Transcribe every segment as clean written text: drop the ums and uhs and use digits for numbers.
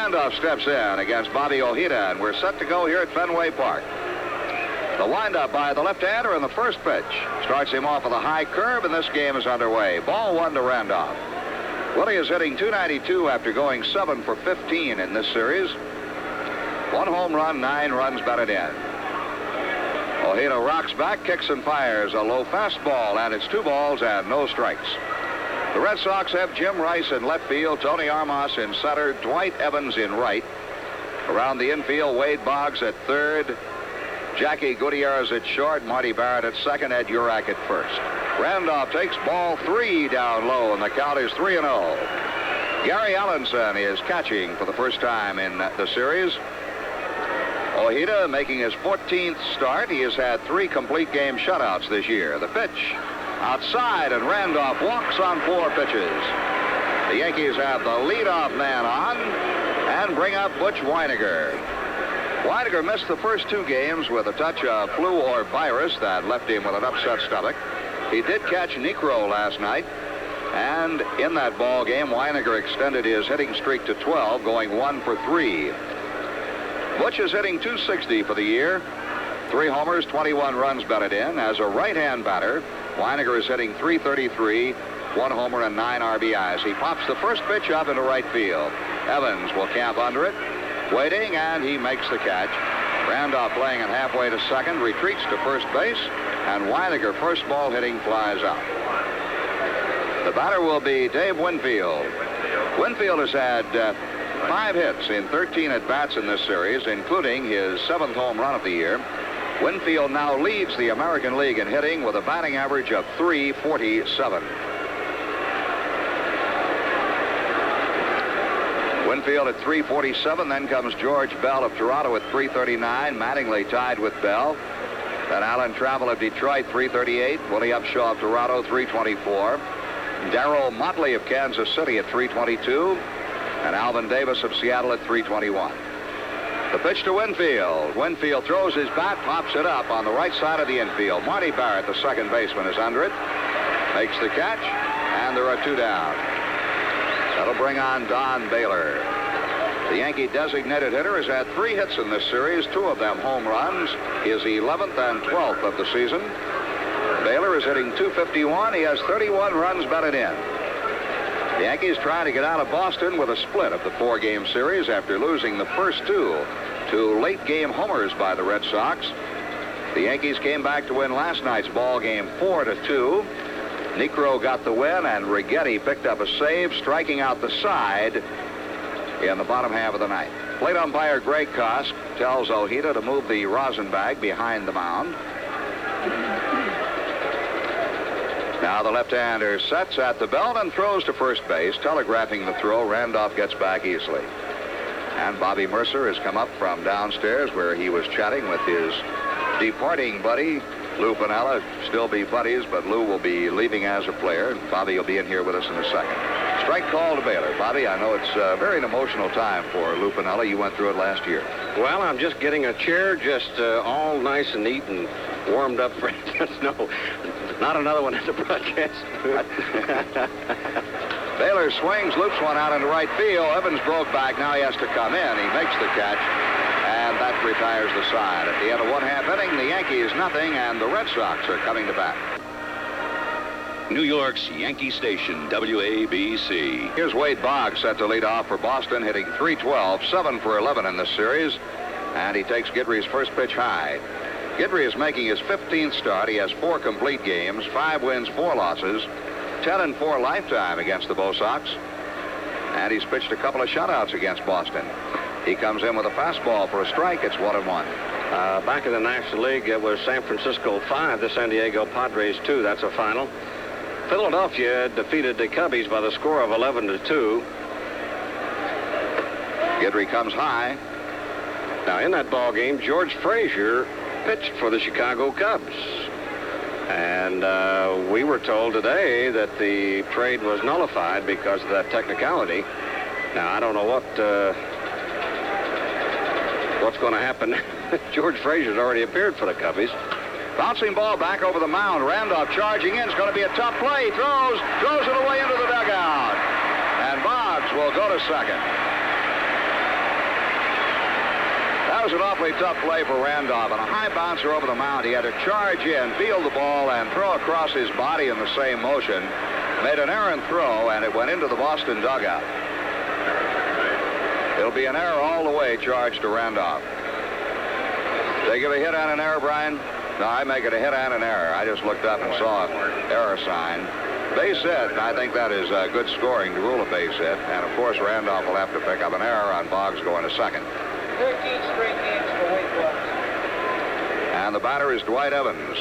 Randolph steps in against Bobby Ojeda, and we're set to go here at Fenway Park. The windup by the left-hander in the first pitch starts him off with a high curve, and this game is underway. Ball 1 to Randolph. Willie is hitting .292 after going 7 for 15 in this series. 1 home run, 9 runs batted in. Ojeda rocks back, kicks and fires a low fastball, and it's 2 balls and no strikes. The Red Sox have Jim Rice in left field, Tony Armas in center, Dwight Evans in right. Around the infield, Wade Boggs at third, Jackie Gutierrez at short, Marty Barrett at second, Ed Urak at first. Randolph takes ball 3 down low, and the count is 3-0. Gary Allenson is catching for the first time in the series. Ojeda making his 14th start. He has had 3 complete game shutouts this year. The pitch outside, and Randolph walks on 4 pitches. The Yankees have the leadoff man on and bring up Butch Weiniger. Weiniger missed the first 2 games with a touch of flu or virus that left him with an upset stomach. He did catch Necro last night, and in that ball game, Weiniger extended his hitting streak to 12, going 1 for 3. Butch is hitting .260 for the year. 3 homers, 21 runs batted in. As a right-hand batter, Weiniger is hitting .333, 1 homer and 9 RBIs. He pops the first pitch up into right field. Evans will camp under it, waiting, and he makes the catch. Randolph playing it halfway to second, retreats to first base, and Weiniger, first ball hitting, flies out. The batter will be Dave Winfield. Winfield has had 5 hits in 13 at-bats in this series, including his 7th home run of the year. Winfield now leads the American League in hitting with a batting average of .347. Winfield at .347. Then comes George Bell of Toronto at .339. Mattingly tied with Bell. Then Alan Trammell of Detroit, .338. Willie Upshaw of Toronto, .324. Darrell Motley of Kansas City at .322. And Alvin Davis of Seattle at .321. The pitch to Winfield. Winfield throws his bat, pops it up on the right side of the infield. Marty Barrett, the second baseman, is under it. Makes the catch, and there are 2 down. That'll bring on Don Baylor. The Yankee designated hitter has had 3 hits in this series, 2 of them home runs, his 11th and 12th of the season. Baylor is hitting .251. He has 31 runs batted in. The Yankees trying to get out of Boston with a split of the 4-game series after losing the first 2 to late-game homers by the Red Sox. The Yankees came back to win last night's ball game 4-2. Necro got the win, and Righetti picked up a save, striking out the side in the bottom half of the ninth. Plate umpire Greg Kosk tells Ojeda to move the rosin bag behind the mound. Now the left-hander sets at the belt and throws to first base, telegraphing the throw. Randolph gets back easily. And Bobby Mercer has come up from downstairs where he was chatting with his departing buddy, Lou Piniella. Still be buddies, but Lou will be leaving as a player, and Bobby will be in here with us in a second. Strike call to Baylor. Bobby, I know it's very an emotional time for Lou Piniella. You went through it last year. Well, I'm just getting a chair just all nice and neat and warmed up for no, not another one in the broadcast. Baylor swings, loops one out into right field. Evans broke back. Now he has to come in. He makes the catch, and that retires the side. At the end of 1/2 inning, the Yankees nothing, and the Red Sox are coming to bat. New York's Yankee Station, WABC. Here's Wade Boggs set to lead off for Boston, hitting .312, 7 for 11 in this series, and he takes Guidry's first pitch high. Guidry is making his 15th start. He has 4 complete games, 5 wins, 4 losses, 10-4 lifetime against the Bo Sox, and he's pitched a couple of shutouts against Boston. He comes in with a fastball for a strike. It's 1-1. Back in the National League, it was San Francisco 5, the San Diego Padres 2. That's a final. Philadelphia defeated the Cubbies by the score of 11-2. Guidry comes high. Now, in that ball game, George Frazier pitched for the Chicago Cubs. And we were told today that the trade was nullified because of that technicality. Now, I don't know what's going to happen. George Frazier's already appeared for the Cubbies. Bouncing ball back over the mound. Randolph charging in. It's going to be a tough play. Throws it away into the dugout. And Boggs will go to second. was an awfully tough play for Randolph. And a high bouncer over the mound. He had to charge in, field the ball, and throw across his body in the same motion. Made an errant throw, and it went into the Boston dugout. It'll be an error all the way charged to Randolph. They give a hit and an error, Brian? No, I make it a hit and an error. I just looked up and saw an error sign. Base hit, and I think that is good scoring to rule a base hit. And, of course, Randolph will have to pick up an error on Boggs going to second. 13 straight games for White Sox. And the batter is Dwight Evans.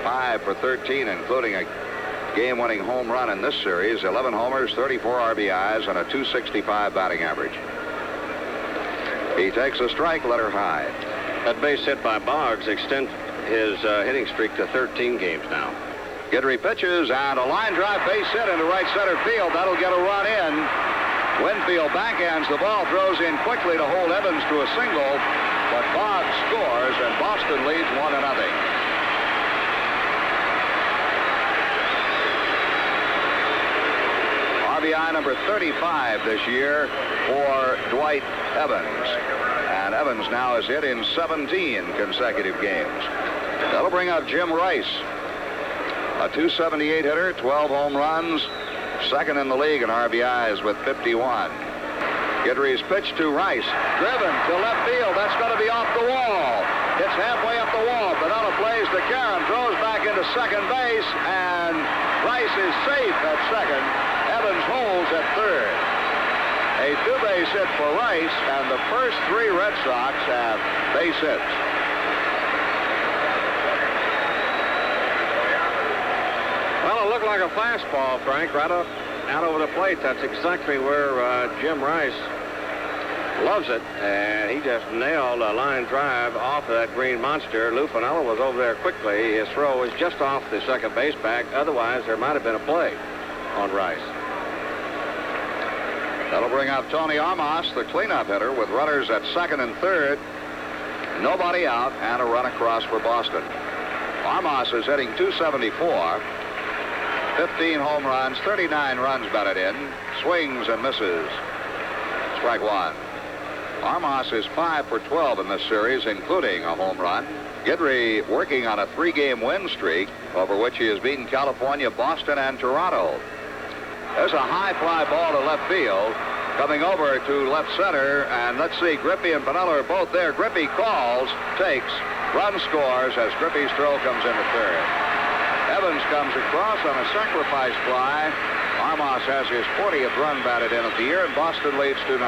5 for 13, including a game-winning home run in this series. 11 homers, 34 RBIs, and a .265 batting average. He takes a strike, letter high. That base hit by Boggs extends his hitting streak to 13 games now. Guidry pitches, and a line drive base hit into right center field. That'll get a run in. Winfield backhands the ball, throws in quickly to hold Evans to a single, but Boggs scores, and Boston leads 1-0. RBI number 35 this year for Dwight Evans. And Evans now has hit in 17 consecutive games. That'll bring up Jim Rice. A .278 hitter, 12 home runs, second in the league in RBIs with 51. Guidry's pitch to Rice, driven to left field. That's going to be off the wall. It's halfway up the wall. Piniella plays to Karen, throws back into second base, and Rice is safe at second. Evans holds at third. A two-base hit for Rice, and the first 3 Red Sox have base hits. Well, it looked like a fastball, Frank, right out over the plate. That's exactly where Jim Rice loves it, and he just nailed a line drive off of that green monster. Lou Piniella was over there quickly. His throw was just off the second base back. Otherwise, there might have been a play on Rice. That'll bring up Tony Armas, the cleanup hitter, with runners at second and third. Nobody out, and a run across for Boston. Armas is hitting .274. 15 home runs, 39 runs batted in. Swings and misses. Strike one. Armas is 5 for 12 in this series, including a home run. Guidry working on a 3-game win streak, over which he has beaten California, Boston, and Toronto. There's a high fly ball to left field. Coming over to left center, and let's see, Griffey and Piniella are both there. Griffey calls, takes, run scores as Griffey's throw comes into third. Evans comes across on a sacrifice fly. Armas has his 40th run batted in of the year, and Boston leads 2-0.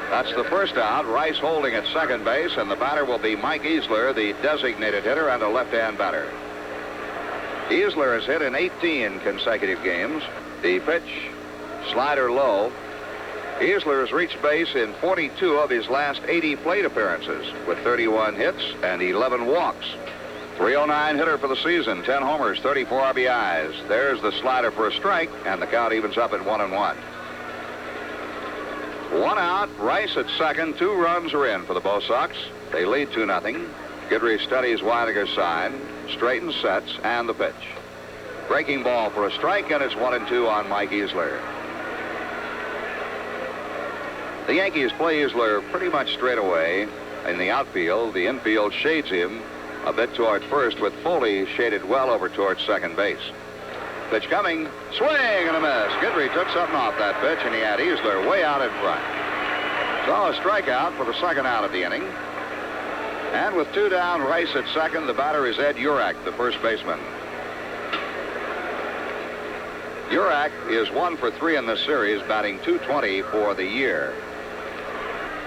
That's the first out. Rice holding at second base, and the batter will be Mike Eastler, the designated hitter and a left-hand batter. Eastler has hit in 18 consecutive games. The pitch, slider low. Eastler has reached base in 42 of his last 80 plate appearances, with 31 hits and 11 walks. .309 hitter for the season, 10 homers, 34 RBIs. There's the slider for a strike, and the count evens up at 1-1. 1 out, Rice at second. 2 runs are in for the Bo Sox. They lead 2-0. Guidry studies Weiniger's sign, straightens, sets, and the pitch. Breaking ball for a strike, and it's 1-2 on Mike Eastler. The Yankees play Eastler pretty much straight away in the outfield. The infield shades him a bit toward first, with Foley shaded well over towards second base. Pitch coming, swing and a miss. Guidry took something off that pitch, and he had Eastler way out in front. So a strikeout for the second out of the inning. And with 2 down, Rice at second. The batter is Ed Urak, the first baseman. Urak is 1 for 3 in this series, batting .220 for the year.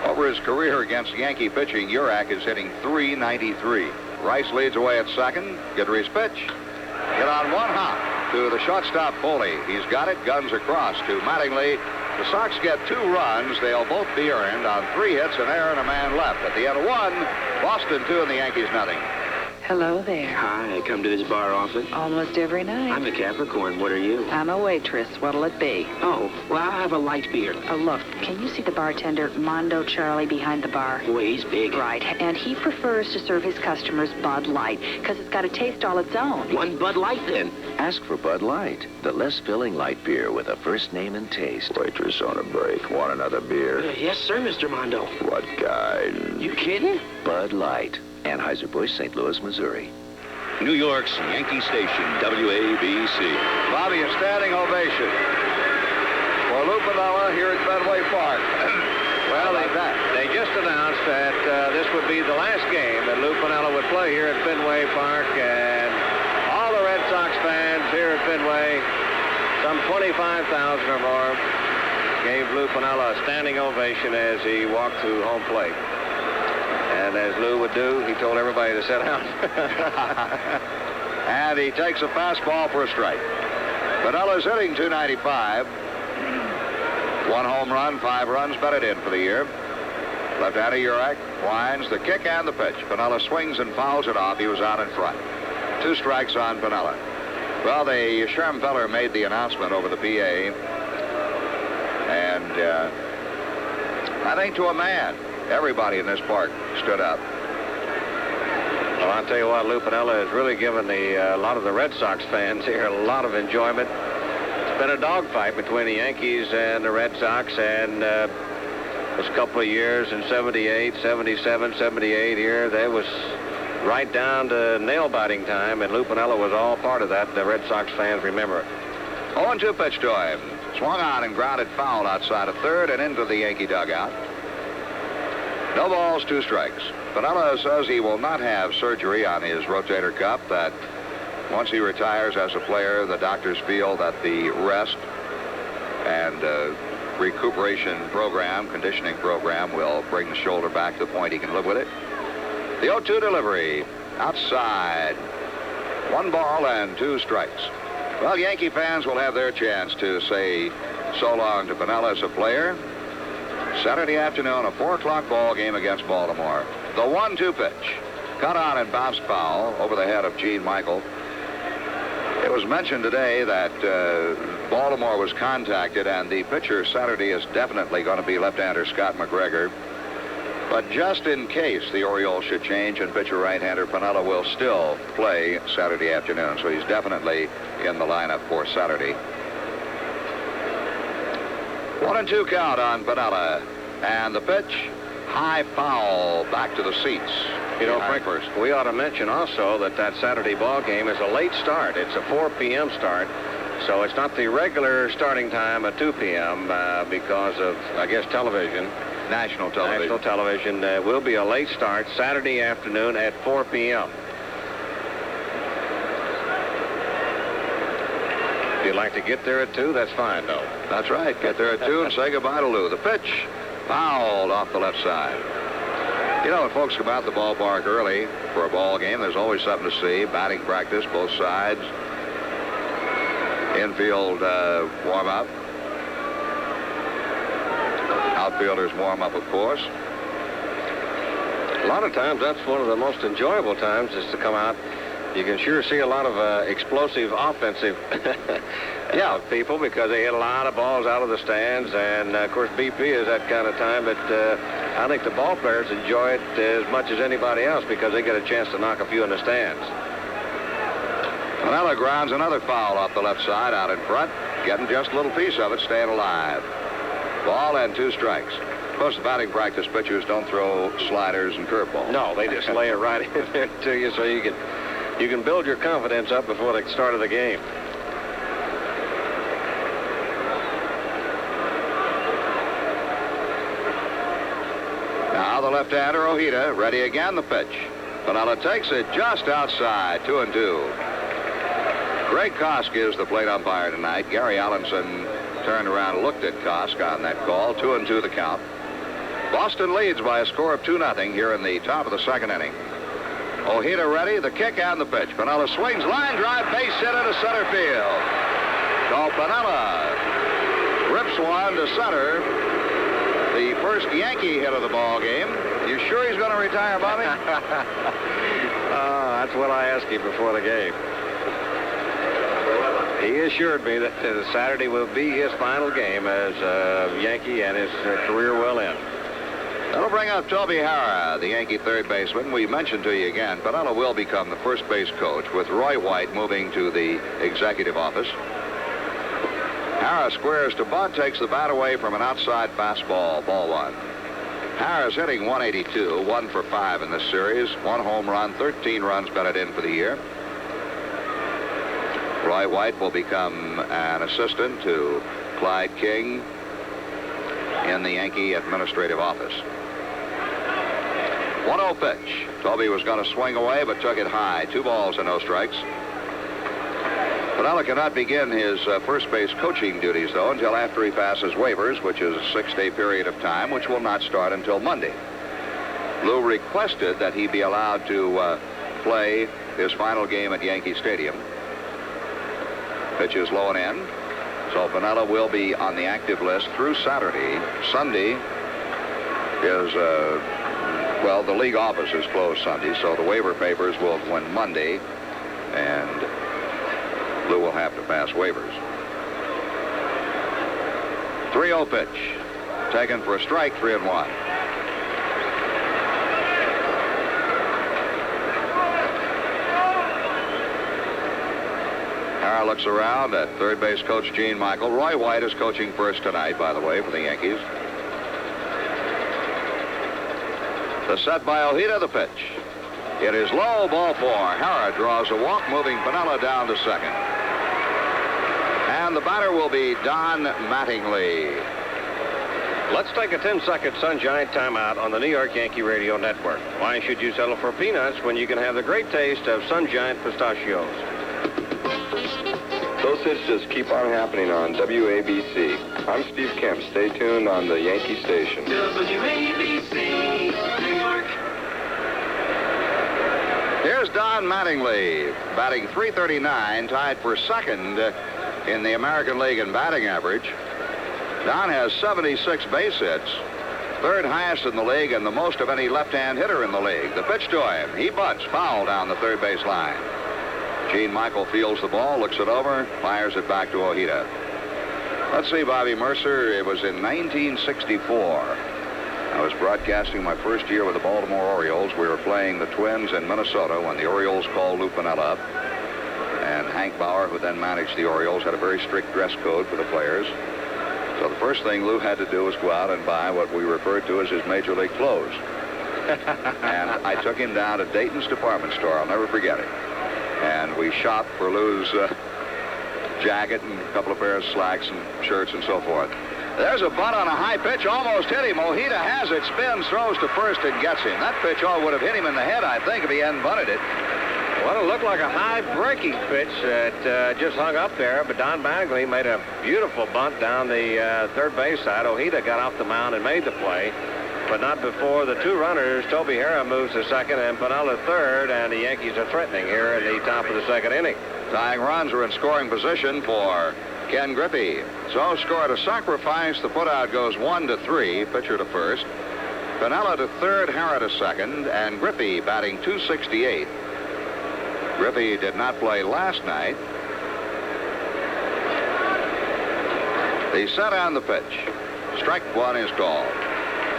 Over his career against Yankee pitching, Urak is hitting .393. Rice leads away at second. Guidry's pitch. Hit on 1 hop to the shortstop Foley. He's got it. Guns across to Mattingly. The Sox get 2 runs. They'll both be earned on 3 hits, an error, and a man left. At the end of 1, Boston 2 and the Yankees nothing. Hello there. Hi, I come to this bar often. Almost every night. I'm a Capricorn. What are you? I'm a waitress. What'll it be? Oh, well, I'll have a light beer. Oh, look, can you see the bartender, Mondo Charlie, behind the bar? Boy, he's big. Right, and he prefers to serve his customers Bud Light, because it's got a taste all its own. One Bud Light, then. Ask for Bud Light, the less filling light beer with a first name and taste. Waitress on a break. Want another beer? Yes, sir, Mr. Mondo. What kind? You kidding? Bud Light. Anheuser-Busch, St. Louis, Missouri. New York's Yankee Station, WABC. Bobby, a standing ovation for Lou Piniella here at Fenway Park. Well, they just announced that this would be the last game that Lou Piniella would play here at Fenway Park, and all the Red Sox fans here at Fenway, some 25,000 or more, gave Lou Piniella a standing ovation as he walked through home plate. And as Lou would do, he told everybody to sit down. And he takes a fastball for a strike. Piniella's hitting .295. 1 home run, 5 runs batted in for the year. Left-hander Urak winds the kick and the pitch. Piniella swings and fouls it off. He was out in front. 2 strikes on Piniella. Well, the Schermfeller made the announcement over the PA. And I think to a man, everybody in this park stood up. Well, I'll tell you what, Lou Piniella has really given a lot of the Red Sox fans here a lot of enjoyment. It's been a dogfight between the Yankees and the Red Sox, and those couple of years in 78, 77, 78 here, there was right down to nail-biting time, and Lou Piniella was all part of that. The Red Sox fans remember it. 0-2 pitch to him. Swung on and grounded foul outside of third and into the Yankee dugout. No balls, 2 strikes. Piniella says he will not have surgery on his rotator cuff, that once he retires as a player, the doctors feel that the rest and recuperation program, conditioning program, will bring the shoulder back to the point he can live with it. The 0-2 delivery outside. 1 ball and 2 strikes. Well, Yankee fans will have their chance to say so long to Piniella as a player. Saturday afternoon, a 4 o'clock ball game against Baltimore. The 1-2 pitch. Cut on and bounced foul over the head of Gene Michael. It was mentioned today that Baltimore was contacted, and the pitcher Saturday is definitely going to be left-hander Scott McGregor. But just in case the Orioles should change and pitcher right-hander, Piniella will still play Saturday afternoon. So he's definitely in the lineup for Saturday. 1-2 count on Piniella. And the pitch, high foul back to the seats. You know, Frank, we ought to mention also that Saturday ball game is a late start. It's a 4 p.m. start. So it's not the regular starting time at 2 p.m. Because of, I guess, television. National television. National television will be a late start Saturday afternoon at 4 p.m. If you'd like to get there at 2, that's fine, though. That's right. Get there at 2 and say goodbye to Lou. The pitch, fouled off the left side. You know, when folks come out the ballpark early for a ball game, there's always something to see. Batting practice, both sides. Infield warm-up. Outfielders warm-up, of course. A lot of times, that's one of the most enjoyable times is to come out. You can sure see a lot of explosive offensive people, because they hit a lot of balls out of the stands. And, of course, BP is that kind of time. But I think the ball players enjoy it as much as anybody else because they get a chance to knock a few in the stands. Piniella grounds another foul off the left side out in front. Getting just a little piece of it, staying alive. Ball and 2 strikes. Of course, the batting practice pitchers don't throw sliders and curveballs. No, they just lay it right in there to you so you can build your confidence up before the start of the game. Now the left-hander Ojeda ready again. The pitch. Piniella takes it just outside. 2-2. Greg Kosk is the plate umpire tonight. Gary Allenson turned around and looked at Kosk on that call. 2-2 the count. Boston leads by a score of 2-0 here in the top of the 2nd inning. Ojeda ready, the kick and the pitch. Piniella swings, line drive, base hit into center field. So Piniella rips one to center. The first Yankee hit of the ball game. You sure he's going to retire, Bobby? That's what I asked you before the game. He assured me that Saturday will be his final game as a Yankee and his career will end. That'll bring up Toby Harrah, the Yankee third baseman. We mentioned to you again, Piniella will become the first base coach with Roy White moving to the executive office. Harrah squares to Bud, takes the bat away from an outside fastball, ball one. Harrah's hitting 182, 1 for 5 in this series. 1 home run, 13 runs batted in for the year. Roy White will become an assistant to Clyde King in the Yankee administrative office. 1-0 pitch. Toby was going to swing away, but took it high. 2 balls and no strikes. Piniella cannot begin his first base coaching duties, though, until after he passes waivers, which is a 6-day period of time, which will not start until Monday. Lou requested that he be allowed to play his final game at Yankee Stadium. Pitch is low and in. So Piniella will be on the active list through Saturday. Sunday is, well, the league office is closed Sunday, so the waiver papers will go in Monday, and Lou will have to pass waivers. 3-0 pitch. Taken for a strike, 3-1. Harrah looks around at third base coach Gene Michael. Roy White is coaching first tonight, by the way, for the Yankees. The set by Ojeda, the pitch. It is low, ball 4. Harrah draws a walk, moving Piniella down to second. And the batter will be Don Mattingly. Let's take a 10-second Sunshine timeout on the New York Yankee Radio Network. Why should you settle for peanuts when you can have the great taste of Sunshine pistachios? Those hits just keep on happening on WABC. I'm Steve Kemp. Stay tuned on the Yankee station. WABC, New York. Here's Don Mattingly, batting .339, tied for second in the American League in batting average. Don has 76 base hits, third highest in the league and the most of any left-hand hitter in the league. The pitch to him. He butts, foul down the third base line. Gene Michael fields the ball, looks it over, fires it back to Ojeda. Let's see, Bobby Mercer. It was in 1964. I was broadcasting my first year with the Baltimore Orioles. We were playing the Twins in Minnesota when the Orioles called Lou Piniella up. And Hank Bauer, who then managed the Orioles, had a very strict dress code for the players. So the first thing Lou had to do was go out and buy what we referred to as his major league clothes. And I took him down to Dayton's department store. I'll never forget it. And we shopped for Lou's jacket and a couple of pairs of slacks and shirts and so forth. There's a bunt on a high pitch, almost hit him. Ojeda has it, spins, throws to first, and gets him. That pitch would have hit him in the head, I think, if he hadn't bunted it. Well, it looked like a high breaking pitch that just hung up there, but Don Mattingly made a beautiful bunt down the third base side. Ojeda got off the mound and made the play, but not before the 2 runners. Toby Harrah moves to second and Piniella third, and the Yankees are threatening here in the top of the second inning. Tying runs are in scoring position for Ken Griffey. So scored a sacrifice. The putout goes 1-3, pitcher to first. Piniella to third, Harrah to second, and Griffey batting .268. Griffey did not play last night. The set on the pitch. Strike 1 is called.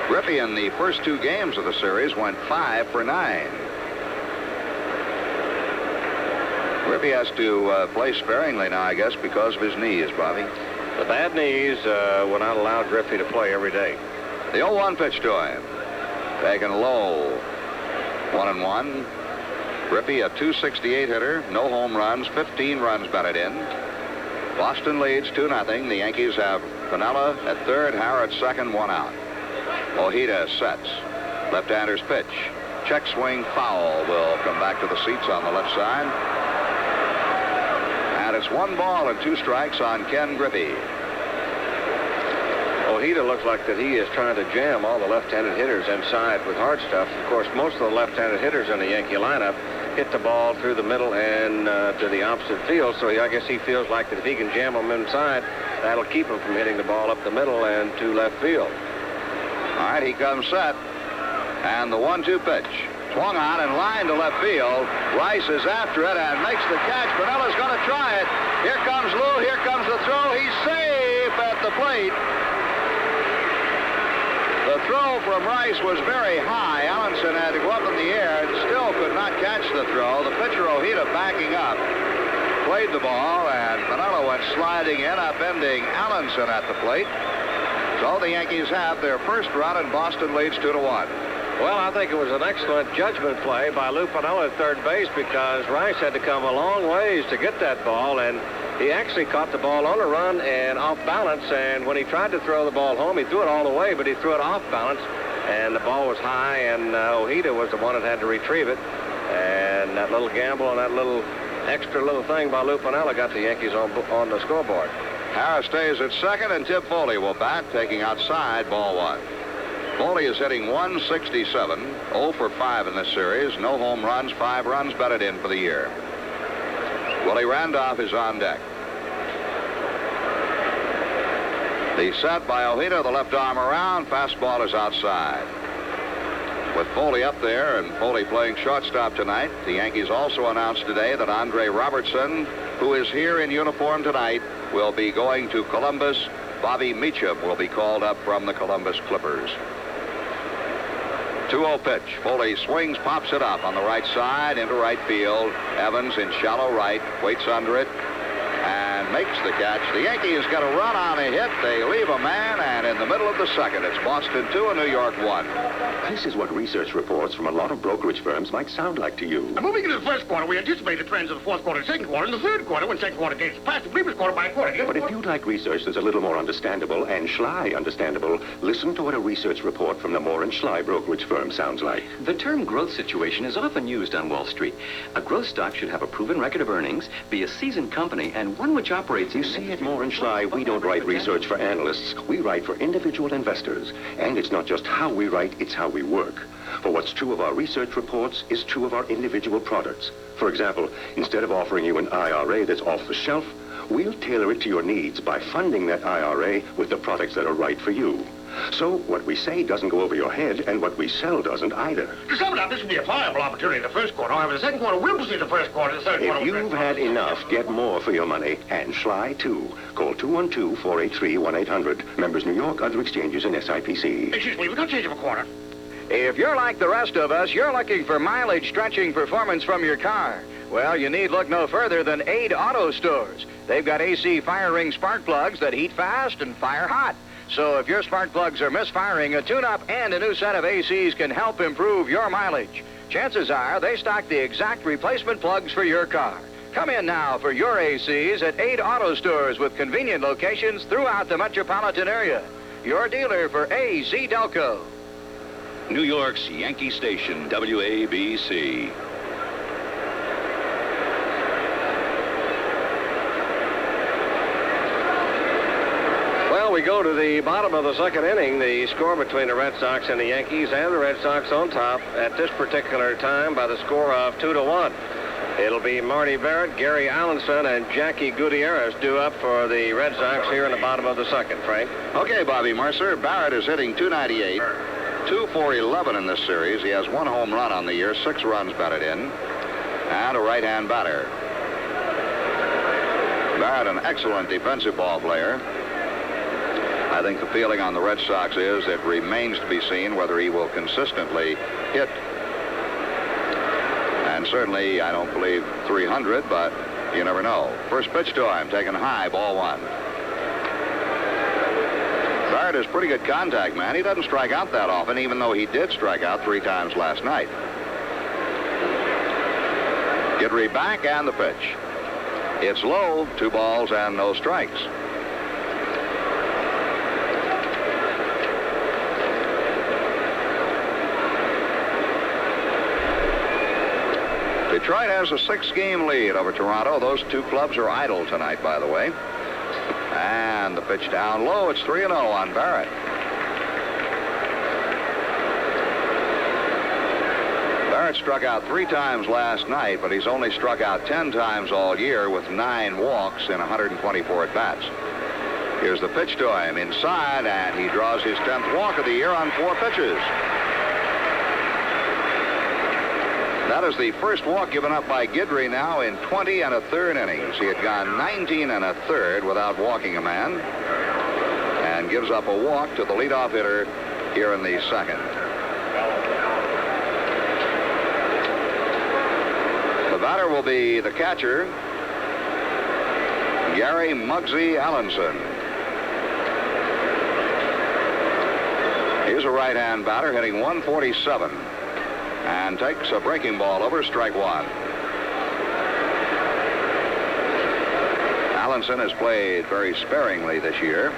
Griffey in the first 2 games of the series went 5 for 9. Griffey has to play sparingly now, I guess, because of his knees, Bobby. The bad knees will not allow Griffey to play every day. The 0-1 pitch to him. Taken low. 1-1. Griffey, a .268 hitter, no home runs, 15 runs batted in. Boston leads 2-0. The Yankees have Piniella at third, Harrah at second, 1 out. Ojeda sets. Left-hander's pitch. Check swing, foul. Will come back to the seats on the left side. And it's 1 ball and 2 strikes on Ken Griffey. Ojeda looks like that he is trying to jam all the left-handed hitters inside with hard stuff. Of course, most of the left-handed hitters in the Yankee lineup hit the ball through the middle and to the opposite field. So I guess he feels like that if he can jam them inside, that'll keep him from hitting the ball up the middle and to left field. All right, he comes set. And the 1-2 pitch. Swung on and lined to left field. Rice is after it and makes the catch. Piniella's going to try it. Here comes Lou. Here comes the throw. He's safe at the plate. The throw from Rice was very high. Allenson had to go up in the air and still could not catch the throw. The pitcher, Ojeda, backing up, played the ball, and Piniella went sliding in, upending Allenson at the plate. So the Yankees have their first run, and Boston leads 2-1. Well, I think it was an excellent judgment play by Lou Piniella at third base, because Rice had to come a long ways to get that ball, and he actually caught the ball on a run and off balance, and when he tried to throw the ball home, he threw it all the way, but he threw it off balance, and the ball was high, and Ojeda was the one that had to retrieve it, and that little gamble and that little extra little thing by Lou Piniella got the Yankees on the scoreboard. Harris stays at second, and Tip Foley will bat, taking outside, ball 1. Foley is hitting .167, 0 for 5 in this series. No home runs, 5 runs batted in for the year. Willie Randolph is on deck. The set by Ojeda, the left arm around, fastball is outside. With Foley up there and Foley playing shortstop tonight, the Yankees also announced today that Andre Robertson, who is here in uniform tonight, will be going to Columbus. Bobby Meacham will be called up from the Columbus Clippers. 2-0 pitch. Foley swings, pops it up on the right side into right field. Evans in shallow right, waits under it, and makes the catch. The Yankees got a run on a hit. They leave a man, and in the middle of the second, it's Boston 2 and New York 1. This is what research reports from a lot of brokerage firms might sound like to you. And moving into the first quarter, we anticipate the trends of the fourth quarter and second quarter. In the third quarter, when second quarter gains surpass the previous quarter by a quarter. But if you'd like research that's a little more understandable and Schley understandable, listen to what a research report from the Moore and Schley brokerage firm sounds like. The term growth situation is often used on Wall Street. A growth stock should have a proven record of earnings, be a seasoned company, and one which operates... You see, at Moore and Schley, we don't write research for analysts. We write for individual investors. And it's not just how we write, it's how we work. For what's true of our research reports is true of our individual products. For example, instead of offering you an IRA that's off the shelf, we'll tailor it to your needs by funding that IRA with the products that are right for you. So what we say doesn't go over your head, and what we sell doesn't either. To sum it up, this will be a viable opportunity in the first quarter. However, the second quarter will precede the first quarter. The third quarter... If you've had enough, get more for your money, and Schley, too. Call 212-483-1800. Members New York, other exchanges, and SIPC. Excuse me, we got change of a quarter. If you're like the rest of us, you're looking for mileage-stretching performance from your car. Well, you need look no further than Aid Auto Stores. They've got AC fire ring spark plugs that heat fast and fire hot. So if your spark plugs are misfiring, a tune-up and a new set of ACs can help improve your mileage. Chances are they stock the exact replacement plugs for your car. Come in now for your ACs at Aid Auto Stores with convenient locations throughout the metropolitan area. Your dealer for AC Delco. New York's Yankee Station, WABC. Well, we go to the bottom of the second inning. The score between the Red Sox and the Yankees, and the Red Sox on top at this particular time by the score of 2-1. It'll be Marty Barrett, Gary Allenson, and Jackie Gutierrez due up for the Red Sox here in the bottom of the second. Frank? Okay, Bobby Mercer. Barrett is hitting .298, 2 for 11 in this series. He has 1 home run on the year, 6 runs batted in, and a right-hand batter. Barrett, an excellent defensive ball player. I think the feeling on the Red Sox is it remains to be seen whether he will consistently hit. And certainly, I don't believe 300, but you never know. First pitch to him, taken high, ball 1. Barrett is pretty good contact man. He doesn't strike out that often, even though he did strike out 3 times last night. Guidry back, and the pitch. It's low, 2 balls and no strikes. Detroit has a 6-game lead over Toronto. Those 2 clubs are idle tonight, by the way. And the pitch down low. It's 3-0 on Barrett. Barrett struck out 3 times last night, but he's only struck out 10 times all year with 9 walks in 124 at-bats. Here's the pitch to him inside, and he draws his 10th walk of the year on 4 pitches. That is the first walk given up by Guidry now in 20 1/3 innings. He had gone 19 1/3 without walking a man, and gives up a walk to the leadoff hitter here in the second. The batter will be the catcher, Gary Mugsey Allenson. He's a right-hand batter hitting 147 and takes a breaking ball over, strike one. Allenson has played very sparingly this year.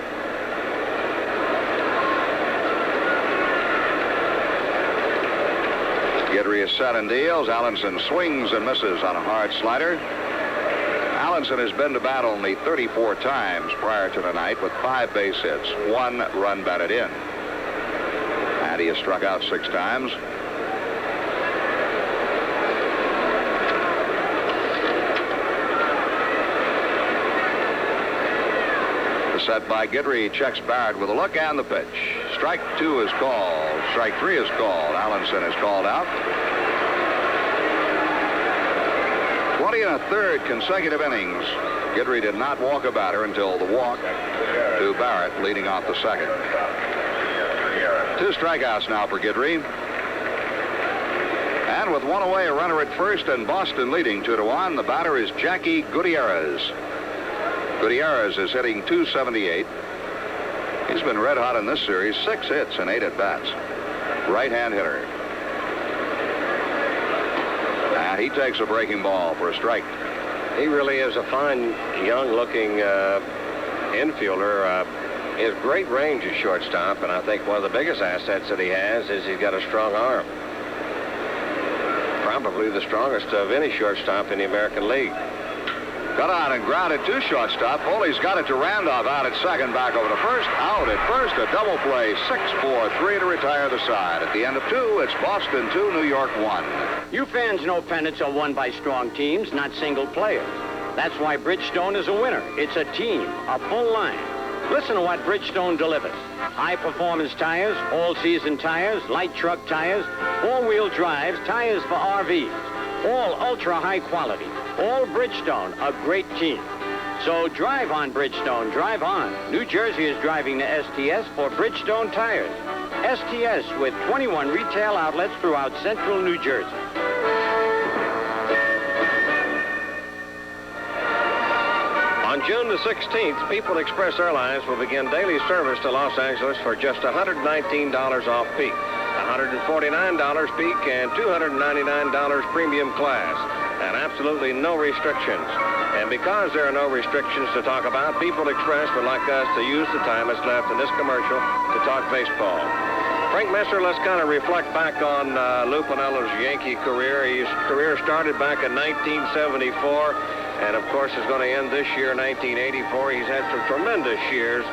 Guidry is set and deals. Allenson swings and misses on a hard slider. Allenson has been to bat only 34 times prior to tonight with 5 base hits, 1 run batted in. And he has struck out 6 times. The set by Guidry checks Barrett with a look and the pitch. Strike 2 is called. Strike 3 is called. Allenson is called out. 20 1/3 consecutive innings. Guidry did not walk a batter until the walk to Barrett leading off the second. 2 strikeouts now for Guidry. And with 1 away, a runner at first and Boston leading 2-1, the batter is Jackie Gutierrez. Gutierrez is hitting .278. He's been red hot in this series, 6 hits and 8 at-bats. Right-hand hitter. And he takes a breaking ball for a strike. He really is a fine, young-looking infielder. He has great range at shortstop, and I think one of the biggest assets that he has is he's got a strong arm. Probably the strongest of any shortstop in the American League. Got on and grounded to shortstop. Foley's got it to Randolph out at second, back over to first. Out at first, a double play, 6-4-3 to retire the side. At the end of 2, it's Boston 2, New York 1. You fans know pennants are won by strong teams, not single players. That's why Bridgestone is a winner. It's a team, a full line. Listen to what Bridgestone delivers. High-performance tires, all-season tires, light truck tires, four-wheel drives, tires for RVs. All ultra-high quality. All Bridgestone, a great team. So drive on, Bridgestone, drive on. New Jersey is driving the STS for Bridgestone tires. STS with 21 retail outlets throughout central New Jersey. On June the 16th, People Express Airlines will begin daily service to Los Angeles for just $119 off peak, $149 peak, and $299 premium class, and absolutely no restrictions. And because there are no restrictions to talk about, People Express would like us to use the time that's left in this commercial to talk baseball. Frank Messer, let's kind of reflect back on Lou Piniella's Yankee career. His career started back in 1974. And, of course, is going to end this year, 1984. He's had some tremendous years.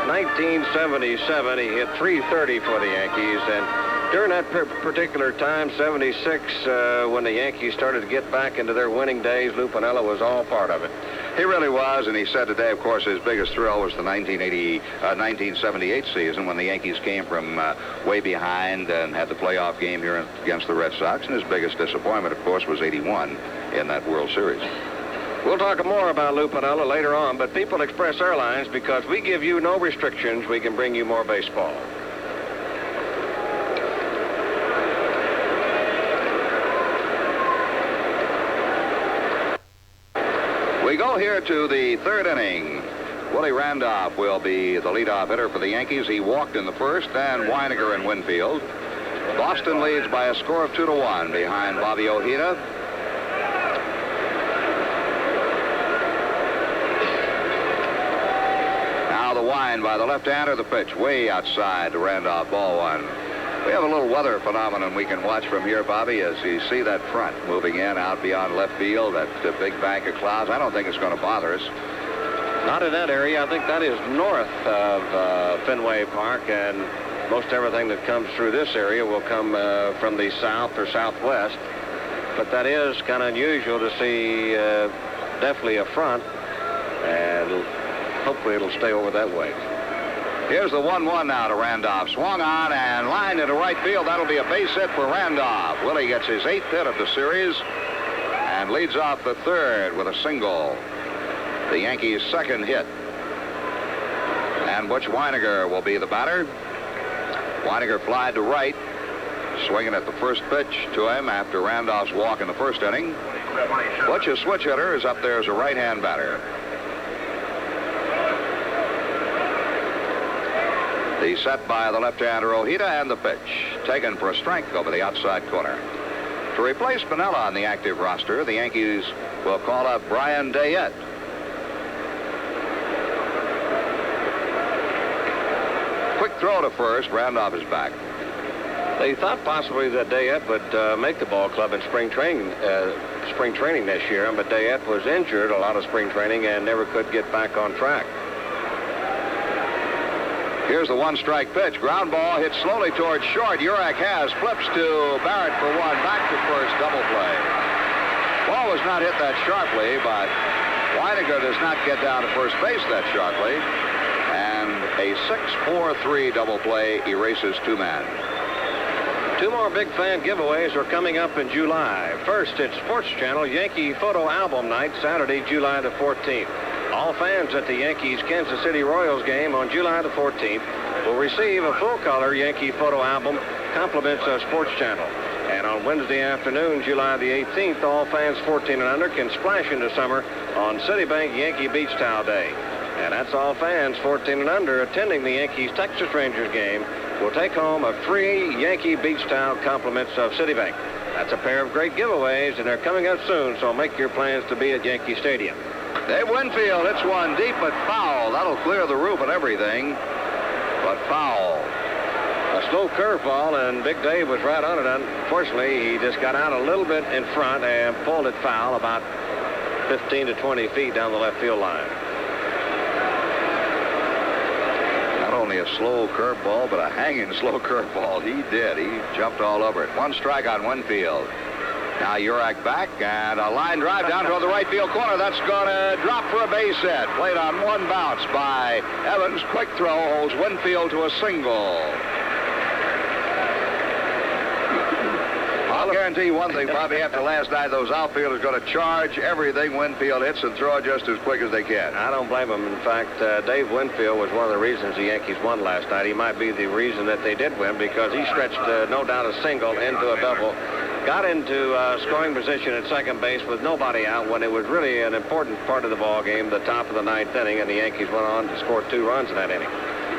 1977, he hit .330 for the Yankees. And during that particular time, 76, when the Yankees started to get back into their winning days, Lou Piniella was all part of it. He really was, and he said today, of course, his biggest thrill was the 1978 season when the Yankees came from way behind and had the playoff game here against the Red Sox. And his biggest disappointment, of course, was '81 in that World Series. We'll talk more about Lou Piniella later on, but People Express Airlines, because we give you no restrictions, we can bring you more baseball. We go here to the third inning. Willie Randolph will be the leadoff hitter for the Yankees. He walked in the first, then Weiniger and Winfield. Boston leads by a score of 2-1 behind Bobby Ojeda. The wind by the left-hander, the pitch way outside to Randolph, ball 1. We have a little weather phenomenon we can watch from here, Bobby, as you see that front moving in out beyond left field, that big bank of clouds. I don't think it's going to bother us. Not in that area. I think that is north of Fenway Park, and most everything that comes through this area will come from the south or southwest. But that is kind of unusual to see definitely a front, and hopefully it'll stay over that way. Here's the 1-1 now to Randolph. Swung on and lined into right field. That'll be a base hit for Randolph. Willie gets his 8th hit of the series and leads off the 3rd with a single. The Yankees' 2nd hit. And Butch Weiniger will be the batter. Weiniger flied to right, swinging at the first pitch to him after Randolph's walk in the 1st inning. Butch, a switch hitter, is up there as a right-hand batter. The set by the left-hander Ojeda, and the pitch taken for a strike over the outside corner. To replace Piniella on the active roster, the Yankees will call up Brian Deyette. Quick throw to first. Randolph is back. They thought possibly that Deyette would make the ball club in spring training this year, but Deyette was injured a lot of spring training and never could get back on track. Here's the 1-strike pitch. Ground ball hit slowly towards short. Urak has flips to Barrett for 1. Back to first. Double play. Ball was not hit that sharply, but Weiniger does not get down to first base that sharply. And a 6-4-3 double play erases 2 men. 2 more big fan giveaways are coming up in July. First, it's Sports Channel Yankee Photo Album Night, Saturday, July the 14th. All fans at the Yankees Kansas City Royals game on July the 14th will receive a full-color Yankee photo album, compliments of Sports Channel. And on Wednesday afternoon, July the 18th, all fans 14 and under can splash into summer on Citibank Yankee Beach Towel Day. And that's all fans 14 and under attending the Yankees Texas Rangers game will take home a free Yankee Beach Towel, compliments of Citibank. That's a pair of great giveaways, and they're coming up soon, so make your plans to be at Yankee Stadium. Dave Winfield hits one deep but foul. That'll clear the roof and everything, but foul. A slow curveball, and Big Dave was right on it. Unfortunately, he just got out a little bit in front and pulled it foul about 15 to 20 feet down the left field line. Not only a slow curveball, but a hanging slow curveball. He did. He jumped all over it. 1 strike on Winfield. Now Urak back, and a line drive down toward the right field corner. That's going to drop for a base hit. Played on 1 bounce by Evans. Quick throw holds Winfield to a single. I'll guarantee you one thing, Bobby. After last night, those outfielders are going to charge everything Winfield hits and throw it just as quick as they can. I don't blame him. In fact, Dave Winfield was one of the reasons the Yankees won last night. He might be the reason that they did win, because he stretched, no doubt, a single into a double. Got into scoring position at second base with nobody out when it was really an important part of the ball game, the top of the 9th inning, and the Yankees went on to score 2 runs in that inning.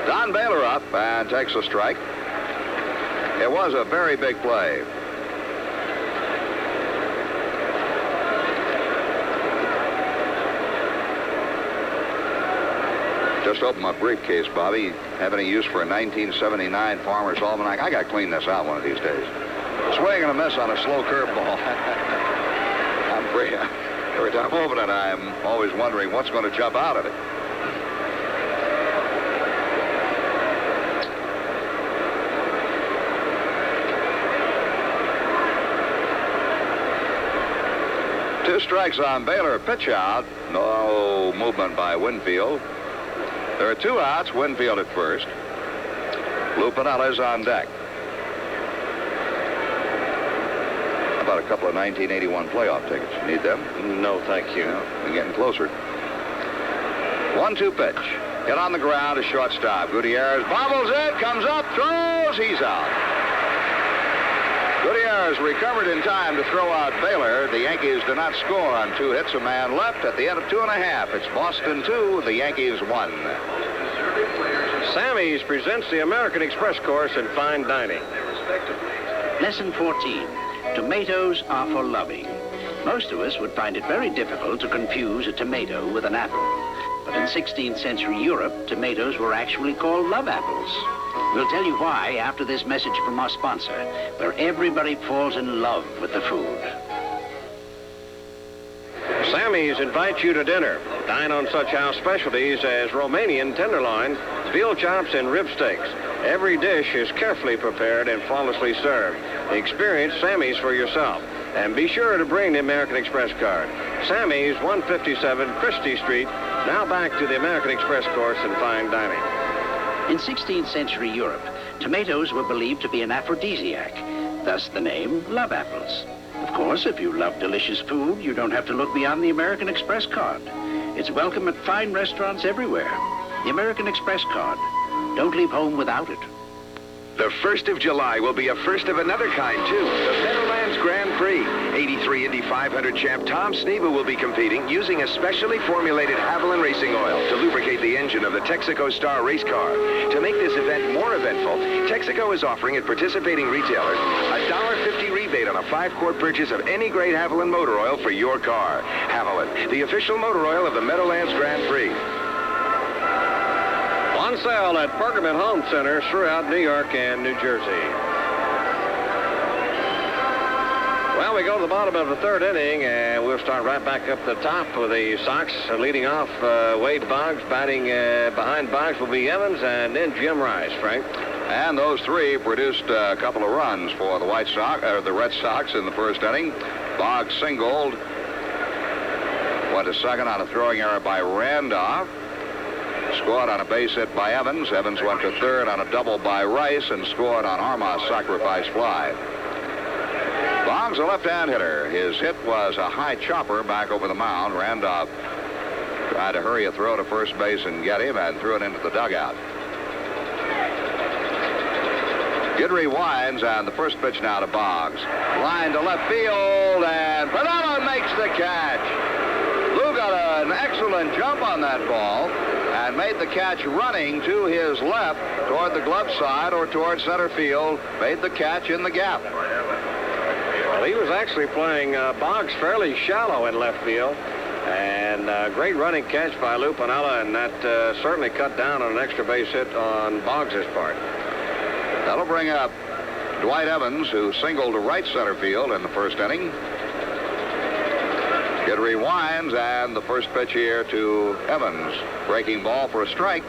Don Baylor up and takes a strike. It was a very big play. Just opened my briefcase, Bobby. Have any use for a 1979 Farmer's Almanac? I got to clean this out one of these days. Swing and a miss on a slow curveball. I'm free. Every time I open it, I'm always wondering what's going to jump out of it. Two strikes on Baylor. Pitch out. No movement by Winfield. There are 2 outs. Winfield at first. Lou Piniella is on deck. How about a couple of 1981 playoff tickets? You need them? No, thank you. Yeah, we're getting closer. 1-2 pitch. Hit on the ground, a shortstop. Gutierrez bobbles it, comes up, throws, he's out. Gutierrez recovered in time to throw out Baylor. The Yankees do not score on 2 hits. A man left at the end of 2.5. It's Boston 2, the Yankees 1. Sammy's presents the American Express course in fine dining. Lesson 14. Tomatoes are for loving. Most of us would find it very difficult to confuse a tomato with an apple. But in 16th century Europe, tomatoes were actually called love apples. We'll tell you why after this message from our sponsor, where everybody falls in love with the food. Sammy's invites you to dinner. Dine on such house specialties as Romanian tenderloin, veal chops, and rib steaks. Every dish is carefully prepared and flawlessly served. Experience Sammy's for yourself. And be sure to bring the American Express card. Sammy's, 157 Christie Street, now back to the American Express course in fine dining. In 16th century Europe, tomatoes were believed to be an aphrodisiac, thus the name love apples. Of course, if you love delicious food, you don't have to look beyond the American Express card. It's welcome at fine restaurants everywhere. The American Express card. Don't leave home without it. The 1st of July will be a first of another kind, too. The Meadowlands Grand Prix. 83 Indy 500 champ Tom Sneva will be competing using a specially formulated Haviland racing oil to lubricate the engine of the Texaco Star race car. To make this event more eventful, Texaco is offering at participating retailers a $1.50 rebate on a 5-quart purchase of any grade Haviland motor oil for your car. Haviland, the official motor oil of the Meadowlands Grand Prix. On sale at Pergament Home Centers throughout New York and New Jersey. Well, we go to the bottom of the 3rd inning, and we'll start right back up the top with the Sox leading off Wade Boggs. Batting behind Boggs will be Evans and then Jim Rice, Frank. And those three produced a couple of runs for the the Red Sox in the 1st inning. Boggs singled, went to second on a throwing error by Randolph. Scored on a base hit by Evans. Evans went to 3rd on a double by Rice and scored on Hamas' sacrifice fly. Boggs, a left-hand hitter. His hit was a high chopper back over the mound. Randolph tried to hurry a throw to first base and get him and threw it into the dugout. Guidry winds, and the first pitch now to Boggs. Line to left field, and Piniella makes the catch. Lou got an excellent jump on that ball and made the catch running to his left toward the glove side or toward center field. Made the catch in the gap. Well, he was actually playing Boggs fairly shallow in left field. And great running catch by Lou Piniella, and that certainly cut down on an extra base hit on Boggs' part. That'll bring up Dwight Evans, who singled to right center field in the 1st inning. Guidry winds, and the first pitch here to Evans. Breaking ball for a strike.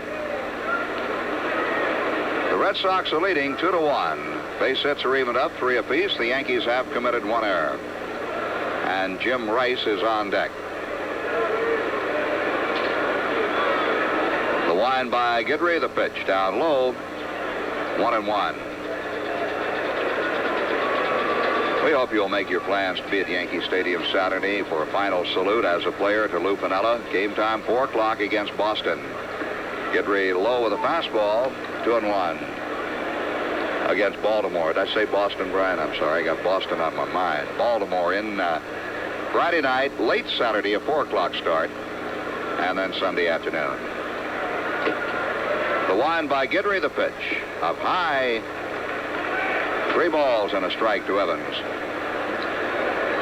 The Red Sox are leading 2-1. Base hits are evened up, 3 apiece. The Yankees have committed 1 error. And Jim Rice is on deck. The wind by Guidry, the pitch down low. 1-1. We hope you'll make your plans to be at Yankee Stadium Saturday for a final salute as a player to Lou Piniella. Game time 4 o'clock against Boston. Guidry low with a fastball, 2-1 against Baltimore. Did I say Boston, Brian? I'm sorry, I got Boston on my mind. Baltimore in Friday night, late Saturday, a 4 o'clock start, and then Sunday afternoon. The wind by Guidry, the pitch up high. 3 balls and a strike to Evans.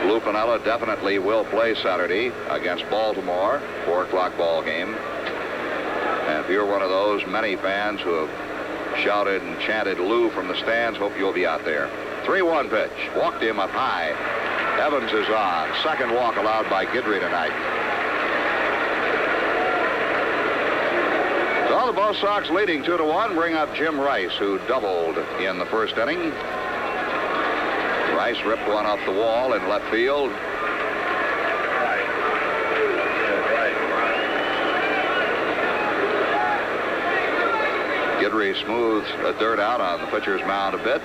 Lou Piniella definitely will play Saturday against Baltimore, 4 o'clock ball game. And if you're one of those many fans who have shouted and chanted Lou from the stands, hope you'll be out there. 3-1 pitch. Walked him up high. Evans is on. Second walk allowed by Guidry tonight. So the Bo Sox leading 2-1 bring up Jim Rice, who doubled in the 1st inning. Rice ripped one off the wall in left field. Guidry smooths the dirt out on the pitcher's mound a bit.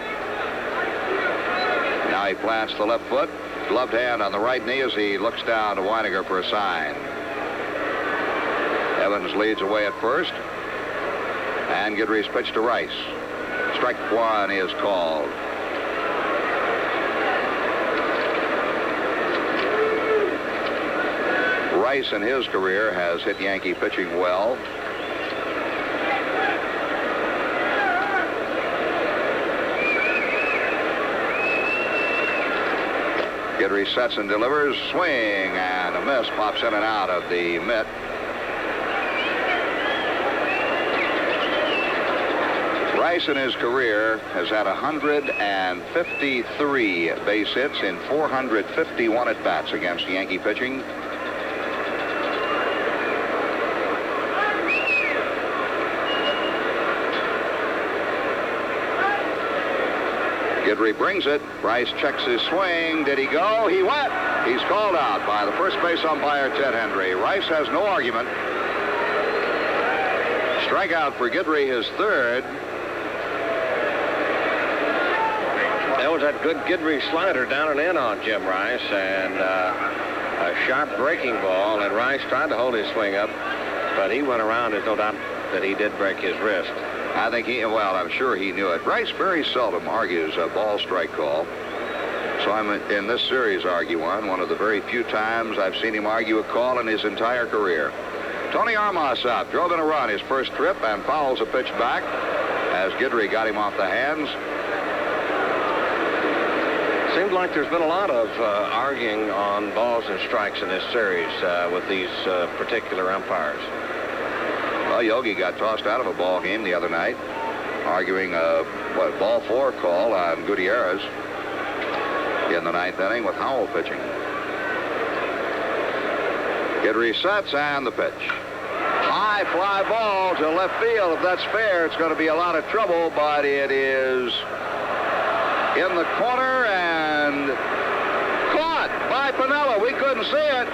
Now he plants the left foot. Gloved hand on the right knee as he looks down to Weiniger for a sign. Evans leads away at first. And Guidry's pitch to Rice. Strike 1 is called. Rice in his career has hit Yankee pitching well. Guidry sets and delivers. Swing and a miss. Pops in and out of the mitt. Rice in his career has had 153 base hits in 451 at-bats against Yankee pitching. Guidry brings it. Rice checks his swing. Did he go? He went. He's called out by the first base umpire, Ted Hendry. Rice has no argument. Strikeout for Guidry, his third. That was that good Guidry slider down and in on Jim Rice, and a sharp breaking ball, and Rice tried to hold his swing up, but he went around. There's no doubt that he did break his wrist. I think I'm sure he knew it. Rice very seldom argues a ball strike call. So I'm in this series argue one of the very few times I've seen him argue a call in his entire career. Tony Armas up, drove in a run his first trip and fouls a pitch back as Guidry got him off the hands. Seems like there's been a lot of arguing on balls and strikes in this series with these particular umpires. Well, Yogi got tossed out of a ball game the other night, arguing a ball 4 call on Gutierrez in the 9th inning with Howell pitching. It resets and the pitch. High fly ball to left field. If that's fair, it's going to be a lot of trouble, but it is in the corner and caught by Piniella. We couldn't see it.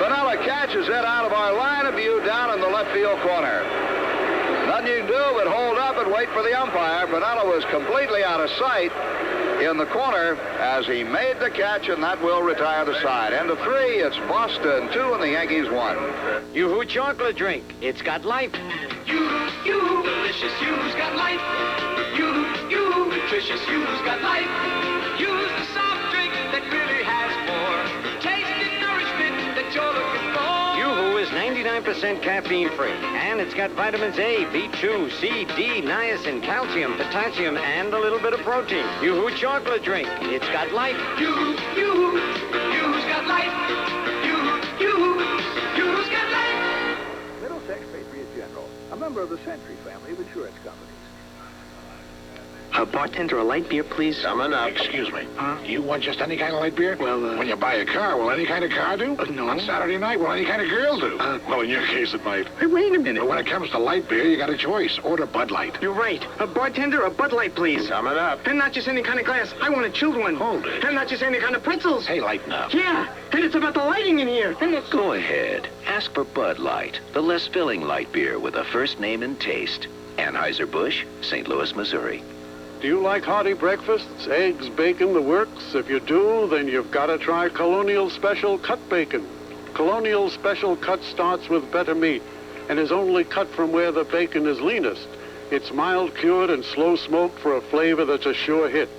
Piniella catches it out of our line of view down in the left field corner. Nothing you can do but hold up and wait for the umpire. Piniella was completely out of sight in the corner as he made the catch, and that will retire the side. End of 3. It's Boston 2 and the Yankees 1. Yoo-hoo chocolate drink. It's got life. Yoo-hoo, delicious Yoo-hoo's got life. Yoo-hoo, nutritious Yoo-hoo's got life. Use the soft drink that really has more taste and nourishment that you're looking for. Yoo-hoo is 99% caffeine free, and it's got vitamins A, B2, C, D, niacin, calcium, potassium, and a little bit of protein. Yoo-hoo chocolate drink. It's got life. Yoo-hoo, Yoo-hoo's got life. Yoo-hoo's got life. Middlesex Patriot General, a member of the Century family of insurance companies. Bartender, a light beer, please. Coming up. Excuse me. Huh? You want just any kind of light beer? Well, when you buy a car, will any kind of car do? No. On Saturday night, will any kind of girl do? Well, in your case, it might. Hey, wait a minute. But when it comes to light beer, you got a choice. Order Bud Light. You're right. Bartender, a Bud Light, please. Coming up. And not just any kind of glass. I want a chilled one. Hold it. And not just any kind of pretzels. Hey, lighten up. Yeah, and it's about the lighting in here. Go ahead. Ask for Bud Light, the less filling light beer with a first name and taste. Anheuser-Busch, St. Louis, Missouri. Do you like hearty breakfasts, eggs, bacon, the works? If you do, then you've got to try Colonial Special Cut Bacon. Colonial Special Cut starts with better meat and is only cut from where the bacon is leanest. It's mild cured and slow smoked for a flavor that's a sure hit.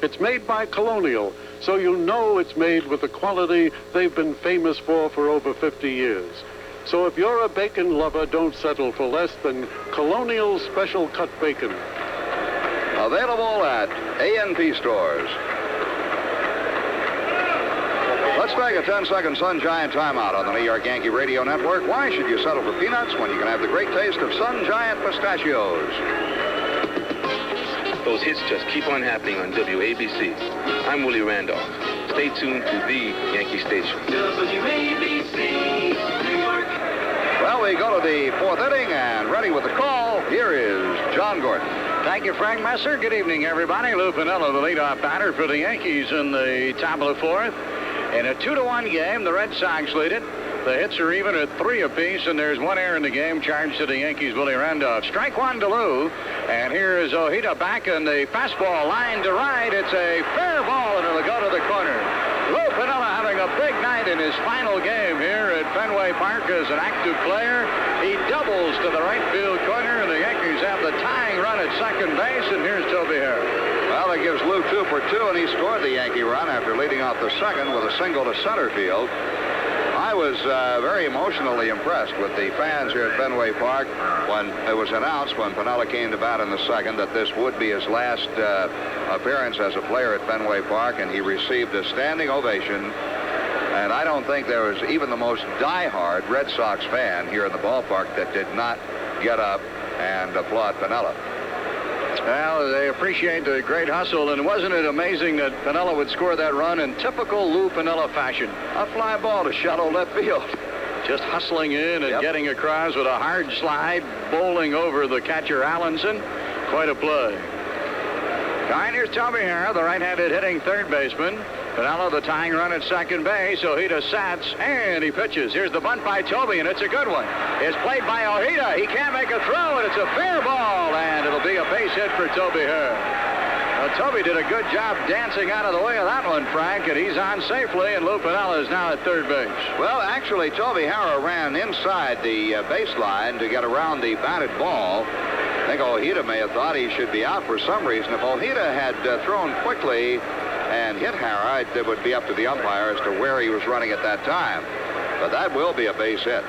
It's made by Colonial, so you know it's made with the quality they've been famous for over 50 years. So if you're a bacon lover, don't settle for less than Colonial Special Cut Bacon. Available at A&P stores. Let's take a 10-second Sun Giant timeout on the New York Yankee Radio Network. Why should you settle for peanuts when you can have the great taste of Sun Giant pistachios? Those hits just keep on happening on WABC. I'm Willie Randolph. Stay tuned to the Yankee Station. WABC, New York. Well, we go to the 4th inning, and ready with the call, here is John Gordon. Thank you, Frank Messer. Good evening, everybody. Lou Piniella, the leadoff batter for the Yankees in the top of the 4th. In a 2-1 game, the Red Sox lead it. The hits are even at 3 apiece, and there's 1 error in the game charged to the Yankees' Willie Randolph. Strike 1 to Lou, and here is Ojeda back in the fastball line to right. It's a fair ball, and it'll go to the corner. Lou Piniella having a big night in his final game here at Fenway Park as an active player. He doubles to the right field corner, and the Yankees have the tying run at second base, and here's Toby Harris. Well, that gives Lou 2 for 2, and he scored the Yankee run after leading off the second with a single to center field. I was very emotionally impressed with the fans here at Fenway Park when it was announced when Piniella came to bat in the second that this would be his last appearance as a player at Fenway Park, and he received a standing ovation. And I don't think there was even the most diehard Red Sox fan here in the ballpark that did not get up and applaud Piniella. Well, they appreciate the great hustle, and wasn't it amazing that Piniella would score that run in typical Lou Piniella fashion? A fly ball to shallow left field. Just hustling in and getting across with a hard slide, bowling over the catcher Allenson. Quite a play. All right, here's Toby Harris, the right-handed hitting third baseman. Piniella, the tying run at second base. Ojeda sats, and he pitches. Here's the bunt by Toby, and it's a good one. It's played by Ojeda. He can't make a throw, and it's a fair ball, and it'll be a base hit for Toby Hare. Toby did a good job dancing out of the way of that one, Frank, and he's on safely, and Lou Piniella is now at third base. Well, actually, Toby Hare ran inside the baseline to get around the batted ball. I think Ojeda may have thought he should be out for some reason. If Ojeda had thrown quickly and hit Hare, it would be up to the umpire as to where he was running at that time. But that will be a base hit.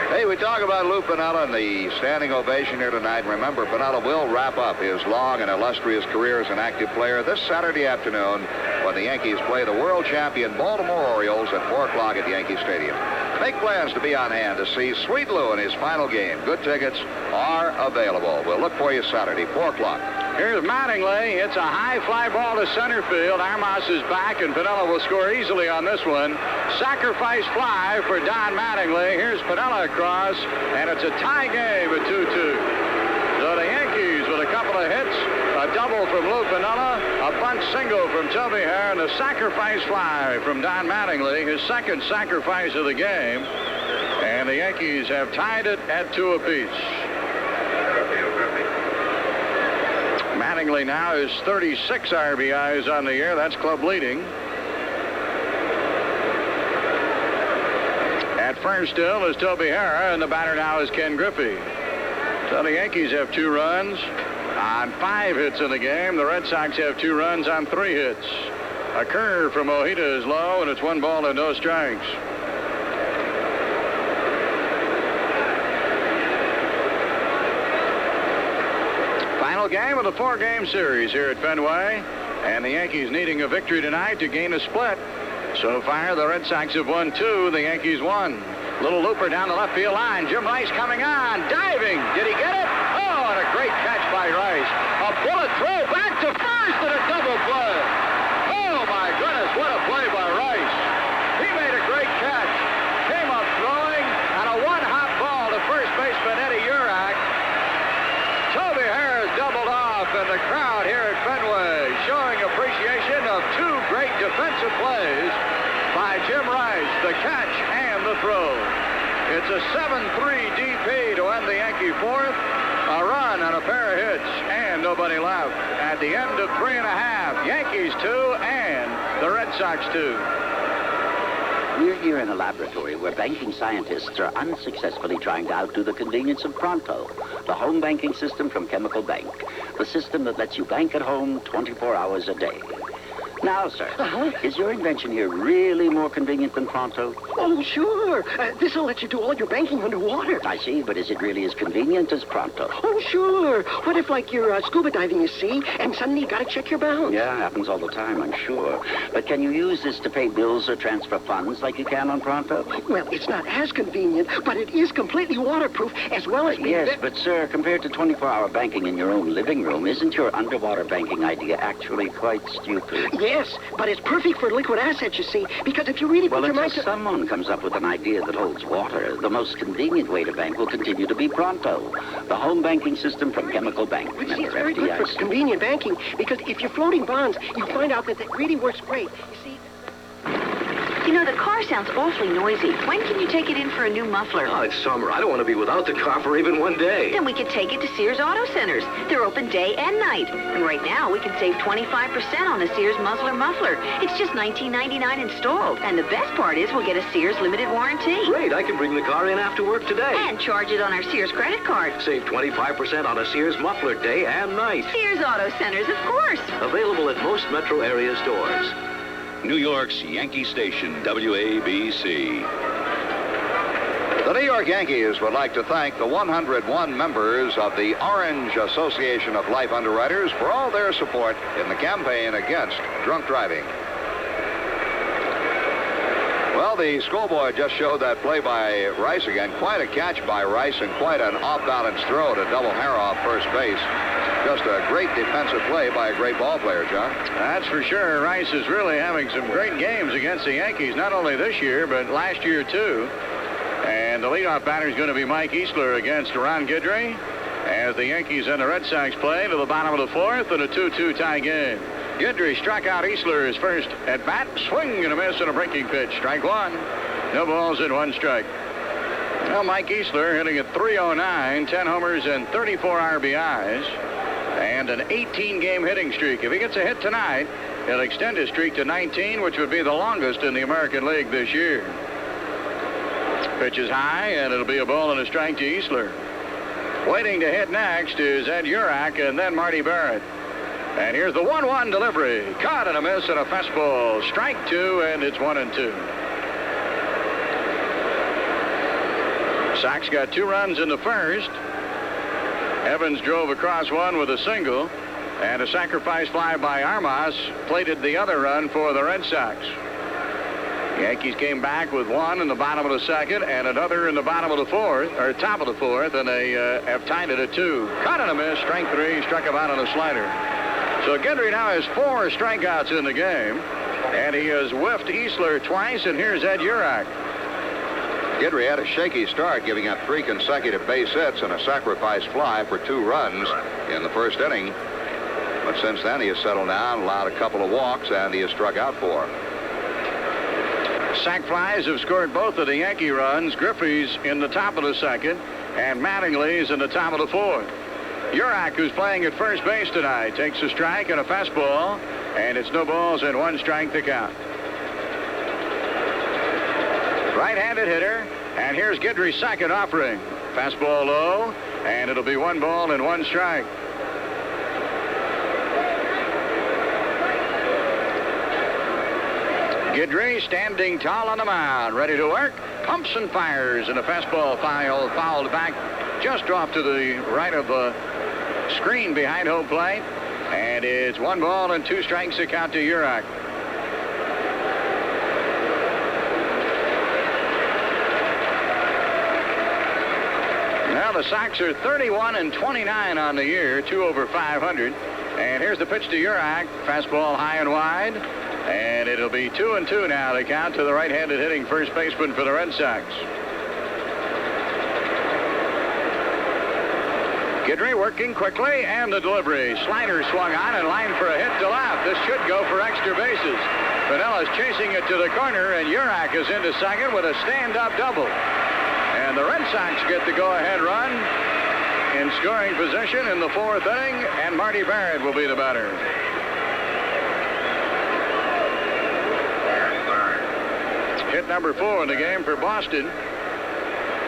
Hey, we talk about Lou Piniella and the standing ovation here tonight. Remember, Piniella will wrap up his long and illustrious career as an active player this Saturday afternoon when the Yankees play the world champion Baltimore Orioles at 4 o'clock at Yankee Stadium. Make plans to be on hand to see Sweet Lou in his final game. Good tickets are available. We'll look for you Saturday, 4 o'clock. Here's Mattingly. It's a high fly ball to center field. Hamas is back, and Piniella will score easily on this one. Sacrifice fly for Don Mattingly. Here's Piniella across, and it's a tie game at 2-2. So the Yankees with a couple of hits, a double from Lou Piniella, a bunt single from Toby Hare, and a sacrifice fly from Don Mattingly, his second sacrifice of the game. And the Yankees have tied it at 2 apiece. Mattingly now is 36 RBIs on the year. That's club leading. At first still is Toby Hare, and the batter now is Ken Griffey. So the Yankees have 2 runs on 5 hits in the game. The Red Sox have 2 runs on 3 hits. A curve from Ojeda is low, and it's 1 ball and no strikes. Final game of the 4-game series here at Fenway, and the Yankees needing a victory tonight to gain a split. So far, the Red Sox have won 2, the Yankees 1. Little looper down the left field line. Jim Rice coming on, diving. Did he get it? Oh, and a great catch by Rice. A bullet throw back to first and a double play. Oh, my goodness, what a play by Rice. He made a great catch. Came up throwing, and a one-hop ball to first baseman Eddie Urak. Toby Hare doubled off, and the crowd here at Fenway showing appreciation of 2 great defensive plays by Jim Rice, the catch and the throw. It's a 7-3 DP to end the Yankee 4th. A run and a pair of hits, and nobody left. At the end of 3.5, Yankees 2 and the Red Sox 2. We're here in a laboratory where banking scientists are unsuccessfully trying to outdo the convenience of Pronto, the home banking system from Chemical Bank, the system that lets you bank at home 24 hours a day. Now, sir, is your invention here really more convenient than Pronto? Oh, sure. This'll let you do all your banking underwater. I see, but is it really as convenient as Pronto? Oh, sure. What if, like, you're scuba diving, you see, and suddenly you gotta check your balance? Yeah, happens all the time, I'm sure. But can you use this to pay bills or transfer funds like you can on Pronto? Well, it's not as convenient, but it is completely waterproof, as well as being... Yes, but, sir, compared to 24-hour banking in your own living room, isn't your underwater banking idea actually quite stupid? Yes, but it's perfect for liquid assets, you see, because if you really put your mind to... Well, until someone comes up with an idea that holds water, the most convenient way to bank will continue to be Pronto, the home banking system from Chemical Bank. But see, it's very good for convenient banking, because if you're floating bonds, you'll find out that it really works great. You see... You know, the car sounds awfully noisy. When can you take it in for a new muffler? Oh, it's summer. I don't want to be without the car for even one day. Then we could take it to Sears Auto Centers. They're open day and night. And right now, we can save 25% on a Sears Muzzler muffler. It's just $19.99 installed. And the best part is we'll get a Sears limited warranty. Great. I can bring the car in after work today. And charge it on our Sears credit card. Save 25% on a Sears muffler day and night. Sears Auto Centers, of course. Available at most metro area stores. New York's Yankee Station, WABC. The New York Yankees would like to thank the 101 members of the Orange Association of Life Underwriters for all their support in the campaign against drunk driving. Well, the schoolboy just showed that play by Rice again. Quite a catch by Rice and quite an off-balance throw to double Hare off first base. Just a great defensive play by a great ball player, John. That's for sure. Rice is really having some great games against the Yankees, not only this year, but last year, too. And the leadoff batter is going to be Mike Eastler against Ron Guidry as the Yankees and the Red Sox play to the bottom of the 4th in a 2-2 tie game. Guidry struck out Eastler his first at bat. Swing and a miss and a breaking pitch. Strike one. No balls and one strike. Well, Mike Eastler hitting at .309, 10 homers and 34 RBIs, and an 18-game hitting streak. If he gets a hit tonight, he'll extend his streak to 19, which would be the longest in the American League this year. Pitch is high, and it'll be a ball and a strike to Eastler. Waiting to hit next is Ed Urak and then Marty Barrett. And here's the 1-1 delivery. Caught and a miss and a fastball. Strike two, and it's 1-2. Sox got 2 runs in the first. Evans drove across one with a single, and a sacrifice fly by Armas plated the other run for the Red Sox. Yankees came back with one in the bottom of the second and another in the bottom of the fourth, or top of the fourth, and they have tied it at 2. Caught and a miss. Strike 3. Struck him out on a slider. So Guidry now has 4 strikeouts in the game, and he has whiffed Eastler twice, and here's Ed Urak. Guidry had a shaky start, giving up 3 consecutive base hits and a sacrifice fly for 2 runs in the first inning. But since then, he has settled down, allowed a couple of walks, and he has struck out 4. Sac flies have scored both of the Yankee runs. Griffey's in the top of the second, and Mattingly's in the top of the fourth. Urak, who's playing at first base tonight, takes a strike and a fastball, and it's no balls and 1 strike to count. Right-handed hitter, and here's Guidry's second offering. Fastball low, and it'll be 1 ball and 1 strike. Guidry standing tall on the mound, ready to work. Pumps and fires, and a fastball fouled back just off to the right of the screen behind home plate. And it's 1 ball and 2 strikes to count to Urak. Now the Sox are 31-29 on the year, 2 over 500. And here's the pitch to Urak. Fastball high and wide. And it'll be 2-2 now to count to the right-handed hitting first baseman for the Red Sox. Guidry working quickly, and the delivery. Slider swung on and lined for a hit to left. This should go for extra bases. Piniella's chasing it to the corner, and Urak is into second with a stand-up double. And the Red Sox get the go-ahead run in scoring position in the 4th inning, and Marty Barrett will be the batter. Hit number 4 in the game for Boston.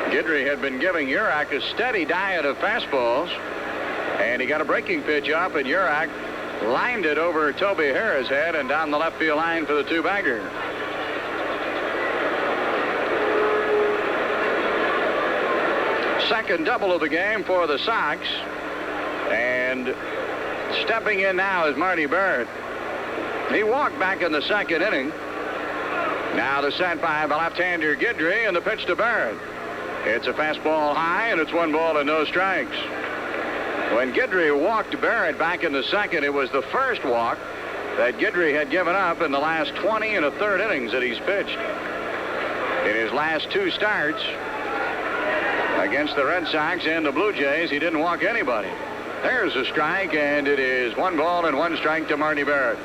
Guidry had been giving Urak a steady diet of fastballs, and he got a breaking pitch up, and Urak lined it over Toby Harris' head and down the left field line for the 2-bagger. Second double of the game for the Sox, and stepping in now is Marty Barrett. He walked back in the 2nd inning. Now the set by the left-hander Guidry, and the pitch to Barrett. It's a fastball high, and it's 1 ball and no strikes. When Guidry walked Barrett back in the 2nd, it was the first walk that Guidry had given up in the last 20 1/3 innings that he's pitched. In his last 2 starts against the Red Sox and the Blue Jays, he didn't walk anybody. There's a strike, and it is 1 ball and 1 strike to Marty Barrett.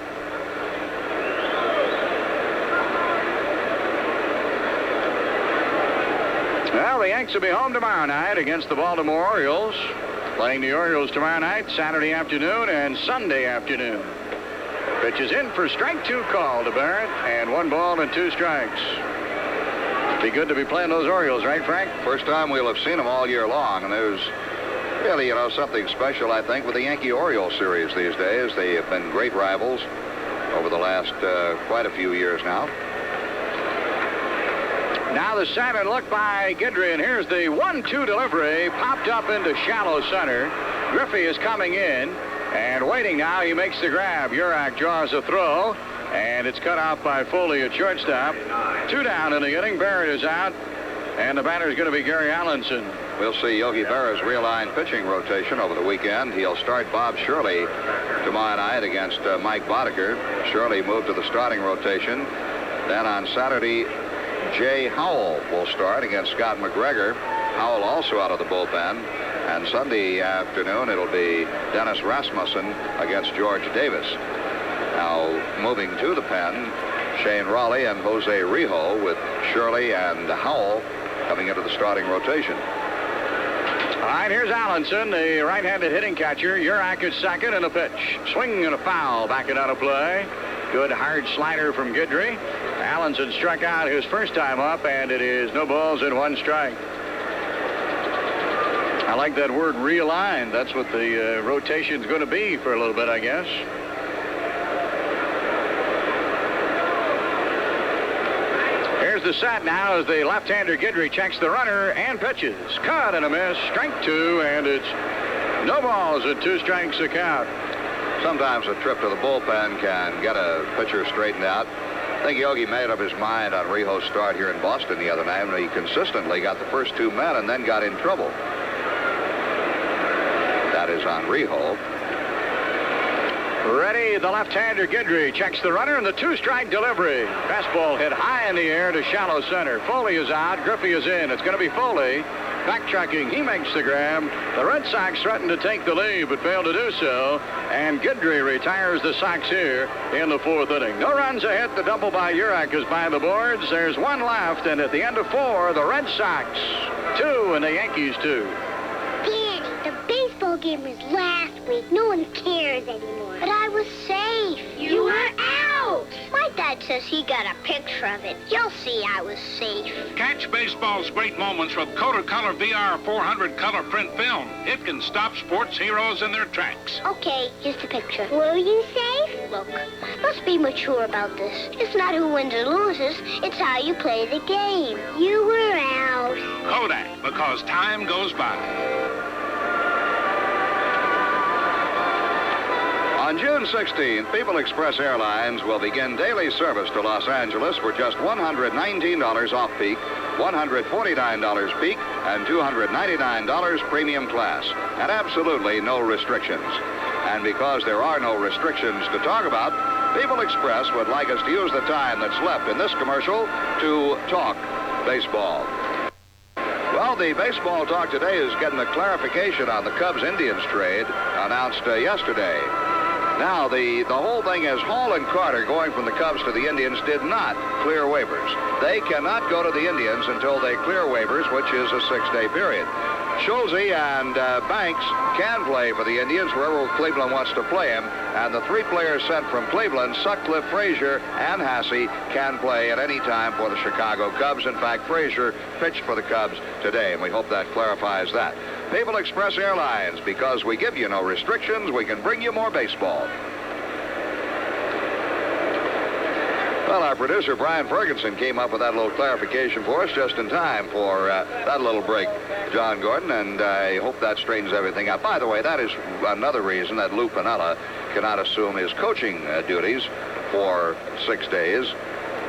Well, the Yanks will be home tomorrow night against the Baltimore Orioles. Playing the Orioles tomorrow night, Saturday afternoon, and Sunday afternoon. Pitch is in for strike 2 call to Barrett, and 1 ball and 2 strikes. Be good to be playing those Orioles, right, Frank? First time we'll have seen them all year long, and there's really, something special, I think, with the Yankee-Orioles series these days. They have been great rivals over the last quite a few years now. Now the center look by Guidry, and here's the 1-2 delivery, popped up into shallow center. Griffey is coming in, and waiting now, he makes the grab. Urak draws a throw, and it's cut off by Foley at shortstop. 2 down in the inning. Barrett is out, and the batter is going to be Gary Allenson. We'll see Yogi Berra's realigned pitching rotation over the weekend. He'll start Bob Shirley tomorrow night against Mike Boddicker. Shirley moved to the starting rotation. Then on Saturday, Jay Howell will start against Scott McGregor. Howell also out of the bullpen. And Sunday afternoon, it'll be Dennis Rasmussen against George Davis. Now moving to the pen, Shane Raleigh and Jose Rijo, with Shirley and Howell coming into the starting rotation. All right, here's Allenson, the right-handed hitting catcher. Yurak is second, and a pitch. Swing and a foul, backing out of play. Good hard slider from Guidry. Allenson struck out his first time up, and it is no balls and one strike. I like that word, realigned. That's what the rotation's going to be for a little bit, I guess. Here's the set now as the left-hander Guidry checks the runner and pitches. Cut and a miss. Strike two, and it's no balls and two strikes to count. Sometimes a trip to the bullpen can get a pitcher straightened out. I think Yogi made up his mind on Rijo's start here in Boston the other night, and he consistently got the first two men and then got in trouble. That is on Rijo. Ready, the left-hander Guidry checks the runner, and the two-strike delivery. Fastball hit high in the air to shallow center. Foley is out, Griffey is in. It's going to be Foley. Backtracking, he makes the grab. The Red Sox threatened to take the lead, but failed to do so. And Guidry retires the Sox here in the fourth inning. No runs ahead. The double by Yurak is by the boards. There's one left, and at the end of four, the Red Sox 2 and the Yankees 2. Danny, the baseball game was last week. No one cares anymore. But I was safe. You were out. My dad says he got a picture of it. You'll see I was safe. Catch baseball's great moments with Color VR 400 color print film. It can stop sports heroes in their tracks. Okay, here's the picture. Were you safe? Look, let's be mature about this. It's not who wins or loses. It's how you play the game. You were out. Kodak, because time goes by. On June 16th, People Express Airlines will begin daily service to Los Angeles for just $119 off-peak, $149 peak, and $299 premium class, and absolutely no restrictions. And because there are no restrictions to talk about, People Express would like us to use the time that's left in this commercial to talk baseball. Well, the baseball talk today is getting a clarification on the Cubs-Indians trade announced yesterday. Now, the whole thing is Hall and Carter going from the Cubs to the Indians did not clear waivers. They cannot go to the Indians until they clear waivers, which is a 6-day period. Schulze and Banks can play for the Indians wherever Cleveland wants to play him, and the three players sent from Cleveland, Sutcliffe, Frazier, and Hasse, can play at any time for the Chicago Cubs. In fact, Frazier pitched for the Cubs today, and we hope that clarifies that. People Express Airlines, because we give you no restrictions, we can bring you more baseball. Well, our producer, Brian Ferguson, came up with that little clarification for us just in time for that little break, John Gordon, and I hope that straightens everything out. By the way, that is another reason that Lou Piniella cannot assume his coaching duties for 6 days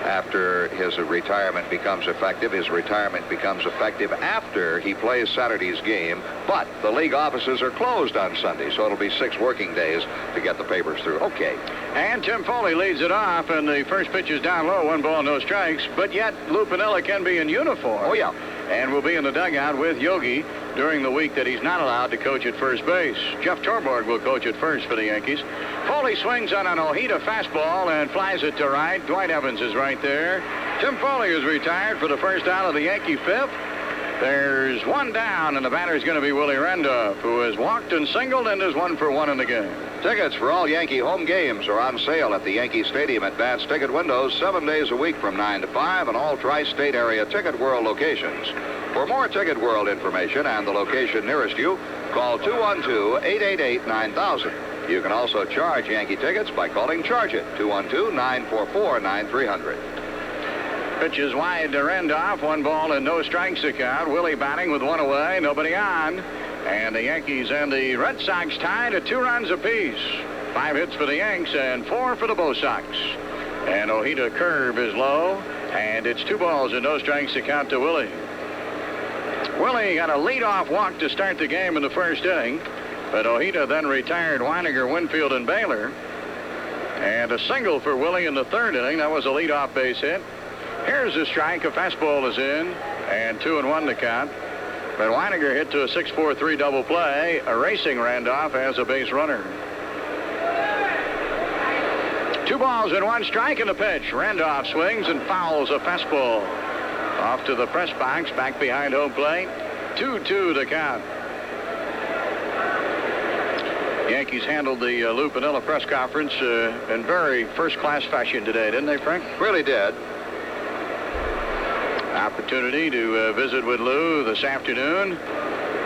after his retirement becomes effective. His retirement becomes effective after he plays Saturday's game, but the league offices are closed on Sunday, so it'll be 6 working days to get the papers through. Okay. And Tim Foley leads it off, and the first pitch is down low, 1 ball, no strikes, but yet Lou Piniella can be in uniform. Oh, yeah. And will be in the dugout with Yogi during the week that he's not allowed to coach at first base. Jeff Torborg will coach at first for the Yankees. Foley swings on an Ojeda fastball and flies it to right. Dwight Evans is right there. Tim Foley is retired for the first out of the Yankee fifth. There's one down, and the batter is going to be Willie Randolph, who has walked and singled and is 1 for 1 in the game. Tickets for all Yankee home games are on sale at the Yankee Stadium advanced ticket windows 7 days a week from 9 to 5 and all tri-state area Ticket World locations. For more Ticket World information and the location nearest you, call 212-888-9000. You can also charge Yankee tickets by calling Charge It, 212-944-9300. Pitch is wide to Randolph, 1 ball and no strikes to count. Willie batting with 1 away, nobody on. And the Yankees and the Red Sox tied at 2 runs apiece. 5 hits for the Yanks and 4 for the Bo Sox. And Ojeda curve is low, and it's 2 balls and no strikes to count to Willie. Willie got a leadoff walk to start the game in the first inning, but Ojeda then retired Weiniger, Winfield, and Baylor. And a single for Willie in the third inning. That was a leadoff base hit. Here's a strike. A fastball is in, and 2-1 to count. But Weiniger hit to a 6-4-3 double play, erasing Randolph as a base runner. 2 balls and 1 strike in the pitch. Randolph swings and fouls a fastball. Off to the press box, back behind home plate. 2-2 to count. Yankees handled the Lou Piniella press conference in very first-class fashion today, didn't they, Frank? Really did. Opportunity to visit with Lou this afternoon.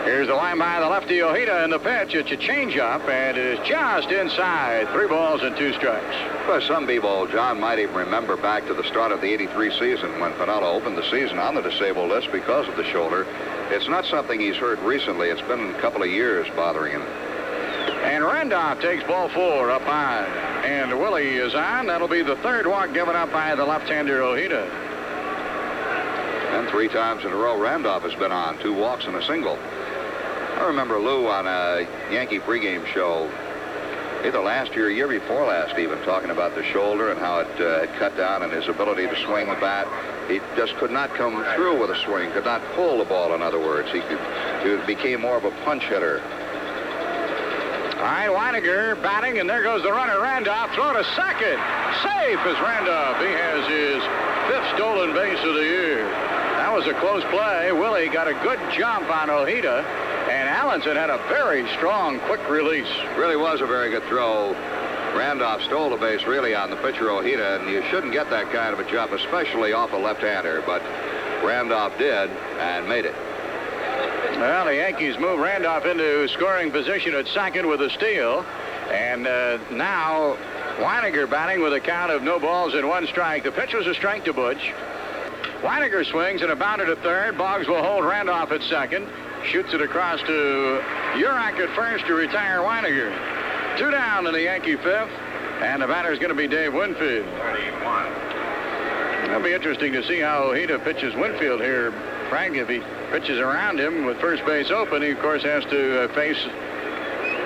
Here's the line by the lefty Ojeda in the pitch. It's a changeup, and it is just inside. 3 balls and 2 strikes. Well, some people, John, might even remember back to the start of the '83 season when Piniella opened the season on the disabled list because of the shoulder. It's not something he's hurt recently. It's been a couple of years bothering him. And Randolph takes ball 4 up high. And Willie is on. That'll be the 3rd walk given up by the left-hander Ojeda. And 3 times in a row, Randolph has been on. 2 walks and a single. I remember Lou on a Yankee pregame show, either last year or year before last even, talking about the shoulder and how it had cut down and his ability to swing the bat. He just could not come through with a swing, could not pull the ball, in other words. He became more of a punch hitter. All right, Weiniger batting, and there goes the runner, Randolph. Throw to second. Safe is Randolph. He has his 5th stolen base of the year. That was a close play. Willie got a good jump on Ojeda, and Allenson had a very strong, quick release. Really was a very good throw. Randolph stole the base really on the pitcher Ojeda, and you shouldn't get that kind of a jump, especially off a left-hander, but Randolph did and made it. Well, the Yankees move Randolph into scoring position at second with a steal. And now Weiniger batting with a count of no balls and 1 strike. The pitch was a strike to Butch. Weiniger swings and a bounder to third. Boggs will hold Randolph at second. Shoots it across to York at first to retire Weiniger. 2 down in the Yankee 5th. And the batter is going to be Dave Winfield. It'll be interesting to see how Ojeda pitches Winfield here. Frank, if he pitches around him with first base open, he, of course, has to face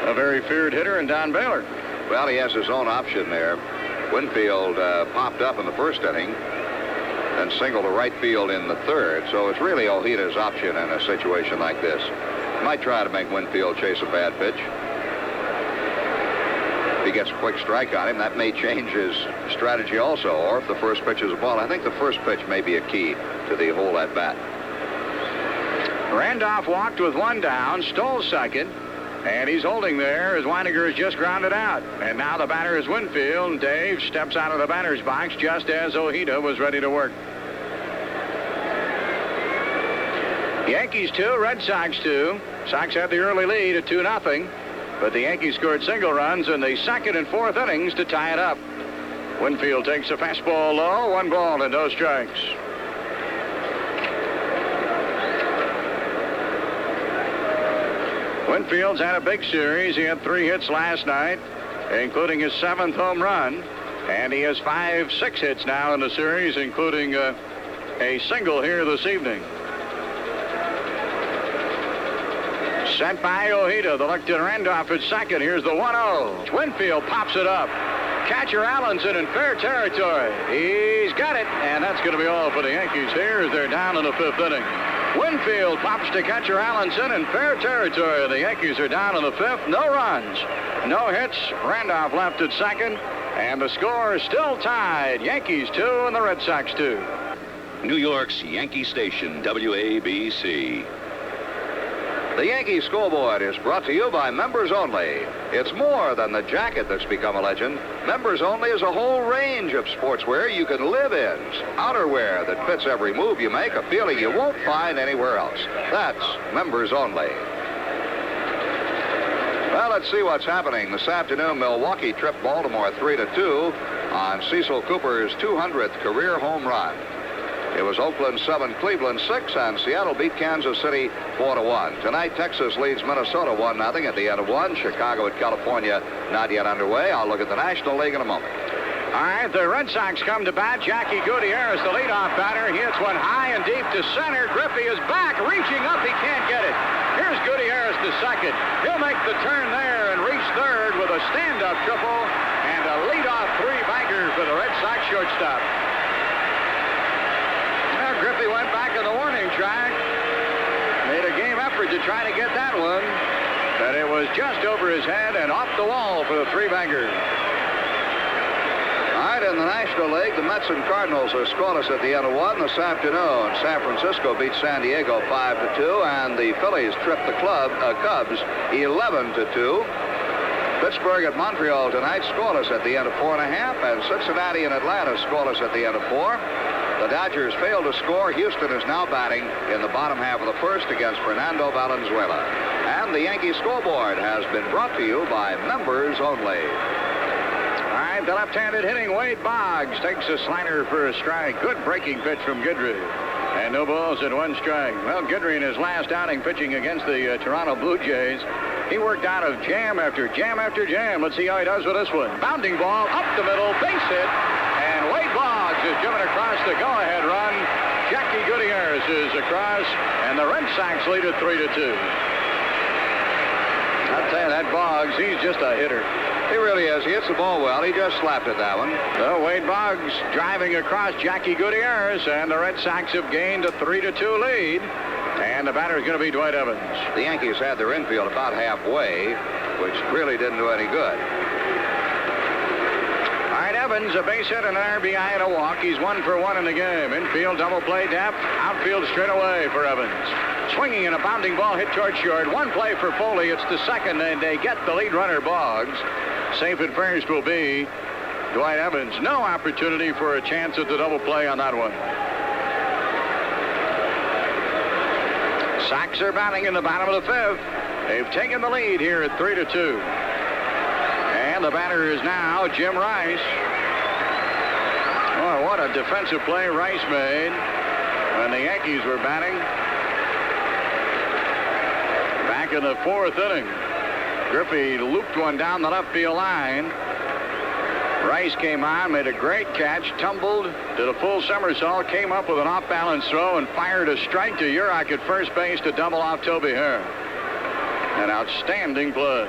a very feared hitter in Don Baylor. Well, he has his own option there. Winfield popped up in the 1st inning, then singled to right field in the 3rd, so it's really Ojeda's option in a situation like this. Might try to make Winfield chase a bad pitch. If he gets a quick strike on him, that may change his strategy also, or if the first pitch is a ball. I think the first pitch may be a key to the whole at-bat. Randolph walked with 1 down, stole second, and he's holding there as Weiniger has just grounded out. And now the batter is Winfield. Dave steps out of the batter's box just as Ojeda was ready to work. Yankees 2, Red Sox 2. Sox had the early lead at 2-0, but the Yankees scored single runs in the 2nd and 4th innings to tie it up. Winfield takes a fastball low, 1 ball and no strikes. Winfield's had a big series. He had 3 hits last night, including his 7th home run. And he has 5-6 hits now in the series, including a single here this evening. Sent by Ojeda. The look to Randolph at second. Here's the 1-0. Winfield pops it up. Catcher Allenson in fair territory. He's got it. And that's going to be all for the Yankees here as they're down in the 5th inning. Winfield pops to catcher Allenson in fair territory. The Yankees are down in the 5th. No runs, no hits. Randolph left at second. And the score is still tied. Yankees 2 and the Red Sox 2. New York's Yankee Station, WABC. The Yankee Scoreboard is brought to you by Members Only. It's more than the jacket that's become a legend. Members Only is a whole range of sportswear you can live in. Outerwear that fits every move you make, a feeling you won't find anywhere else. That's Members Only. Well, let's see what's happening. This afternoon, Milwaukee tripped Baltimore 3-2 on Cecil Cooper's 200th career home run. It was Oakland 7, Cleveland 6, and Seattle beat Kansas City 4-1. Tonight, Texas leads Minnesota 1-0 at the end of 1. Chicago at California not yet underway. I'll look at the National League in a moment. All right, the Red Sox come to bat. Jackie Gutierrez, the leadoff batter. He hits one high and deep to center. Griffey is back, reaching up. He can't get it. Here's Gutierrez to second. He'll make the turn there and reach third with a stand-up triple and a leadoff 3-bagger for the Red Sox shortstop. Griffey went back in the warning track, made a game effort to try to get that one, but it was just over his head and off the wall for the 3-bagger. right, in the National League, the Mets and Cardinals are scoreless at the end of one this afternoon. San Francisco beat San Diego 5-2, and the Phillies tripped the Cubs 11-2. Pittsburgh at Montreal tonight scoreless at the end of 4.5, and Cincinnati and Atlanta scoreless at the end of 4. The Dodgers failed to score. Houston is now batting in the bottom half of the first against Fernando Valenzuela. And the Yankee scoreboard has been brought to you by members only. All right, the left-handed hitting Wade Boggs takes a slider for a strike. Good breaking pitch from Guidry. And no balls at 1 strike. Well, Guidry in his last outing pitching against the Toronto Blue Jays, he worked out of jam after jam after jam. Let's see how he does with this one. Bounding ball up the middle, base hit. And Wade Boggs is driven across the go-ahead run. Jackie Gutierrez is across, and the Red Sox lead at 3-2. I'll tell you, that Boggs, he's just a hitter. He really is. He hits the ball well. He just slapped at that one. So Wade Boggs driving across Jackie Gutierrez, and the Red Sox have gained a 3-2 lead. And the batter is going to be Dwight Evans. The Yankees had their infield about halfway, which really didn't do any good. All right, Evans, a base hit and an RBI and a walk. He's 1 for 1 in the game. Infield double play depth. Outfield straight away for Evans. Swinging and a bounding ball hit toward short. 1 play for Foley. It's the second, and they get the lead runner, Boggs. Safe at first will be Dwight Evans. No opportunity for a chance at the double play on that one. Sox are batting in the bottom of the 5th. They've taken the lead here at 3-2. And the batter is now Jim Rice. Oh, what a defensive play Rice made when the Yankees were batting. Back in the 4th inning. Griffey looped one down the left field line. Rice came on, made a great catch, tumbled, did a full somersault, came up with an off-balance throw, and fired a strike to Urach at first base to double off Toby Hare. An outstanding play.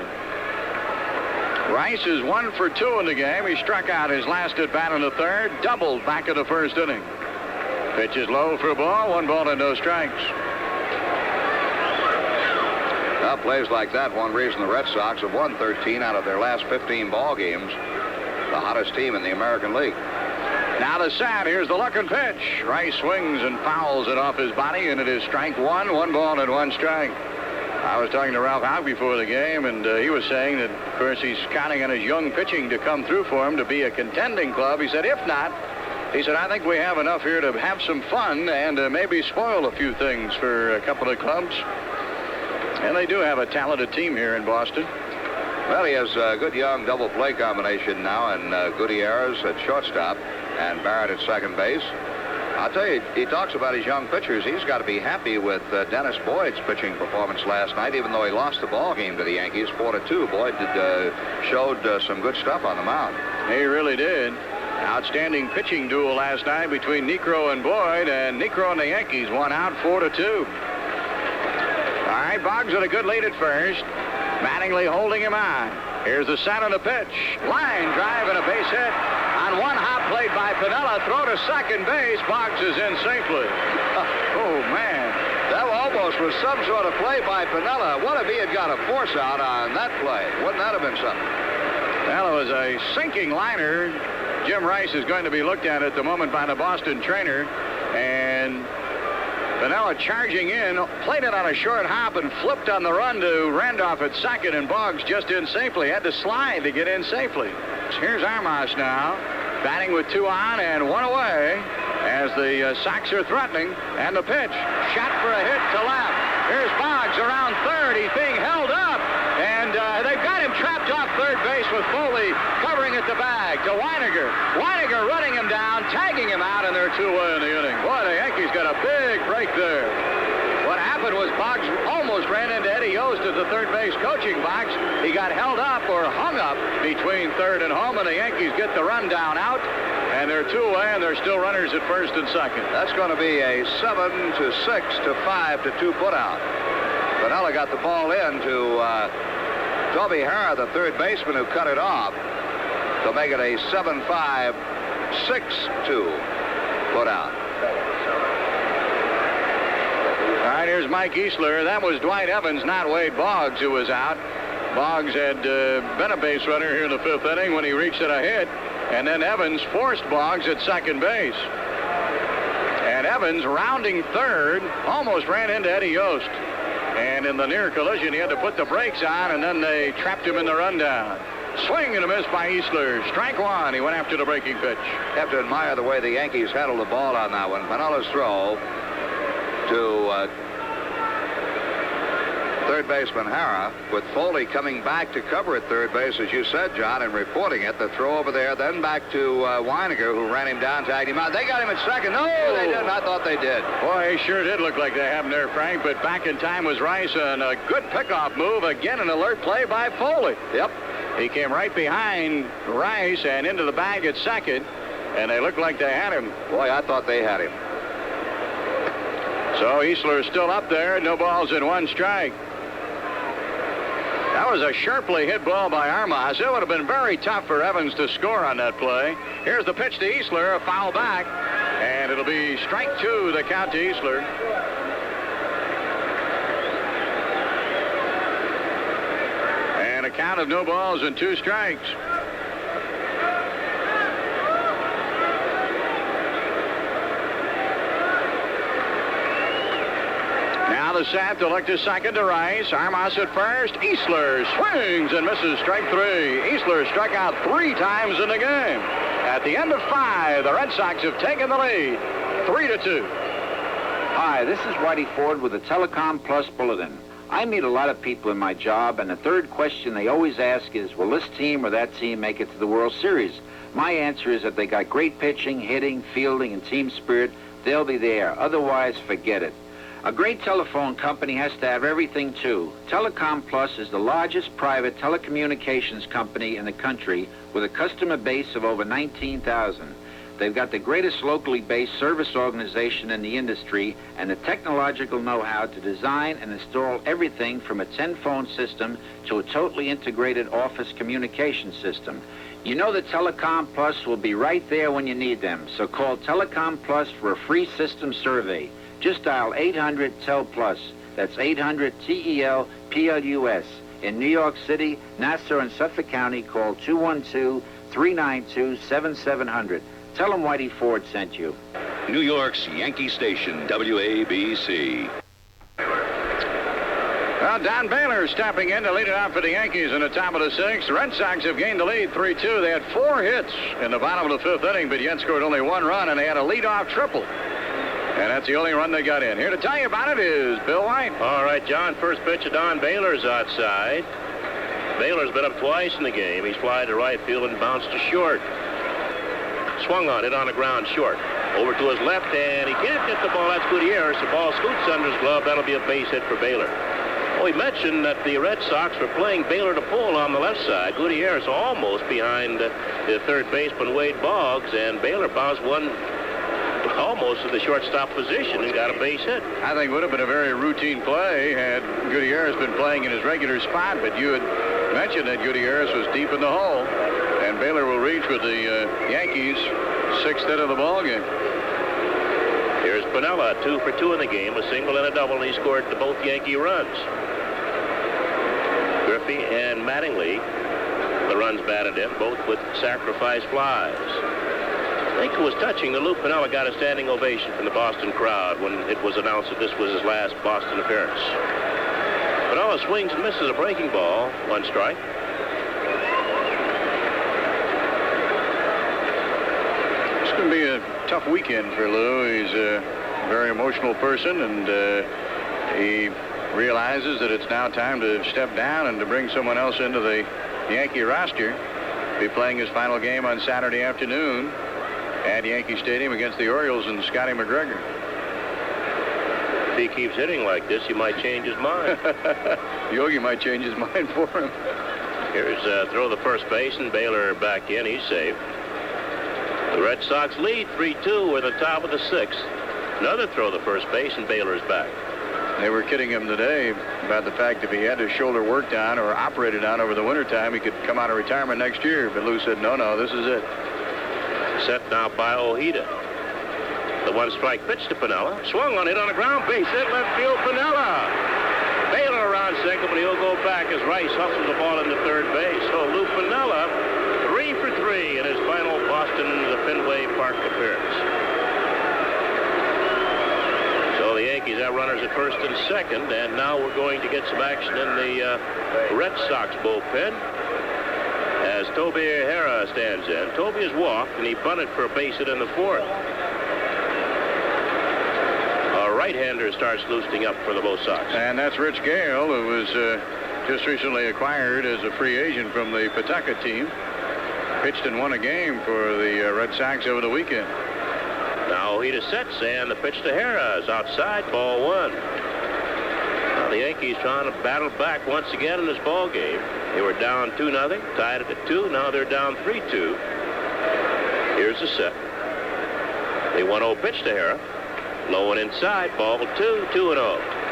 Rice is 1 for 2 in the game. He struck out his last at bat in the 3rd, doubled back in the 1st inning. Pitch is low for a ball, 1 ball and no strikes. Well, plays like that, one reason the Red Sox have won 13 out of their last 15 ball games. The hottest team in the American League. Now the set. Here's the looking pitch. Rice swings and fouls it off his body, and it is strike 1, 1 ball and 1 strike. I was talking to Ralph Howe before the game, and he was saying that, of course, he's counting on his young pitching to come through for him to be a contending club. He said, if not, he said, I think we have enough here to have some fun and maybe spoil a few things for a couple of clubs. And they do have a talented team here in Boston. Well, he has a good young double play combination now, and Gutierrez at shortstop and Barrett at second base. I'll tell you, he talks about his young pitchers. He's got to be happy with Dennis Boyd's pitching performance last night, even though he lost the ball game to the Yankees 4-2. Boyd showed some good stuff on the mound. He really did. Outstanding pitching duel last night between Niekro and Boyd, and Niekro and the Yankees won out 4-2. All right, Boggs with a good lead at first. Mattingly holding him on. Here's the set on the pitch. Line drive and a base hit. On one hop played by Piniella. Throw to second base. Boggs is in safely. Oh, man. That almost was some sort of play by Piniella. What if he had got a force out on that play? Wouldn't that have been something? Well, it was a sinking liner. Jim Rice is going to be looked at the moment by the Boston trainer. And Piniella charging in, played it on a short hop and flipped on the run to Randolph at second, and Boggs just in safely. Had to slide to get in safely. Here's Armas now, batting with 2 on and 1 away as the Sox are threatening. And the pitch, shot for a hit to left. Here's Boggs around third. He's being held up, and they've got him trapped off third base with Foley covering at the bag to Weiniger. Weiniger running him down, tagging him out, and they're 2 away in the inning. Boy, the Yankees got a big break there. What happened was Boggs almost ran into Eddie Yost at the third base coaching box. He got held up or hung up between third and home, and the Yankees get the rundown out, and they're 2 away, and they're still runners at first and second. That's going to be a 7-6 to 5-2 putout. Piniella got the ball in to Toby Hare, the third baseman, who cut it off to make it a 7-5, 6-2 putout. All right, here's Mike Eastler. That was Dwight Evans, not Wade Boggs, who was out. Boggs had been a base runner here in the 5th inning when he reached it a hit. And then Evans forced Boggs at second base. And Evans, rounding third, almost ran into Eddie Yost. And in the near collision, he had to put the brakes on, and then they trapped him in the rundown. Swing and a miss by Eastler. Strike one. He went after the breaking pitch. Have to admire the way the Yankees handled the ball on that one. Piniella's throw to third baseman Hara, with Foley coming back to cover at third base, as you said, John, and reporting it. The throw over there, then back to Weiniger, who ran him down, tagged him out. They got him at second. No, they didn't. I thought they did. Boy, it sure did look like they have him there, Frank, but back in time was Rice, and a good pickoff move. Again, an alert play by Foley. Yep. He came right behind Rice and into the bag at second, and they looked like they had him. Boy, I thought they had him. So Eastler's still up there. No balls and one strike. That was a sharply hit ball by Hamas. It would have been very tough for Evans to score on that play. Here's the pitch to Eastler, a foul back, and it'll be strike two, the count to Eastler. And a count of no balls and two strikes. Now the set to look to second to Rice. Hamas at first. Eastler swings and misses, strike three. Eastler struck out 3 times in the game. At the end of 5, the Red Sox have taken the lead, 3-2. Hi, this is Whitey Ford with the Telecom Plus Bulletin. I meet a lot of people in my job, and the third question they always ask is, will this team or that team make it to the World Series? My answer is that they got great pitching, hitting, fielding, and team spirit. They'll be there. Otherwise, forget it. A great telephone company has to have everything, too. Telecom Plus is the largest private telecommunications company in the country with a customer base of over 19,000. They've got the greatest locally based service organization in the industry and the technological know-how to design and install everything from a 10-phone system to a totally integrated office communication system. You know that Telecom Plus will be right there when you need them, so call Telecom Plus for a free system survey. Just dial 800-TEL-PLUS. That's 800-TEL-PLUS. In New York City, Nassau, and Suffolk County, call 212-392-7700. Tell them Whitey Ford sent you. New York's Yankee station, WABC. Well, Don Baylor stepping in to lead it out for the Yankees in the top of the 6th. The Red Sox have gained the lead 3-2. They had 4 hits in the bottom of the 5th inning, but yet scored only 1 run, and they had a leadoff triple. And that's the only run they got in. Here to tell you about it is Bill White. All right, John, first pitch of Don Baylor's outside. Baylor's been up twice in the game. He's fly to right field and bounced to short. Swung on it on the ground short. Over to his left, and he can't get the ball. That's Gutierrez. The ball scoots under his glove. That'll be a base hit for Baylor. Oh, he mentioned that the Red Sox were playing Baylor to pull on the left side. Gutierrez almost behind the third baseman, Wade Boggs, and Baylor bounced one almost to the shortstop position and got a base hit. I think it would have been a very routine play had Gutierrez been playing in his regular spot, but you had mentioned that Gutierrez was deep in the hole, and Baylor will reach with the Yankees' 6th hit of the ball game. Here's Piniella, 2 for 2 in the game, a single and a double, and he scored both Yankee runs. Griffey and Mattingly, the runs batted in, both with sacrifice flies. I think it was touching that Lou Piniella got a standing ovation from the Boston crowd when it was announced that this was his last Boston appearance. Piniella swings and misses a breaking ball, 1 strike. It's going to be a tough weekend for Lou. He's a very emotional person, and he realizes that it's now time to step down and to bring someone else into the Yankee roster. He'll be playing his final game on Saturday afternoon at Yankee Stadium against the Orioles and Scotty McGregor. If he keeps hitting like this, he might change his mind. Yogi might change his mind for him. Here's throw the first base, and Baylor back in. He's safe. The Red Sox lead 3-2. We're at the top of the 6th. Another throw the first base, and Baylor's back. They were kidding him today about the fact if he had his shoulder worked on or operated on over the wintertime, he could come out of retirement next year. But Lou said, no, this is it. Set now by Ojeda. The 1-strike pitch to Piniella. Swung on it on a ground base hit, left field, Piniella. Baylor around second, but he'll go back as Rice hustles the ball into third base. So Lou Piniella, 3 for 3. 3 in his final Boston Fenway Park appearance. So the Yankees have runners at first and second, and now we're going to get some action in the Red Sox bullpen as Toby O'Hara stands in. Toby has walked, and he bunted for a base hit in the 4th. A right-hander starts loosening up for the Bo Sox. And that's Rich Gail, who was just recently acquired as a free agent from the Pawtucket team. Pitched and won a game for the Red Sox over the weekend. Now Ojeda sets, and the pitch to O'Hara is outside, ball 1. Now the Yankees trying to battle back once again in this ball game. They were down 2-0, tied it at 2. Now they're down 3-2. Here's the set. The 1-0 pitch to O'Hara. Low and inside, ball 2, 2-0.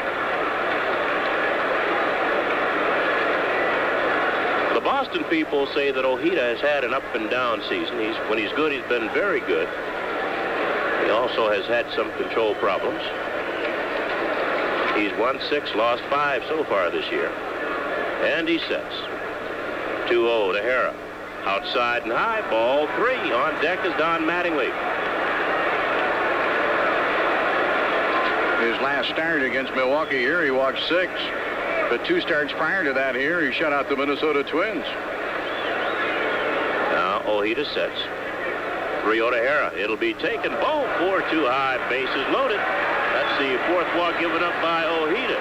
The Boston people say that Ojeda has had an up-and-down season. When he's good, he's been very good. He also has had some control problems. He's won 6, lost 5 so far this year. And he sets. 2-0 to O'Hara. Outside and high, ball 3. On deck is Don Mattingly. His last start against Milwaukee here, he walked 6. But 2 starts prior to that here, he shut out the Minnesota Twins. Now Ojeda sets. 3-0 to O'Hara. It'll be taken. Ball 4 too high. Bases loaded. That's the 4th walk given up by Ojeda.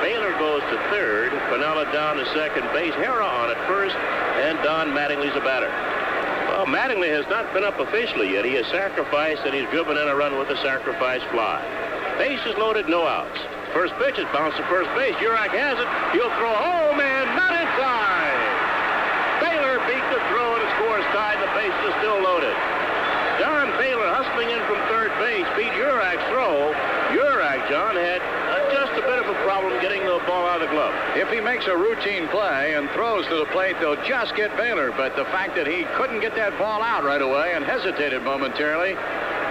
Baylor goes to 3rd. Piniella down to 2nd base. O'Hara on at 1st. And Don Mattingly's a batter. Well, Mattingly has not been up officially yet. He has sacrificed, and he's driven in a run with a sacrifice fly. Bases loaded, no outs. First pitch is bounced to first base. Yurak has it. He'll throw home and not inside. Baylor beat the throw, and the score is tied. The bases are still loaded. Don Baylor hustling in from 3rd base beat Yurak's throw. Yurak, John, had just a bit of a problem getting the ball out of the glove. If he makes a routine play and throws to the plate, they'll just get Baylor. But the fact that he couldn't get that ball out right away and hesitated momentarily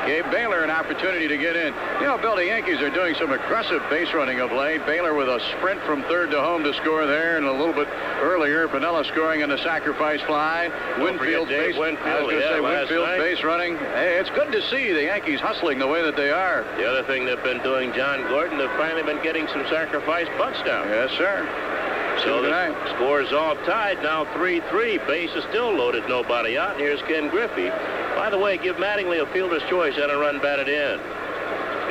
gave Baylor an opportunity to get in. You know, Bill, the Yankees are doing some aggressive base running of late. Baylor with a sprint from 3rd to home to score there, and a little bit earlier, Piniella scoring on a sacrifice fly. Winfield base. Winfield base running. Hey, it's good to see the Yankees hustling the way that they are. The other thing they've been doing, John Gordon, they've finally been getting some sacrifice bunts down. Yes, sir. So the score is all tied now, 3-3. Base is still loaded, nobody out. And here's Ken Griffey. By the way, give Mattingly a fielder's choice and a run batted in.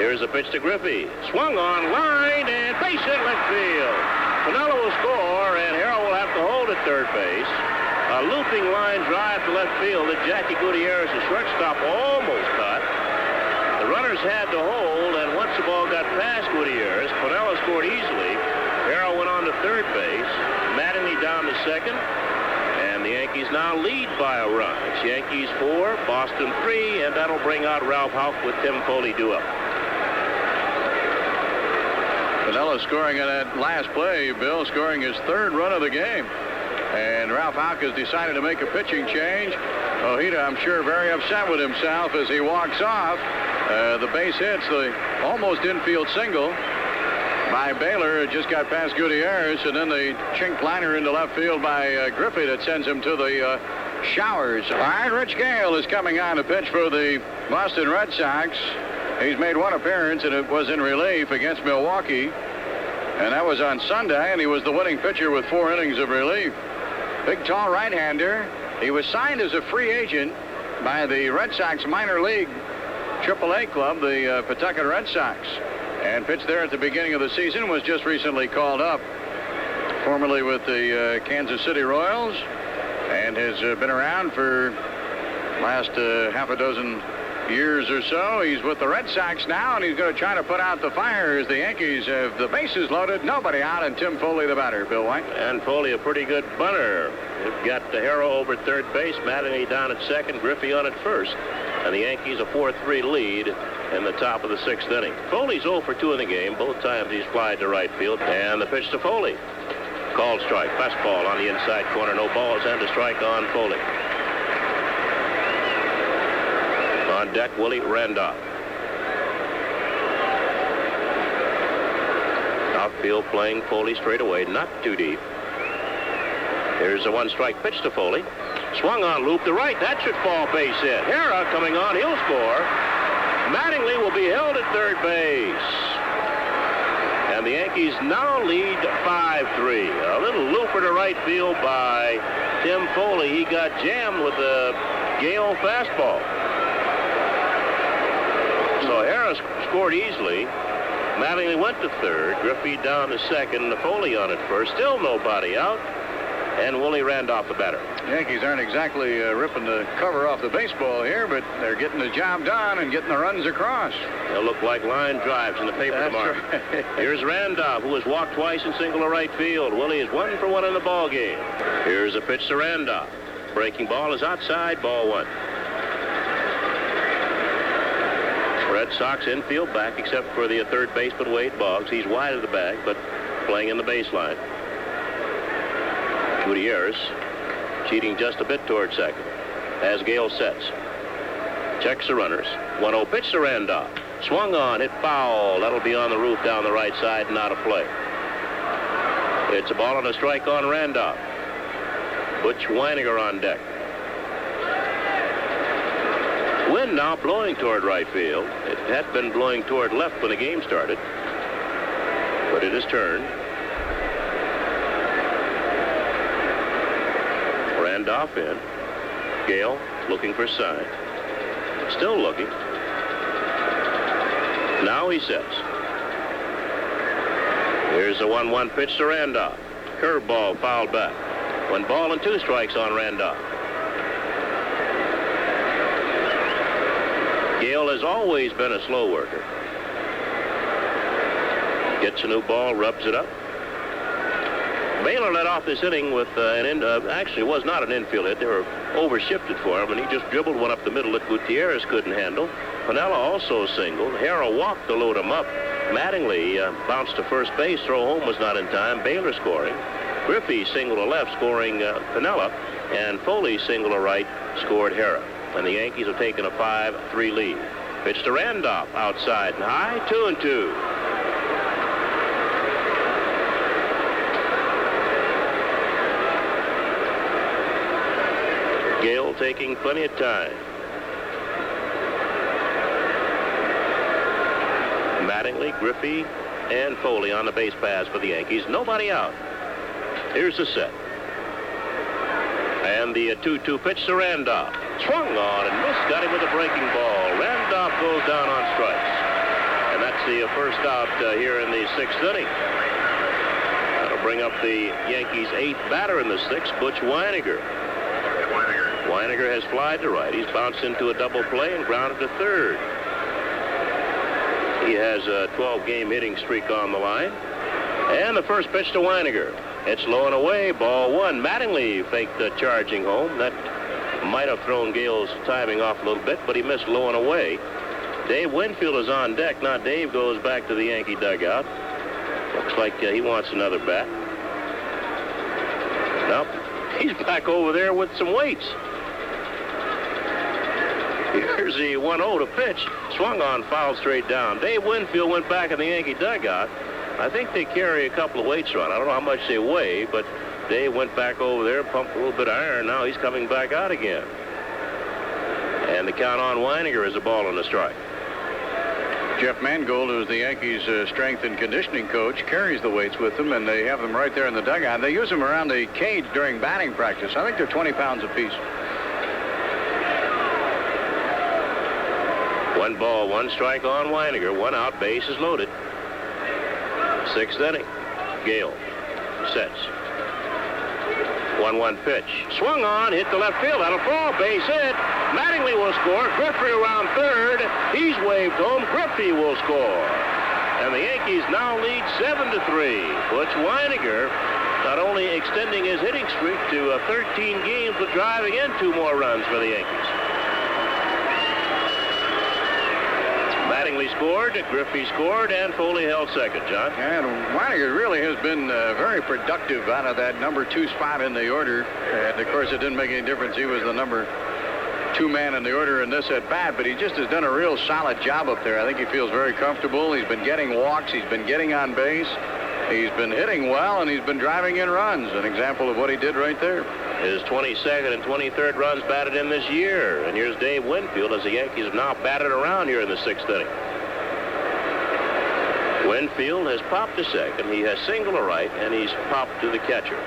Here's a pitch to Griffey. Swung on line and base hit left field. Piniella will score, and O'Hara will have to hold at 3rd base. A looping line drive to left field that Jackie Gutierrez, the shortstop, almost caught. The runners had to hold, and once the ball got past Gutierrez, Piniella scored easily. O'Hara went on to 3rd base. Mattingly down to 2nd. And the Yankees now lead by a run. It's Yankees 4, Boston 3, and that'll bring out Ralph Houck with Tim Foley due up. Piniella scoring on that last play, Bill, scoring his 3rd run of the game. And Ralph Houck has decided to make a pitching change. Ojeda, I'm sure, very upset with himself as he walks off. The base hits the almost infield single by Baylor. It just got past Gutierrez, and then the chinked liner into left field by Griffey that sends him to the showers. All right, Rich Gail is coming on to pitch for the Boston Red Sox. He's made 1 appearance, and it was in relief against Milwaukee. And that was on Sunday, and he was the winning pitcher with 4 innings of relief. Big, tall right-hander. He was signed as a free agent by the Red Sox minor league AAA club, the Pawtucket Red Sox. And pitched there at the beginning of the season, was just recently called up, formerly with the Kansas City Royals, and has been around for last half a dozen years or so. He's with the Red Sox now, and he's going to try to put out the fire as the Yankees have the bases loaded, nobody out, and Tim Foley the batter. Bill White. And Foley a pretty good bunter. They've got O'Hara over 3rd base, Mattingly down at 2nd, Griffey on at 1st, and the Yankees a 4-3 lead in the top of the 6th inning. Foley's 0 for 2 in the game. Both times he's flied to right field. And the pitch to Foley. Called strike. Fastball on the inside corner. No balls and a strike on Foley. On deck, Willie Randolph. Outfield playing Foley straight away. Not too deep. Here's a 1-strike pitch to Foley. Swung on, loop to right. That should fall base hit. Hera coming on. He'll score. Mattingly will be held at third base. And the Yankees now lead 5-3. A little looper to right field by Tim Foley. He got jammed with a Gail fastball. So Harris scored easily. Mattingly went to third. Griffey down to second. Foley on at first. Still nobody out. And Willie Randolph the batter. Yankees aren't exactly ripping the cover off the baseball here, but they're getting the job done and getting the runs across. They'll look like line drives in the paper tomorrow. Right. Here's Randolph, who has walked twice and single to right field. Willie is 1 for 1 in the ball game. Here's a pitch to Randolph. Breaking ball is outside, ball 1. Red Sox infield back except for the third baseman Wade Boggs. He's wide of the bag, but playing in the baseline. Gutierrez cheating just a bit toward second as Gail sets. Checks the runners. 1-0 pitch to Randolph. Swung on, hit foul. That'll be on the roof down the right side and out of play. It's a ball and a strike on Randolph. Butch Weiniger on deck. Wind now blowing toward right field. It had been blowing toward left when the game started, but it has turned. Randolph in. Gail looking for sign. Still looking. Now he sets. Here's a 1-1 pitch to Randolph. Curveball fouled back. 1 ball and 2 strikes on Randolph. Gail has always been a slow worker. Gets a new ball, rubs it up. Baylor led off this inning with actually it was not an infield hit. They were over-shifted for him, and he just dribbled one up the middle that Gutierrez couldn't handle. Piniella also singled. Hera walked to load him up. Mattingly bounced to first base. Throw home was not in time. Baylor scoring. Griffey singled to left, scoring Piniella, and Foley singled to right, scored Hera. And the Yankees have taken a 5-3 lead. Pitch to Randolph, outside and high, 2-2. Gail taking plenty of time. Mattingly, Griffey, and Foley on the base paths for the Yankees. Nobody out. Here's the set. And the 2-2 pitch to Randolph. Swung on and missed. Got him with a breaking ball. Randolph goes down on strikes. And that's the first out here in the 6th inning. That'll bring up the Yankees' 8th batter in the 6th, Butch Weiniger. Weiniger has flied to right. He's bounced into a double play and grounded to third. He has a 12-game hitting streak on the line. And the first pitch to Weiniger. It's low and away, ball 1. Mattingly faked the charging home. That might have thrown Gale's timing off a little bit, but he missed low and away. Dave Winfield is on deck. Now Dave goes back to the Yankee dugout. Looks like he wants another bat. Nope. He's back over there with some weights. Here's the 1-0 to pitch. Swung on, fouled straight down. Dave Winfield went back in the Yankee dugout. I think they carry a couple of weights around. I don't know how much they weigh, but Dave went back over there, pumped a little bit of iron. Now he's coming back out again. And the count on Weiniger is a ball and a strike. Jeff Mangold, who's the Yankees' strength and conditioning coach, carries the weights with them, and they have them right there in the dugout. They use them around the cage during batting practice. I think they're 20 pounds apiece. 1 ball, 1 strike on Weiniger. 1 out, base is loaded. 6th inning. Gail sets. 1-1 pitch. Swung on, hit to left field. That'll fall, base hit. Mattingly will score. Griffey around third. He's waved home. Griffey will score. And the Yankees now lead 7-3. Butch Weiniger not only extending his hitting streak to 13 games, but driving in 2 more runs for the Yankees. Mattingly scored, Griffey scored, and Foley held second, John. And Weiniger really has been very productive out of that number 2 spot in the order. And, of course, it didn't make any difference. He was the number 2 man in the order in this at bat, but he just has done a real solid job up there. I think he feels very comfortable. He's been getting walks. He's been getting on base. He's been hitting well, and he's been driving in runs. An example of what he did right there. His 22nd and 23rd runs batted in this year. And here's Dave Winfield as the Yankees have now batted around here in the 6th inning. Winfield has popped to second. He has singled to right, and he's popped to the catcher.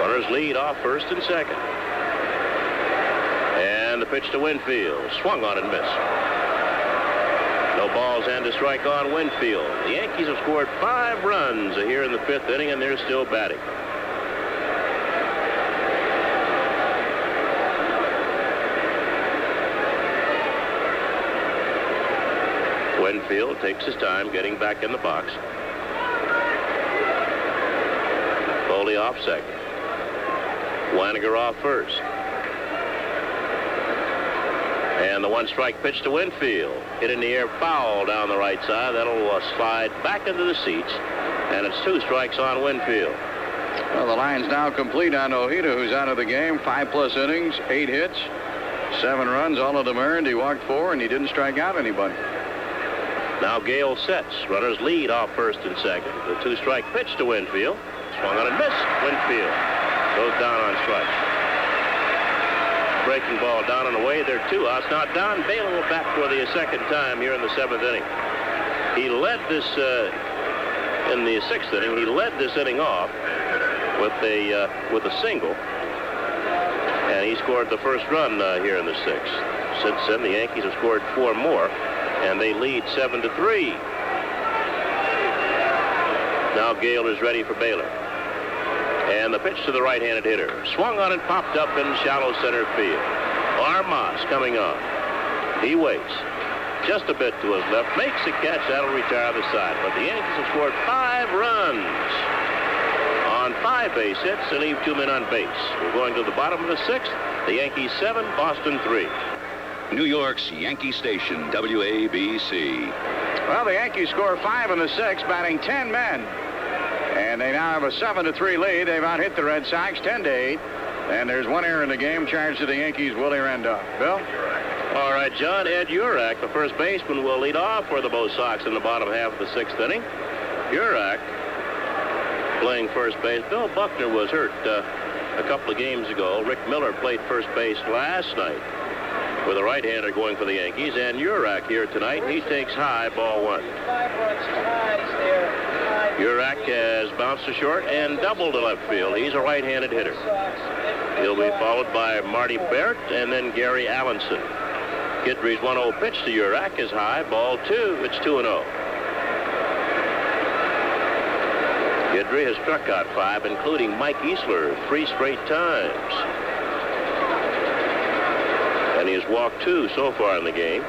Runners lead off first and second. And the pitch to Winfield. Swung on and missed. No balls and a strike on Winfield. The Yankees have scored 5 runs here in the 5th inning, and they're still batting. Winfield takes his time getting back in the box. Foley off second. Weiniger off first. And the 1-strike pitch to Winfield. Hit in the air, foul down the right side. That'll slide back into the seats. And it's 2 strikes on Winfield. Well, the line's now complete on Ojeda, who's out of the game. 5+ innings, 8 hits, 7 runs, all of them earned. He walked 4, and he didn't strike out anybody. Now Gail sets. Runners lead off first and second. The 2-strike pitch to Winfield. Swung on and missed. Winfield goes down on strike. Breaking ball down and away. There are 2 outs. Now Don Baylor will bat for the 2nd time here in the 7th inning. He led this in the 6th inning. He led this inning off with a single, and he scored the first run here in the 6th. Since then, the Yankees have scored 4 more. And they lead 7-3. Now Gail is ready for Baylor. And the pitch to the right-handed hitter. Swung on and popped up in shallow center field. Hamas coming on. He waits. Just a bit to his left. Makes a catch. That'll retire the side. But the Yankees have scored 5 runs on 5 base hits and leave 2 men on base. We're going to the bottom of the 6th. The Yankees 7, Boston 3. New York's Yankee Station, WABC. Well, the Yankees score 5 in the 6th, batting 10 men. And they now have a 7-3 lead. They've out-hit the Red Sox 10-8. And there's 1 error in the game charged to the Yankees, Willie Randolph. Bill? All right, John. Ed Urak, the first baseman, will lead off for the Bo Sox in the bottom half of the 6th inning. Urak playing first base. Bill Buckner was hurt a couple of games ago. Rick Miller played first base last night with a right-hander going for the Yankees, and Urak here tonight. He takes high, ball 1. Urak has bounced to short and doubled to left field. He's a right-handed hitter. He'll be followed by Marty Barrett and then Gary Allenson. Guidry's 1-0 pitch to Urak is high, ball 2. It's 2-0. Guidry has struck out 5, including Mike Eastler 3 straight times. And he has walked 2 so far in the game.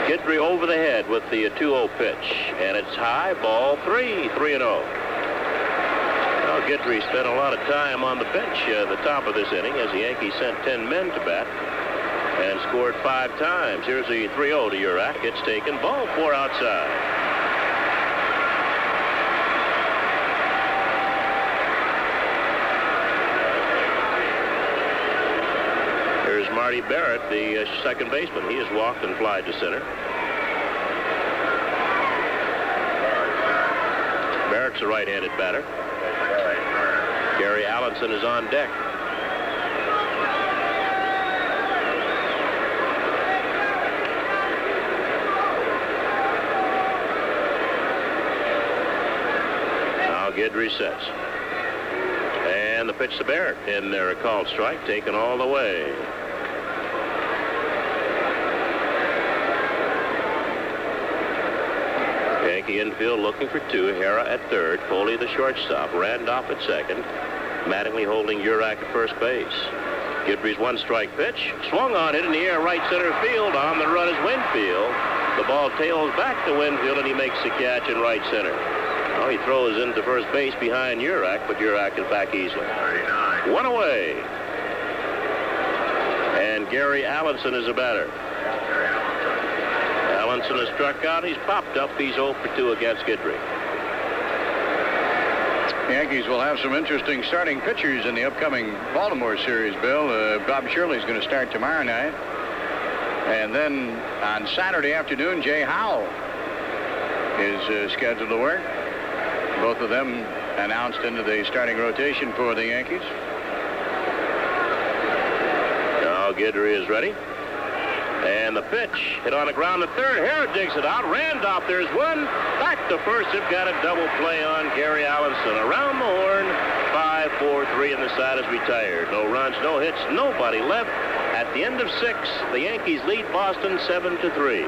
Guidry over the head with the 2-0 pitch. And it's high, ball 3, 3-0. Now Guidry spent a lot of time on the bench at the top of this inning as the Yankees sent 10 men to bat and scored 5 times. Here's the 3-0 to Urak. It's taken, ball 4 outside. Marty Barrett, the second baseman. He has walked and flied to center. Barrett's a right-handed batter. Gary Allenson is on deck. Now Guidry sets. And the pitch to Barrett in there, a called strike, taken all the way. Yankee infield looking for 2. Hera at third. Foley the shortstop. Randolph at second. Mattingly holding Urak at first base. Guidry's 1-strike pitch. Swung on it in the air, right center field. On the run is Winfield. The ball tails back to Winfield, and he makes the catch in right center. Now he throws into first base behind Urak, but Urak is back easily. 1 away. And Gary Allenson is a batter. Allenson has struck out. He's popped up. He's 0 for 2 against Guidry. The Yankees will have some interesting starting pitchers in the upcoming Baltimore series, Bill. Bob Shirley's going to start tomorrow night. And then on Saturday afternoon, Jay Howell is scheduled to work. Both of them announced into the starting rotation for the Yankees. Now Guidry is ready. And the pitch hit on the ground to third. Harrah digs it out. Randolph, there's one. Back to first. They've got a double play on Gary Allenson. Around the horn. 5-4-3, and the side is retired. No runs, no hits, nobody left. At the end of 6, the Yankees lead Boston 7-3.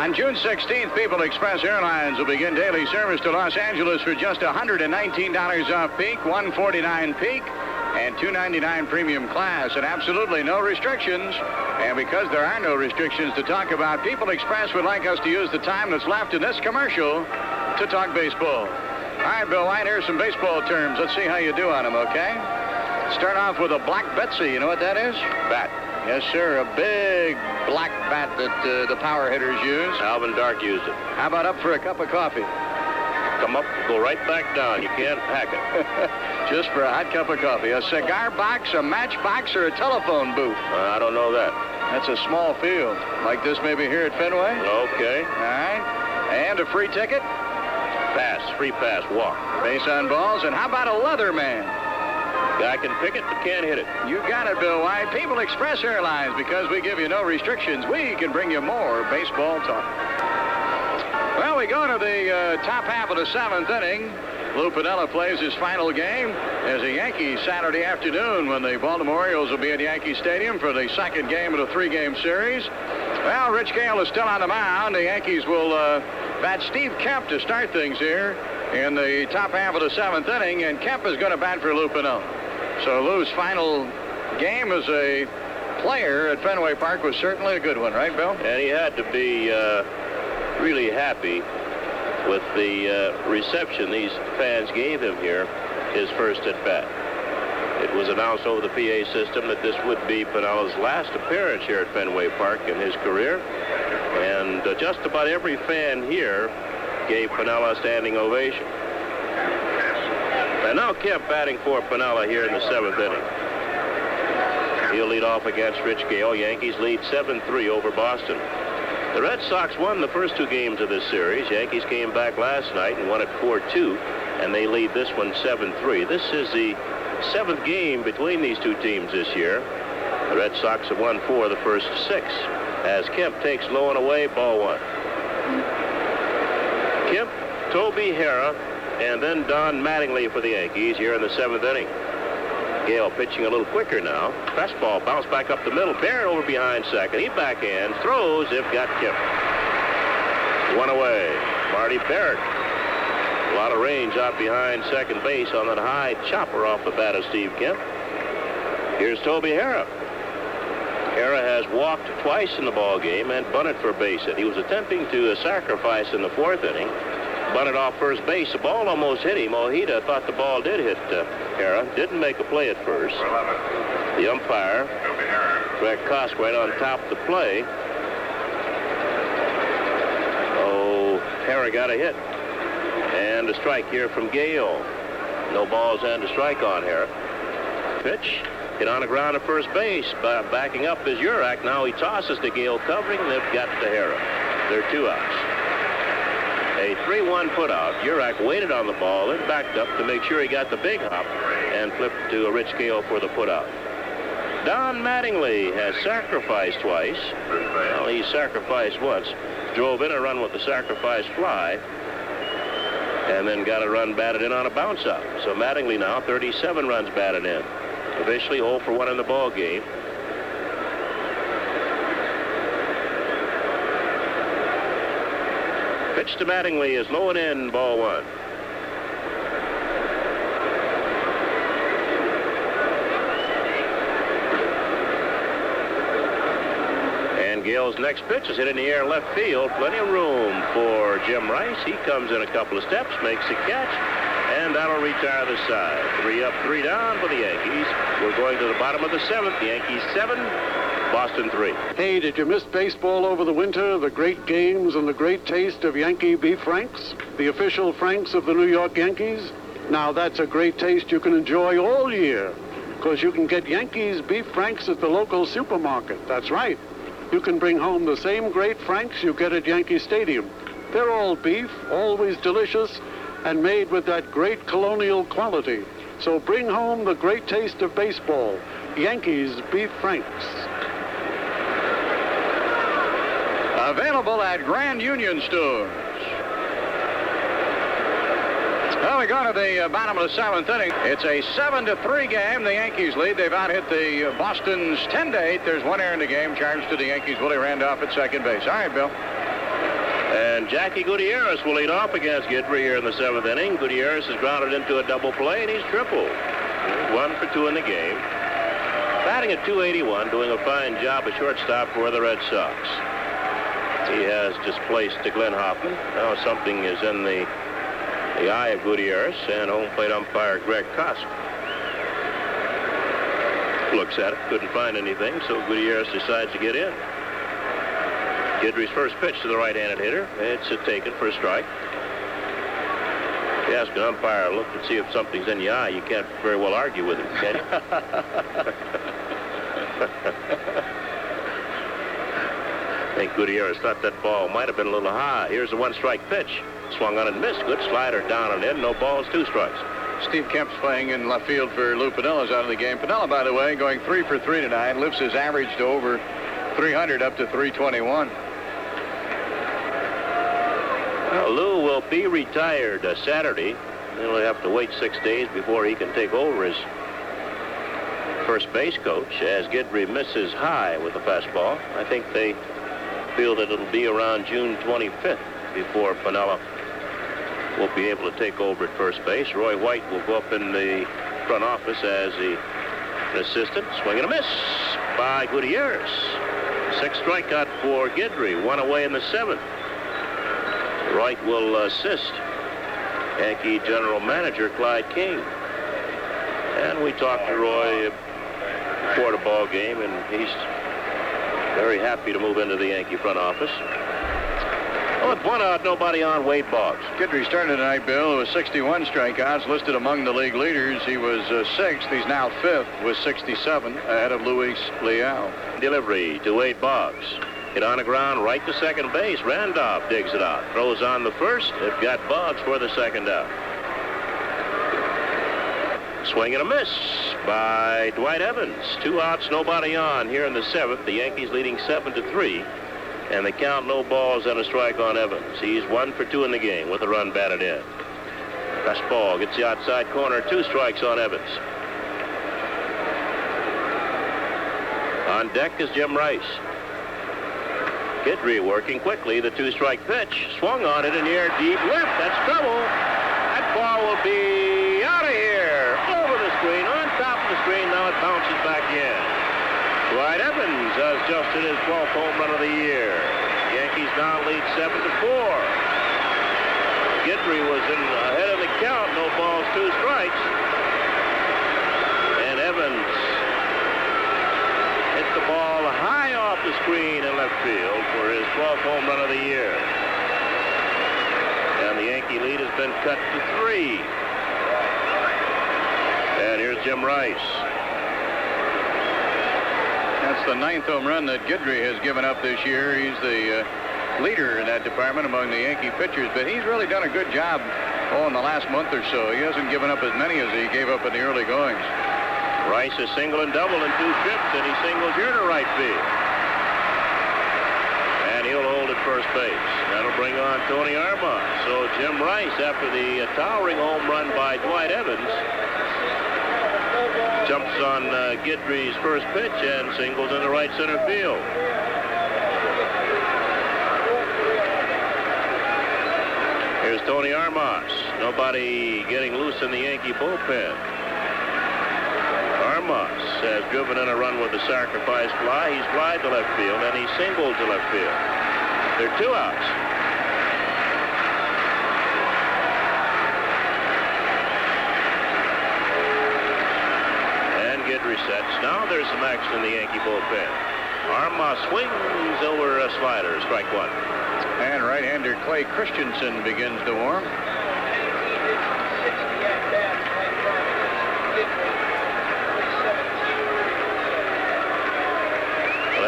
On June 16th, People Express Airlines will begin daily service to Los Angeles for just $119 off peak, $149 peak, and $299 premium class, and absolutely no restrictions. And because there are no restrictions to talk about, People Express would like us to use the time that's left in this commercial to talk baseball. All right, Bill White, here's some baseball terms. Let's see how you do on them, okay? Start off with a black Betsy. You know what that is? Bat. Yes, sir. A big black bat that the power hitters use. Alvin Dark used it. How about up for a cup of coffee? Come up, go right back down. You can't hack it. Just for a hot cup of coffee. A cigar box, a matchbox, or a telephone booth? I don't know that. That's a small field. Like this maybe here at Fenway? Okay. All right. And a free ticket? Pass. Free pass. Walk. Base on balls. And how about a leather man? Guy can pick it, but can't hit it. You got it, Bill White. People Express Airlines, because we give you no restrictions, we can bring you more baseball talk. Well, we go to the top half of the 7th inning. Lou Piniella plays his final game as a Yankee Saturday afternoon when the Baltimore Orioles will be at Yankee Stadium for the second game of the 3-game series. Well, Rich Gail is still on the mound. The Yankees will bat Steve Kemp to start things here in the top half of the 7th inning, and Kemp is going to bat for Lou Piniella. So Lou's final game as a player at Fenway Park was certainly a good one, right, Bill? And he had to be really happy with the reception these fans gave him here, his first at-bat. It was announced over the PA system that this would be Piniella's last appearance here at Fenway Park in his career. And just about every fan here gave Piniella a standing ovation. And now Kemp batting for Piniella here in the 7th inning. He'll lead off against Rich Gail. Yankees lead 7-3 over Boston. The Red Sox won the first 2 games of this series. Yankees came back last night and won it 4-2, and they lead this one 7-3. This is the 7th game between these 2 teams this year. The Red Sox have won 4 of the first 6. As Kemp takes low and away, ball 1. Kemp, Toby Harrah, and then Don Mattingly for the Yankees here in the 7th inning. Gail pitching a little quicker now. Fastball bounced back up the middle. Barrett over behind second. He backhands, throws. They've got Kemp. 1 away. Marty Barrett. A lot of range out behind second base on that high chopper off the bat of Steve Kemp. Here's Toby Harrah. Harrah has walked twice in the ball game and bunted for a base hit. He was attempting to sacrifice in the 4th inning. Bunted off first base. The ball almost hit him. Ojeda thought the ball did hit Harrah. Didn't make a play at first. The umpire, Greg Kosk, right on top of the play. Oh, Harrah got a hit. And a strike here from Gail. No balls and a strike on Harrah. Pitch. Hit on the ground at first base. Backing up is Yurak. Now he tosses to Gail covering. They've got to Harrah. They're 2 outs. A 3-1 put out. Yurak waited on the ball and backed up to make sure he got the big hop and flipped to a Rich Gail for the put out. Don Mattingly has sacrificed twice. Well, he sacrificed once. Drove in a run with the sacrifice fly and then got a run batted in on a bounce out. So Mattingly now 37 runs batted in. Officially 0 for 1 in the ball game. Pitch to Mattingly is low and in, ball 1. And Gail's next pitch is hit in the air left field. Plenty of room for Jim Rice. He comes in a couple of steps, makes a catch, and that'll retire the side. 3 up, 3 down for the Yankees. We're going to the bottom of the 7th. The Yankees 7, Boston 3. Hey, did you miss baseball over the winter? The great games and the great taste of Yankee beef franks? The official franks of the New York Yankees? Now that's a great taste you can enjoy all year, because you can get Yankees beef franks at the local supermarket. That's right. you can bring home the same great franks you get at Yankee Stadium. They're all beef, always delicious, and made with that great colonial quality. So bring home the great taste of baseball. Yankees Beef Franks. Available at Grand Union stores. Well, we go to the bottom of the 7th inning. It's a 7-3 game. The Yankees lead. They've out-hit the Boston's 10-8. There's one error in the game. Charged to the Yankees. Willie Randolph at second base. All right, Bill. And Jackie Gutierrez will lead off against Guidry here in the 7th inning. Gutierrez is grounded into a double play, and he's tripled. 1 for 2 in the game. Batting at .281, doing a fine job at shortstop for the Red Sox. He has displaced Glenn Hoffman. Now something is in the eye of Gutierrez, and home plate umpire Greg Kosk looks at it, couldn't find anything, so Gutierrez decides to get in. Guidry's first pitch to the right-handed hitter. It's a taken for a strike. If you ask an umpire to look and see if something's in the eye, you can't very well argue with him, can you? I think Gutierrez thought that ball might have been a little high. Here's a one-strike pitch. Swung on and missed. Good slider down and in. No balls, 2 strikes. Steve Kemp's playing in left field for Lou Piniella's out of the game. Piniella, by the way, going 3 for 3 tonight. Lifts his average to over 300 up to 321. Well, Lou will be retired Saturday. He'll have to wait 6 days before he can take over as first base coach, as Guidry misses high with the fastball. I think they feel that it'll be around June 25th before Piniella will be able to take over at first base. Roy White will go up in the front office as an assistant. Swing and a miss by Gutierrez. 6th strikeout for Guidry. 1 away in the 7th. Wright will assist Yankee general manager Clyde King. And we talked to Roy before the ball game, and he's very happy to move into the Yankee front office. Well, with 1 out, nobody on, Wade Boggs. Guidry started tonight, Bill, with 61 strikeouts, listed among the league leaders. He was 6th. He's now 5th with 67, ahead of Luis Leal. Delivery to Wade Boggs. Hit on the ground, right to second base. Randolph digs it out. Throws on the first. They've got Boggs for the second out. Swing and a miss by Dwight Evans. 2 outs, nobody on here in the 7th. The Yankees leading 7-3. And they count no balls and a strike on Evans. He's 1 for 2 in the game with a run batted in. Fastball gets the outside corner. 2 strikes on Evans. On deck is Jim Rice. Guidry working quickly. The 2-strike pitch. Swung on it in the air, deep left. That's trouble. That ball will be out of here. Over the screen, on top of the screen. Now it bounces back in. Dwight Evans has just hit his 12th home run of the year. Yankees now lead 7-4. Guidry was ahead of the count. No balls, 2 strikes. And Evans hit the ball high off the screen in left field for his 12th home run of the year. And the Yankee lead has been cut to 3. And here's Jim Rice. That's the 9th home run that Guidry has given up this year. He's the leader in that department among the Yankee pitchers, but he's really done a good job in the last month or so. He hasn't given up as many as he gave up in the early goings. Rice is single and double in 2 trips, and he singles here to right field. And he'll hold at first base. That'll bring on Tony Armand. So Jim Rice, after the towering home run by Dwight Evans, jumps on Guidry's first pitch and singles into right center field. Here's Tony Armas. Nobody getting loose in the Yankee bullpen. Armas has driven in a run with a sacrifice fly. He's flied to left field, and he singled to left field. There are 2 outs. Guidry sets. Now there's some action in the Yankee bullpen. Armas swings over a slider. Strike 1. And right-hander Clay Christensen begins to warm.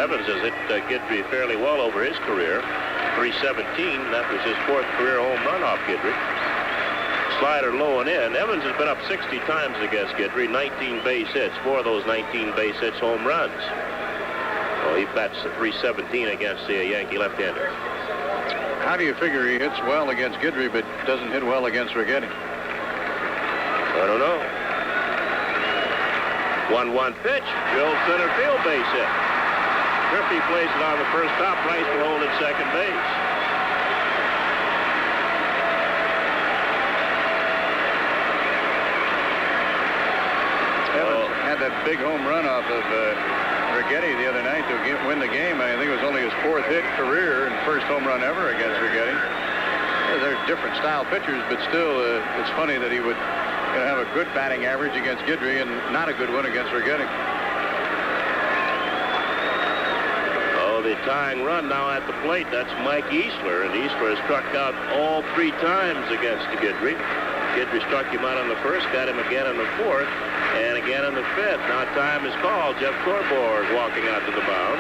Evans has hit Guidry fairly well over his career. 317. That was his 4th career home run off Guidry. Slider low and in. Evans has been up 60 times against Guidry. 19 base hits. 4 of those 19 base hits home runs. Well, he bats 317 against the Yankee left-hander. How do you figure he hits well against Guidry but doesn't hit well against Righetti? I don't know. 1-1 pitch. Joe center field base hit. Griffey plays it on the first top. Rice will hold at second base. Evans had that big home run off of Righetti the other night to win the game. I think it was only his 4th hit career and first home run ever against Righetti. They're different style pitchers, but still, it's funny that he would have a good batting average against Guidry and not a good one against Righetti. Oh, the tying run now at the plate. That's Mike Eastler, and Eastler has struck out all 3 times against Guidry. Guidry struck him out on the first, got him again on the 4th, and again on the 5th. Now time is called. Jeff Corbohr is walking out to the mound.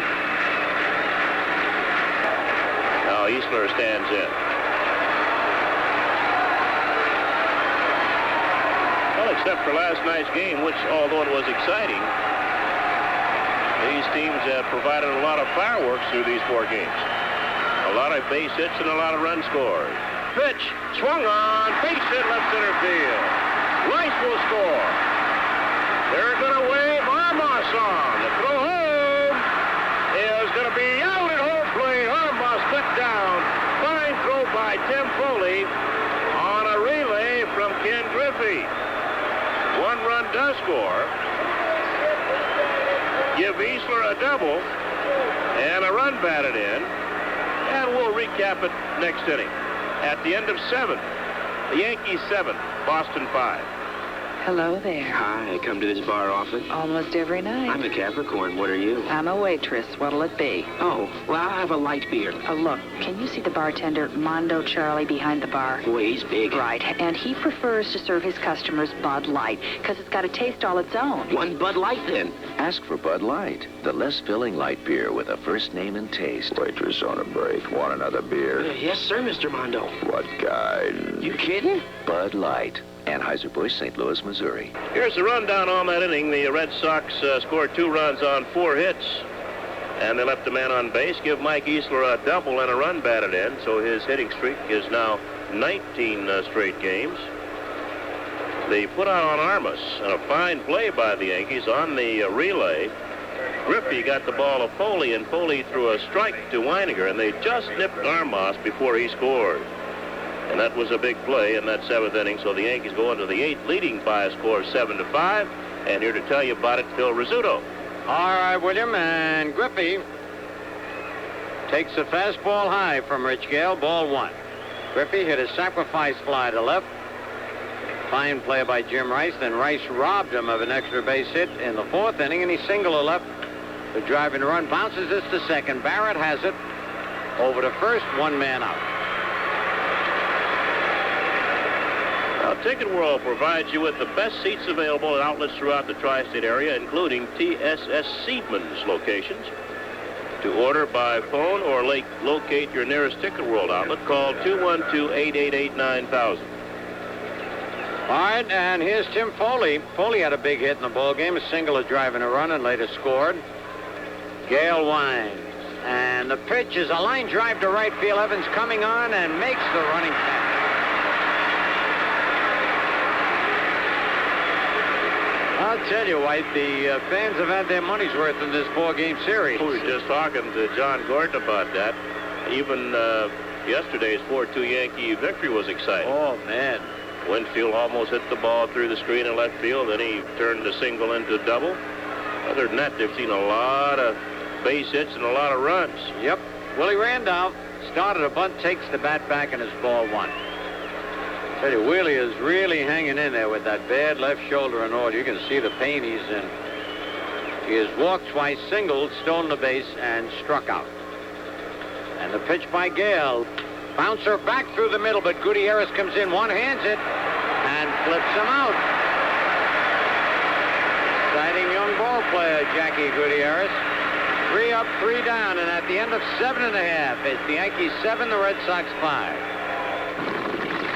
Now Eastler stands in. Well, except for last night's game, which, although it was exciting, these teams have provided a lot of fireworks through these 4 games. A lot of base hits and a lot of run scores. Pitch, swung on, base hit left center field. Rice will score. They're going to wave Hamas on. The throw home is going to be out at home plate. Hamas let down. Fine throw by Tim Foley on a relay from Ken Griffey. 1 run does score. Give Eastler a double and a run batted in. And we'll recap it next inning. At the end of 7, the Yankees 7, Boston 5. Hello there. Hi, I come to this bar often. Almost every night. I'm a Capricorn. What are you? I'm a waitress. What'll it be? Oh, well, I'll have a light beer. Oh, look, can you see the bartender, Mondo Charlie, behind the bar? Boy, he's big. Right, and he prefers to serve his customers Bud Light, because it's got a taste all its own. One Bud Light, then. Ask for Bud Light, the less filling light beer with a first name and taste. Waitress on a break. Want another beer? Yes, sir, Mr. Mondo. What kind? You kidding? Bud Light. Anheuser-Busch, St. Louis, Missouri. Here's the rundown on that inning. The Red Sox scored 2 runs on 4 hits, and they left a man on base. Give Mike Eastler a double and a run batted in, so his hitting streak is now 19 straight games. They put out on Armas, and a fine play by the Yankees on the relay. Griffey got the ball to Foley, and Foley threw a strike to Weiniger, and they just nipped Armas before he scored. And that was a big play in that 7th inning, so the Yankees go into the 8th, leading by a score of 7-5. And here to tell you about it, Phil Rizzuto. All right, William, and Griffey takes a fastball high from Rich Gail, ball 1. Griffey hit a sacrifice fly to left. Fine play by Jim Rice. Then Rice robbed him of an extra base hit in the 4th inning, and he singled to left. The driving run bounces this to second. Barrett has it over to first, 1 man out. Ticket World provides you with the best seats available at outlets throughout the tri-state area, including TSS Seidman's locations. To order by phone or locate your nearest Ticket World outlet, call 212-888-9000. All right, and here's Tim Foley. Foley had a big hit in the ball game, a single, a drive, and a run, and later scored. Gail winds, and the pitch is a line drive to right field. Evans coming on and makes the running catch. I'll tell you, White, the fans have had their money's worth in this 4-game series. We were just talking to John Gordon about that. Even yesterday's 4-2 Yankee victory was exciting. Oh, man. Winfield almost hit the ball through the screen in left field, then he turned the single into a double. Other than that, they've seen a lot of base hits and a lot of runs. Yep. Willie Randolph started a bunt, takes the bat back, and it's ball 1. Tell you, Willie is really hanging in there with that bad left shoulder and all. You can see the pain he's in. He has walked twice, singled, stolen the base, and struck out. And the pitch by Gail. Bouncer back through the middle, but Gutierrez comes in, one-hands it, and flips him out. Exciting young ball player, Jackie Gutierrez. 3 up, 3 down, and at the end of 7 1/2, it's the Yankees 7, the Red Sox 5.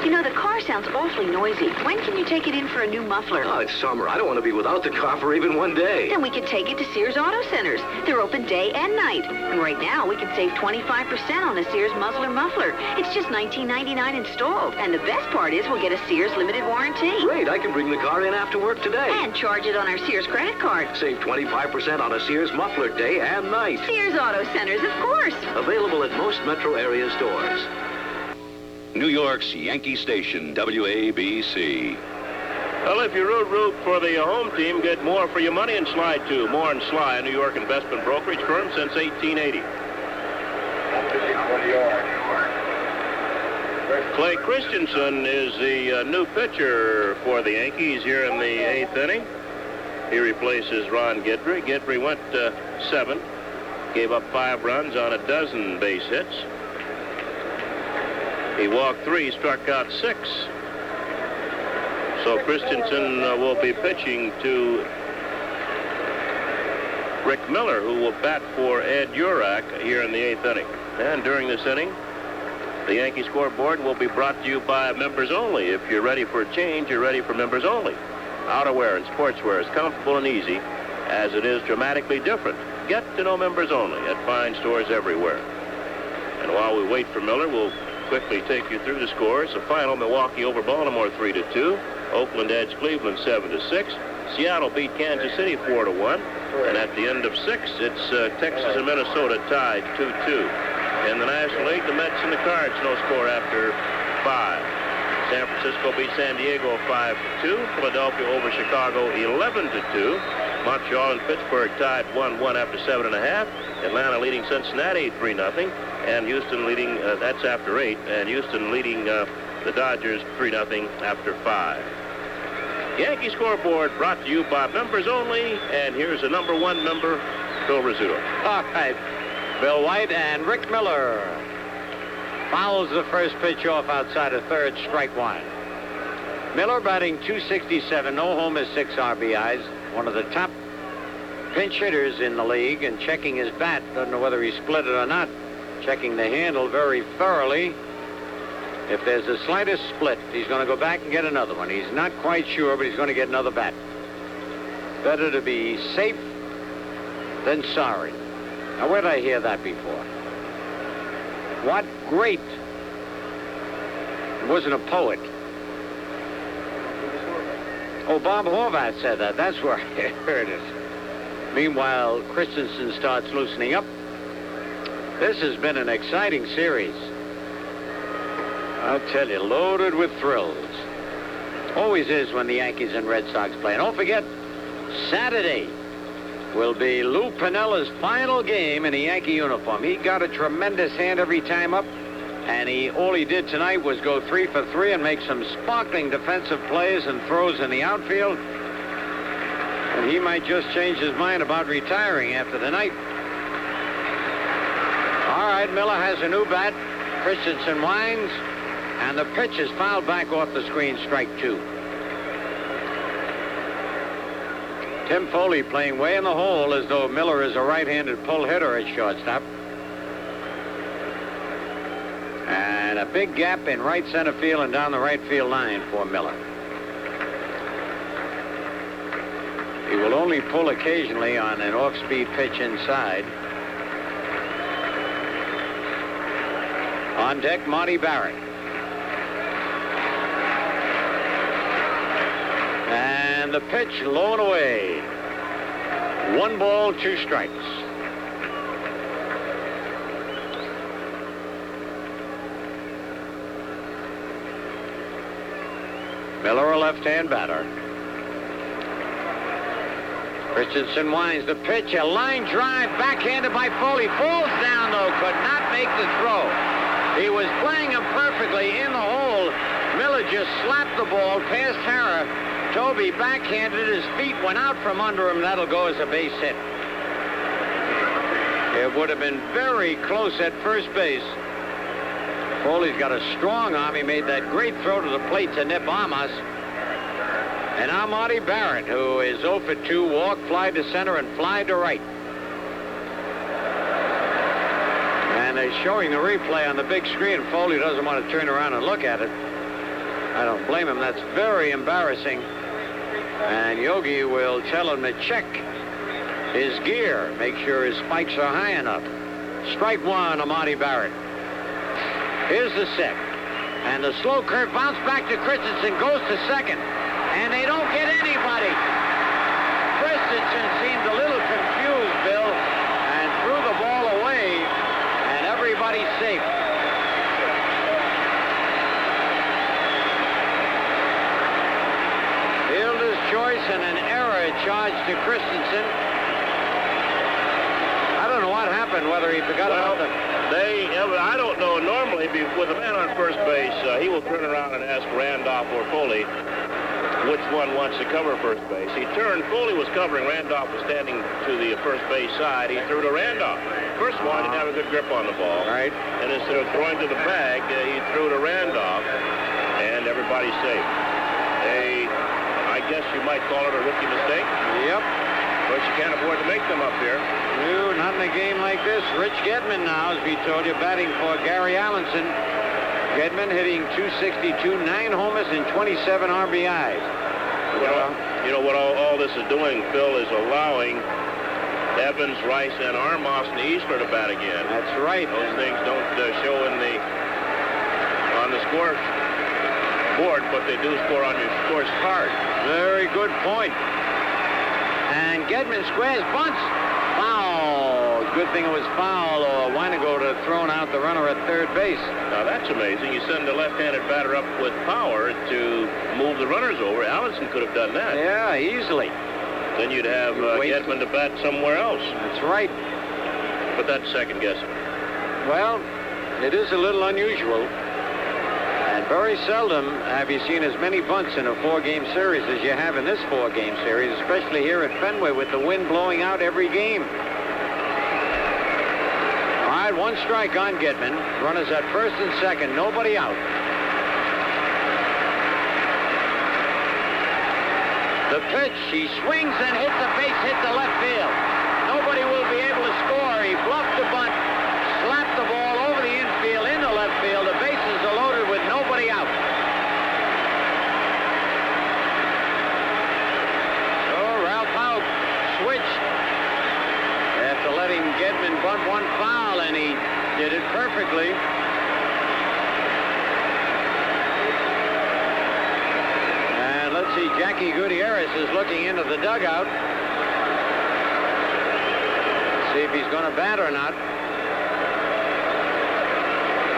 You know, the car sounds awfully noisy. When can you take it in for a new muffler? Oh, it's summer. I don't want to be without the car for even one day. Then we can take it to Sears Auto Centers. They're open day and night. And right now, we can save 25% on a Sears muzzler muffler. It's just $19.99 installed. And the best part is we'll get a Sears limited warranty. Great. I can bring the car in after work today. And charge it on our Sears credit card. Save 25% on a Sears muffler day and night. Sears Auto Centers, of course. Available at most metro area stores. New York's Yankee Station, WABC. Well, if you root for the home team, get more for your money in Slide 2. More in Sly, a New York investment brokerage firm since 1880. Clay Christensen is the new pitcher for the Yankees here in the 8th inning. He replaces Ron Guidry. Guidry went 7, gave up 5 runs on a dozen base hits. He walked 3, struck out 6. So Christensen will be pitching to Rick Miller, who will bat for Ed Urak here in the 8th inning. And during this inning, the Yankee scoreboard will be brought to you by Members Only. If you're ready for a change, you're ready for Members Only. Outerwear and sportswear is comfortable and easy, as it is dramatically different. Get to know Members Only at fine stores everywhere. And while we wait for Miller, we'll quickly take you through the scores. The final, Milwaukee over Baltimore 3-2. Oakland edged Cleveland 7-6. Seattle beat Kansas City 4-1. And at the end of 6, it's Texas and Minnesota tied 2-2. In the National League, the Mets and the Cards, no score after 5. San Francisco beat San Diego 5-2. Philadelphia over Chicago 11-2. Montreal and Pittsburgh tied 1-1 after 7 1/2. Atlanta leading Cincinnati 3-0. And Houston leading, that's after 8. And Houston leading the Dodgers 3-0 after 5. Yankee scoreboard brought to you by Members Only. And here's the number 1 member, Phil Rizzuto. All right. Bill White and Rick Miller. Fouls the first pitch off outside of third, strike 1. Miller batting .267, no homers, 6 RBIs. One of the top pinch hitters in the league, and checking his bat. Doesn't know whether he split it or not. Checking the handle very thoroughly. If there's the slightest split, he's going to go back and get another one. He's not quite sure, but he's going to get another bat. Better to be safe than sorry. Now, where did I hear that before? What great... He wasn't a poet. Oh, Bob Horvath said that. That's where I heard it. Meanwhile, Christensen starts loosening up. This has been an exciting series. I'll tell you, loaded with thrills. Always is when the Yankees and Red Sox play. And don't forget, Saturday will be Lou Piniella's final game in a Yankee uniform. He got a tremendous hand every time up, and all he did tonight was go 3 for 3 and make some sparkling defensive plays and throws in the outfield. And he might just change his mind about retiring after the night. All right, Miller has a new bat. Christensen winds, and the pitch is fouled back off the screen, strike 2. Tim Foley playing way in the hole as though Miller is a right-handed pull hitter at shortstop. And a big gap in right center field and down the right field line for Miller. He will only pull occasionally on an off-speed pitch inside. On deck, Marty Barrett. And the pitch low and away. 1 ball, 2 strikes. Miller, a left-hand batter. Christensen winds the pitch. A line drive backhanded by Foley. Falls down, though. Could not make the throw. He was playing him perfectly in the hole. Miller just slapped the ball past Harrah. Toby backhanded. His feet went out from under him. That'll go as a base hit. It would have been very close at first base. Foley's got a strong arm. He made that great throw to the plate to nip Hamas. And now Marty Barrett, who is 0 for 2, walk, fly to center, and fly to right. they're showing the replay on the big screen. Foley doesn't want to turn around and look at it. I don't blame him. That's very embarrassing. And Yogi will tell him to check his gear, make sure his spikes are high enough. Strike one, Amati Barrett. Here's the set. And the slow curve bounce back to Christensen, goes to second. And they don't get anybody. Christensen seemed a little confused, Bill, and threw the ball away, and everybody's safe. Fielder's choice and an error charged to Christensen. I don't know what happened, whether he forgot about the... I don't know. Normally, with a man on first base, he will turn around and ask Randolph or Foley which one wants to cover first base. He turned. Foley was covering. Randolph was standing to the first base side. He threw to Randolph. First of all, he didn't have a good grip on the ball. Right. And instead of throwing to the bag, he threw to Randolph, and everybody's safe. I guess you might call it a rookie mistake. Yep. But you can't afford to make them up here. No, not in a game like this. Rich Gedman now, as we told you, batting for Gary Allenson. Gedman hitting .262, 9 homers and 27 RBIs. You know what all this is doing, Phil, is allowing Evans, Rice, and Armos and Eastler to bat again. That's right. Those things don't show on the score board, but they do score on your score card. Very good point. And Gedman squares, bunts. Foul. Good thing it was foul, or Weiniger would have thrown out the runner at third base. Now, that's amazing. You send a left-handed batter up with power to move the runners over. Allenson could have done that. Yeah, easily. Then you'd have Gedman to bat somewhere else. That's right. But that's second guessing. Well, it is a little unusual. And very seldom have you seen as many bunts in a 4-game series as you have in this 4-game series, especially here at Fenway with the wind blowing out every game. All right, one strike on Gedman. Runners at first and second, nobody out. The pitch, he swings and hits a base hit to left field. Nobody will be able to score. He bluffed the bunt, slapped the ball over the infield into left field. The bases are loaded with nobody out. So Ralph Houk switched after letting Gedman bunt one foul, and he did it perfectly. And let's see, Jackie Gutierrez is looking into the dugout. See if he's going to bat or not.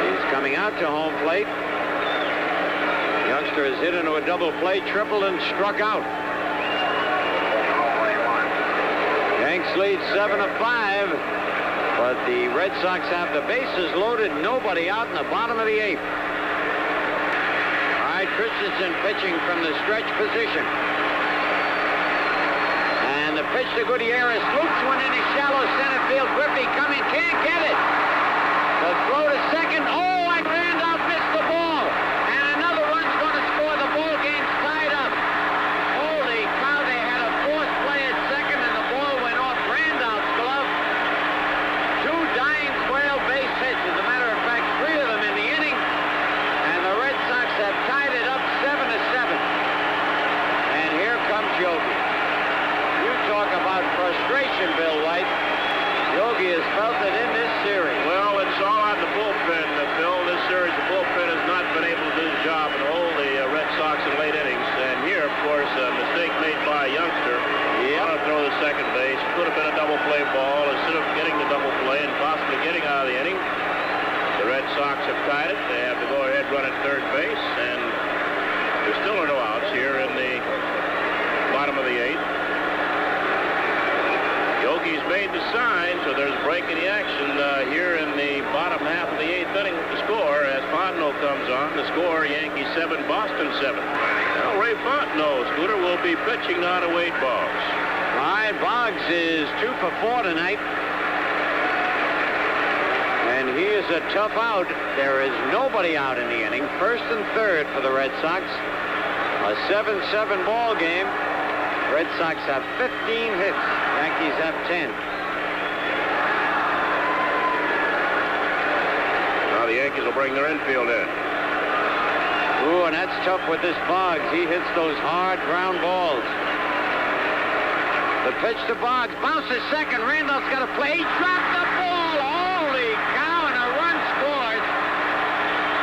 He's coming out to home plate. Youngster has hit into a double play, tripled, and struck out. Yanks lead 7-5, but the Red Sox have the bases loaded, nobody out in the bottom of the 8th. All right, Christensen pitching from the stretch position. And the pitch to Gutierrez, loops one into shallow center field. Griffey coming, can't get it. The throw to second. Oh, and Randolph missed the ball. And another run's going to score. The ball game's tied up. Holy cow, they had a forced play at second, and the ball went off Randolph's glove. 2 dying quail base hits. As a matter of fact, 3 of them in the inning. And the Red Sox have tied it up 7-7. And here comes Yogi. You talk about frustration, Bill White. Yogi has felt it in this series. Well, it's all on the bullpen, Phil. This series, the bullpen has not been able to do the job and hold the Red Sox in late innings. And here, of course, a mistake made by a youngster. On a throw to second base. Could have been a double play ball. Instead of getting the double play and possibly getting out of the inning, the Red Sox have tied it. They have to go ahead run at third base. And there still are no outs here in the bottom of the 8th. Yogi's made the sign, so there's a break in the action here in the bottom half of the 8th inning with the score as Fontenot comes on. The score, Yankees 7, Boston 7. Now, Ray Fontenot, Scooter, will be pitching now to Wade Boggs. All right, Boggs is 2 for 4 tonight. And he is a tough out. There is nobody out in the inning. First and third for the Red Sox. A 7-7 ball game. Red Sox have 15 hits. Yankees have 10. Yankees will bring their infield in. Ooh, and that's tough with this Boggs. He hits those hard ground balls. The pitch to Boggs. Bounces second. Randolph's got to play. He dropped the ball. Holy cow, and a run scores.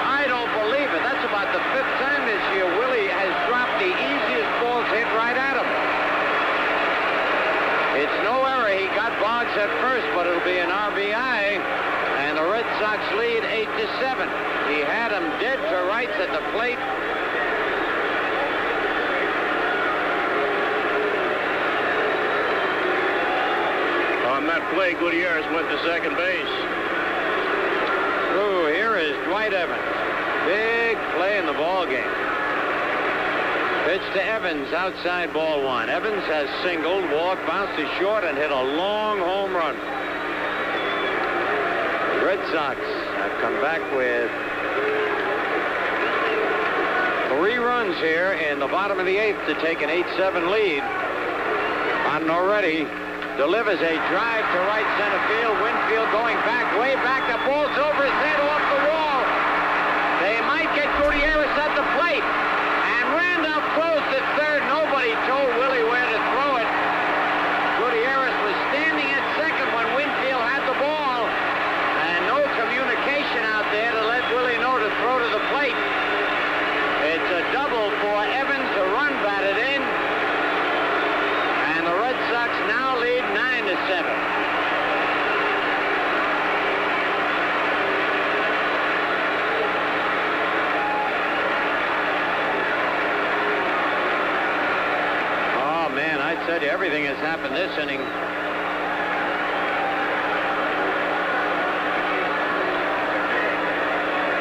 I don't believe it. That's about the 5th time this year Willie has dropped the easiest balls hit right at him. It's no error. He got Boggs at first, but it'll be an RBI. And the Red Sox lead 8-7. He had him dead to rights at the plate. On that play, Gutierrez went to second base. Ooh, here is Dwight Evans. Big play in the ball game. Pitch to Evans, outside ball 1. Evans has singled, walked, bounced to short, and hit a long home run. The Red Sox have come back with 3 runs here in the bottom of the 8th to take an 8-7 lead. Already delivers a drive to right center field. Winfield going back, way back. The ball's over his head, off the wall. They might get Gutierrez at the plate. And Randolph throws to third. Nobody told Willie where to throw it. Gutierrez was standing at second when Winfield had the ball. And no communication out there to let Willie know to throw to the plate. It's a double for Evans, a run batted in. And the Red Sox now lead 9-7. I tell you, everything has happened this inning.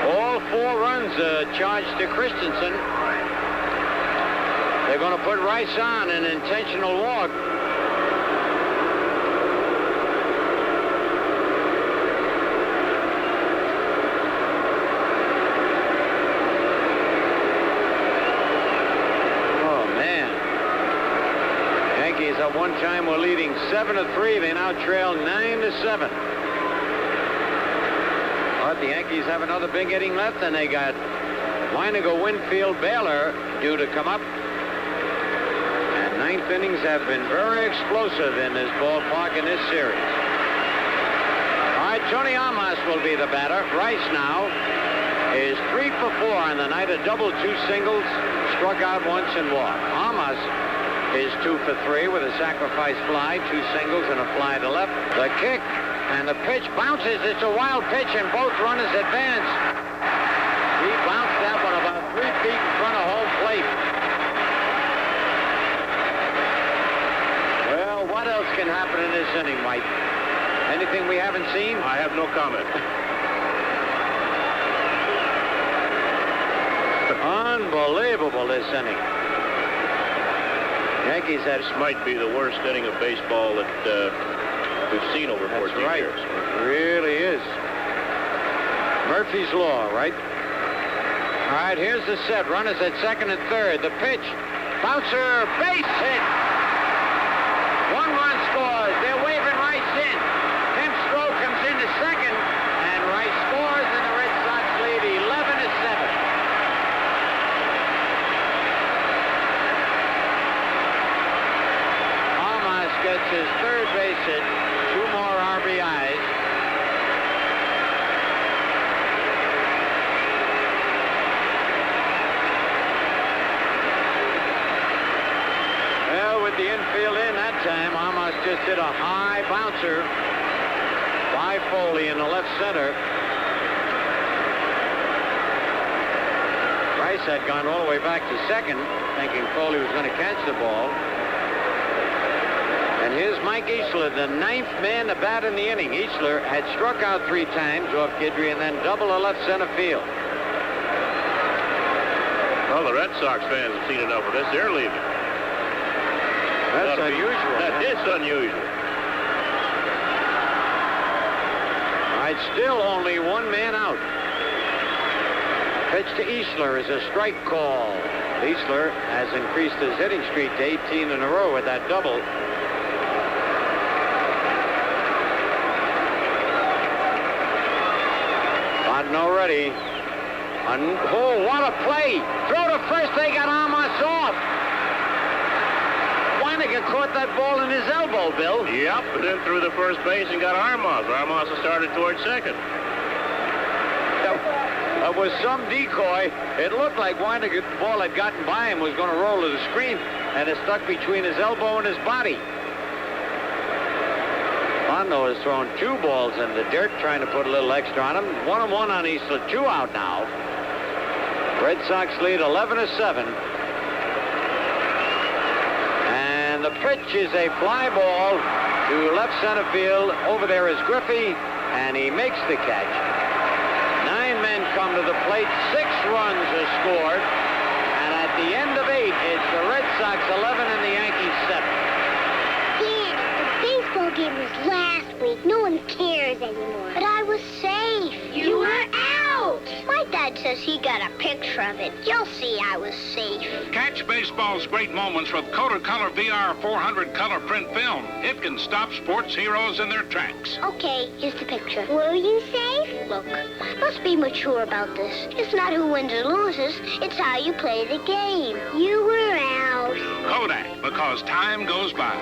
All 4 runs charged to Christensen. They're going to put Rice on an intentional walk. At one time were leading 7-3. They now trail 9-7. But the Yankees have another big inning left, and they got Weiniger, Winfield, Baylor due to come up. And 9th innings have been very explosive in this ballpark in this series. All right, Tony Hamas will be the batter. Rice now is 3 for 4 on the night, a double, 2 singles, struck out once and walked. Hamas is 2 for 3 with a sacrifice fly, 2 singles and a fly to left. The kick and the pitch bounces. It's a wild pitch and both runners advance. He bounced that one about 3 feet in front of home plate. Well, what else can happen in this inning, Mike? Anything we haven't seen? I have no comment. Unbelievable, this inning. Yankees had... This might be the worst inning of baseball that we've seen over 14 years. It really is. Murphy's Law, right? All right, here's the set. Runners at second and third. The pitch. Bouncer, base hit. 1 run scores. They're waving Rice in. Tim Stroh comes into second, and Rice scores, and the Red Sox lead 11-7. Gets his 3rd base hit, 2 more RBIs. Well, with the infield in that time, Hamas just hit a high bouncer by Foley in the left center. Rice had gone all the way back to second, thinking Foley was going to catch the ball. And here's Mike Eastler, the 9th man to bat in the inning. Eastler had struck out 3 times off Guidry and then double to left center field. Well, the Red Sox fans have seen enough of this. They're leaving. That's unusual. That is unusual. All right, still only 1 man out. Pitch to Eastler is a strike call. Eastler has increased his hitting streak to 18 in a row with that double. hitting already. Oh, what a play! Throw to first, they got Hamas off. Weiniger caught that ball in his elbow, Bill. Yep, but then threw the first base and got Hamas. Hamas started towards second. That was some decoy. It looked like Weiniger's ball had gotten by him, was going to roll to the screen, and it stuck between his elbow and his body. Mondo has thrown 2 balls in the dirt, trying to put a little extra on him. 1-1 on Eastler, 2 out now. Red Sox lead 11-7. And the pitch is a fly ball to left center field. Over there is Griffey, and he makes the catch. 9 men come to the plate. 6 runs are scored. And at the end of 8, it's the Red Sox 11 and the Yankees 7. Dad, the baseball game was last week. No one cares anymore. But I was safe. You were out. My dad says he got a picture of it. You'll see I was safe. Catch baseball's great moments with Color VR 400 color print film. It can stop sports heroes in their tracks. Okay, here's the picture. Were you safe? Look, let's be mature about this. It's not who wins or loses. It's how you play the game. You were out. Kodak, because time goes by.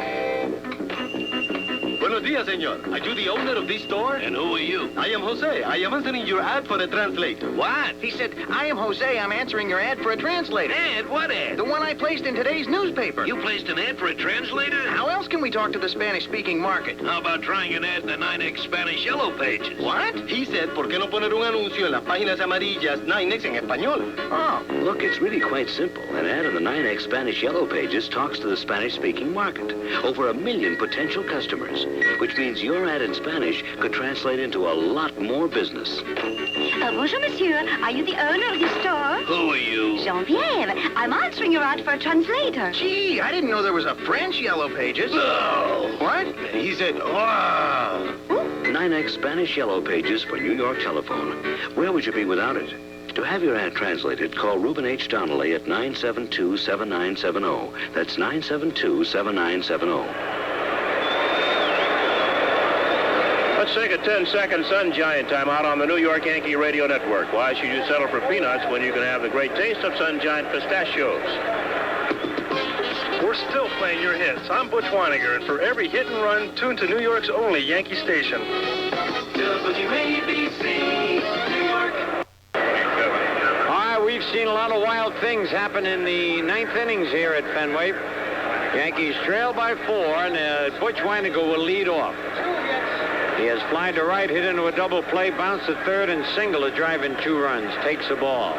Buenos dias, senor. Are you the owner of this store? And who are you? I am Jose. I am answering your ad for a translator. What? He said, I am Jose. I'm answering your ad for a translator. Ad? What ad? The one I placed in today's newspaper. You placed an ad for a translator? How else can we talk to the Spanish-speaking market? How about trying an ad in the 9X Spanish Yellow Pages? What? He said, ¿por qué no poner un anuncio en las páginas amarillas 9X en español? Oh. Look, it's really quite simple. An ad in the 9X Spanish Yellow Pages talks to the Spanish-speaking market. Over 1 million potential customers, which means your ad in Spanish could translate into a lot more business. Bonjour, monsieur. Are you the owner of the store? Who are you? Geneviève. I'm answering your ad for a translator. Gee, I didn't know there was a French Yellow Pages. Oh. What? He said, wow. 9X Spanish Yellow Pages for New York telephone. Where would you be without it? To have your ad translated, call Reuben H. Donnelly at 972-7970. That's 972-7970. Let's take a 10-second Sun Giant timeout on the New York Yankee Radio Network. Why should you settle for peanuts when you can have the great taste of Sun Giant pistachios? We're still playing your hits. I'm Butch Weiniger, and for every hit and run, tune to New York's only Yankee station. WABC, New York. All right, we've seen a lot of wild things happen in the 9th innings here at Fenway. Yankees trail by 4, and Butch Weiniger will lead off. He has flied to right, hit into a double play, bounced to third, and single to drive in 2 runs. Takes the ball.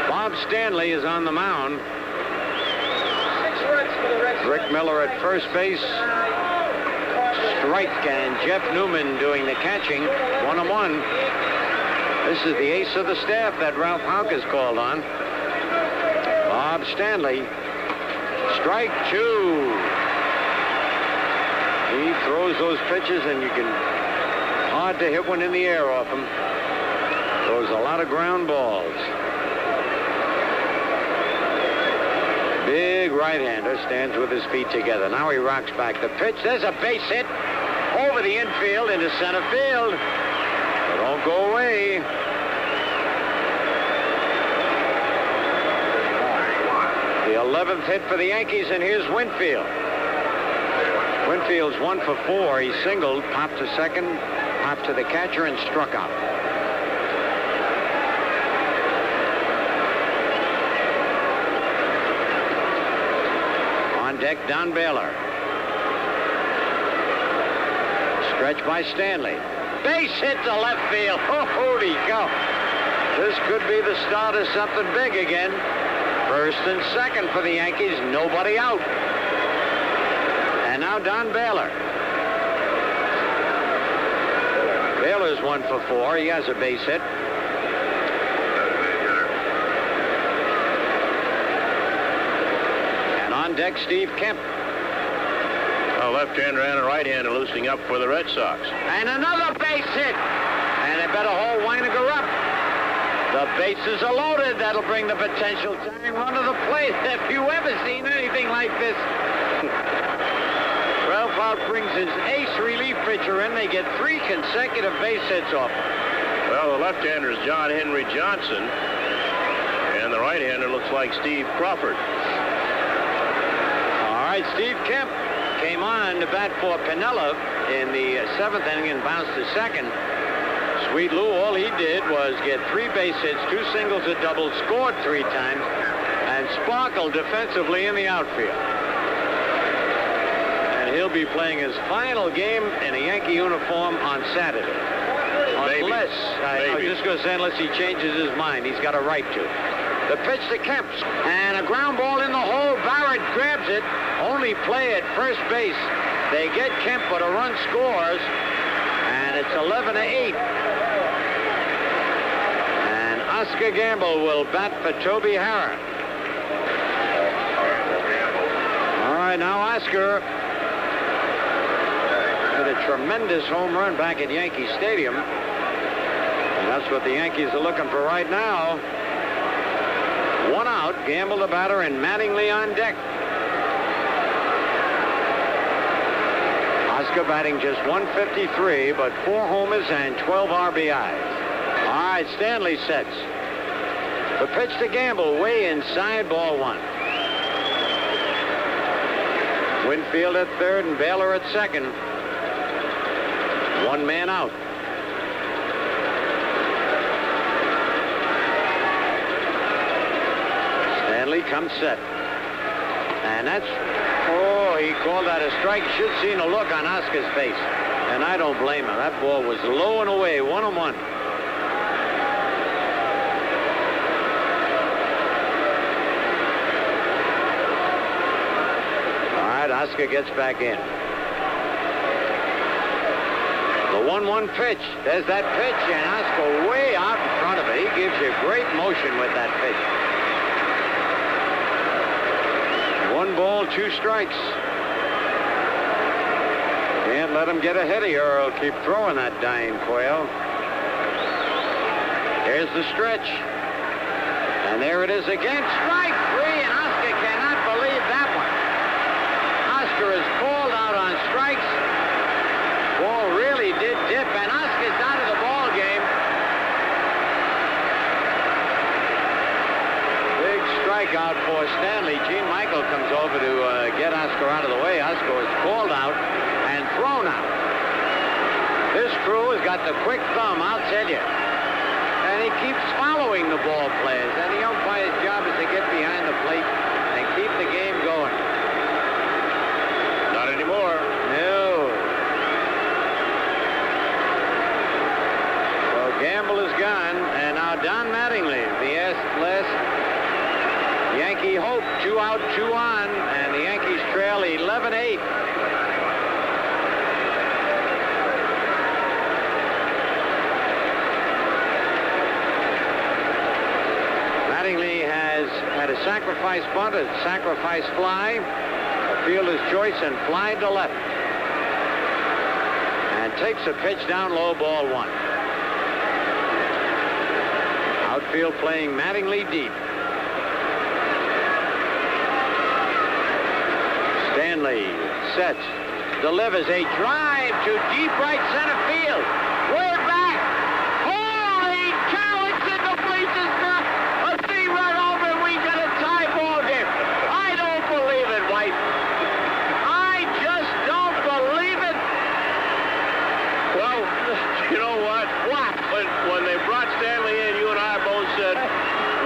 Bob Stanley is on the mound. Rick Miller at first base. Strike, and Jeff Newman doing the catching. 1-1. This is the ace of the staff that Ralph Houck has called on. Bob Stanley. Strike 2. He throws those pitches, and you can hard to hit one in the air off him. Throws a lot of ground balls. Big right-hander stands with his feet together. Now he rocks back the pitch. There's a base hit over the infield into center field. But don't go away. The 11th hit for the Yankees, and here's Winfield. Winfield's 1 for 4. He singled, popped to second, popped to the catcher, and struck out. On deck, Don Baylor. Stretch by Stanley. Base hit to left field. Oh, holy cow. This could be the start of something big again. First and second for the Yankees. Nobody out. And now Don Baylor. Baylor's 1 for 4. He has a base hit. And on deck, Steve Kemp. A left-hander and a right-hander loosening up for the Red Sox. And another base hit. And they better hold Weiniger up. The bases are loaded. That'll bring the potential tying run to the plate. Have you ever seen anything like this? Ralph Houck brings his ace relief pitcher in. They get 3 consecutive base hits off him. Well, the left-hander is John Henry Johnson, and the right-hander looks like Steve Crawford. All right, Steve Kemp came on to bat for Piniella in the 7th inning and bounced to second. Sweet Lou, all he did was get 3 base hits, 2 singles, a double, scored 3 times, and sparkled defensively in the outfield. And he'll be playing his final game in a Yankee uniform on Saturday. Unless, I was just going to say, unless he changes his mind. He's got a right to. The pitch to Kemp, and a ground ball in the hole. Barrett grabs it. Only play at first base. They get Kemp, but a run scores, and it's 11-8. And Oscar Gamble will bat for Toby Harrah. All right, now Oscar hit a tremendous home run back at Yankee Stadium. And that's what the Yankees are looking for right now. 1 out, Gamble the batter, and Mattingly on deck. Oscar batting just .153, but 4 homers and 12 RBIs. All right, Stanley sets. The pitch to Gamble, way inside, ball 1. Winfield at third and Baylor at second. 1 man out. Stanley comes set. And that's, oh, he called that a strike. You should have seen a look on Oscar's face. And I don't blame him. That ball was low and away, 1-1. All right, Oscar gets back in. The 1-1 pitch. There's that pitch, and Oscar way out in front of it. He gives you great motion with that pitch. 1 ball, 2 strikes. Can't let him get ahead of you, or he'll keep throwing that dying quail. Here's the stretch. And there it is again. Strike 3, and Oscar cannot believe that one. Oscar is called out on strikes. Ball really did dip, and Oscar's out of the ball game. Big strikeout for Stanley. Gene Michael comes over to get Oscar out of the way. Oscar was called out and thrown out. This crew has got the quick thumb, I'll tell you. And he keeps following the ball players. And the umpire's job is to get behind the plate and keep the game going. Not anymore. No. So Gamble is gone, and now Don Mattingly, the last Yankee hope. 2 out, 2 on, and the Yankees trail 11-8. Mattingly has had a sacrifice bunt, a sacrifice fly, a fielder's choice, and fly to left. And takes a pitch down low, ball 1. Outfield playing Mattingly deep. Stanley sets, delivers a drive to deep right center field. Way back. Holy cow, it's in the bleachers, sir. A 3-run over, and we got a tie ball game. I don't believe it, White. I just don't believe it. Well, you know what? What? When they brought Stanley in, you and I both said,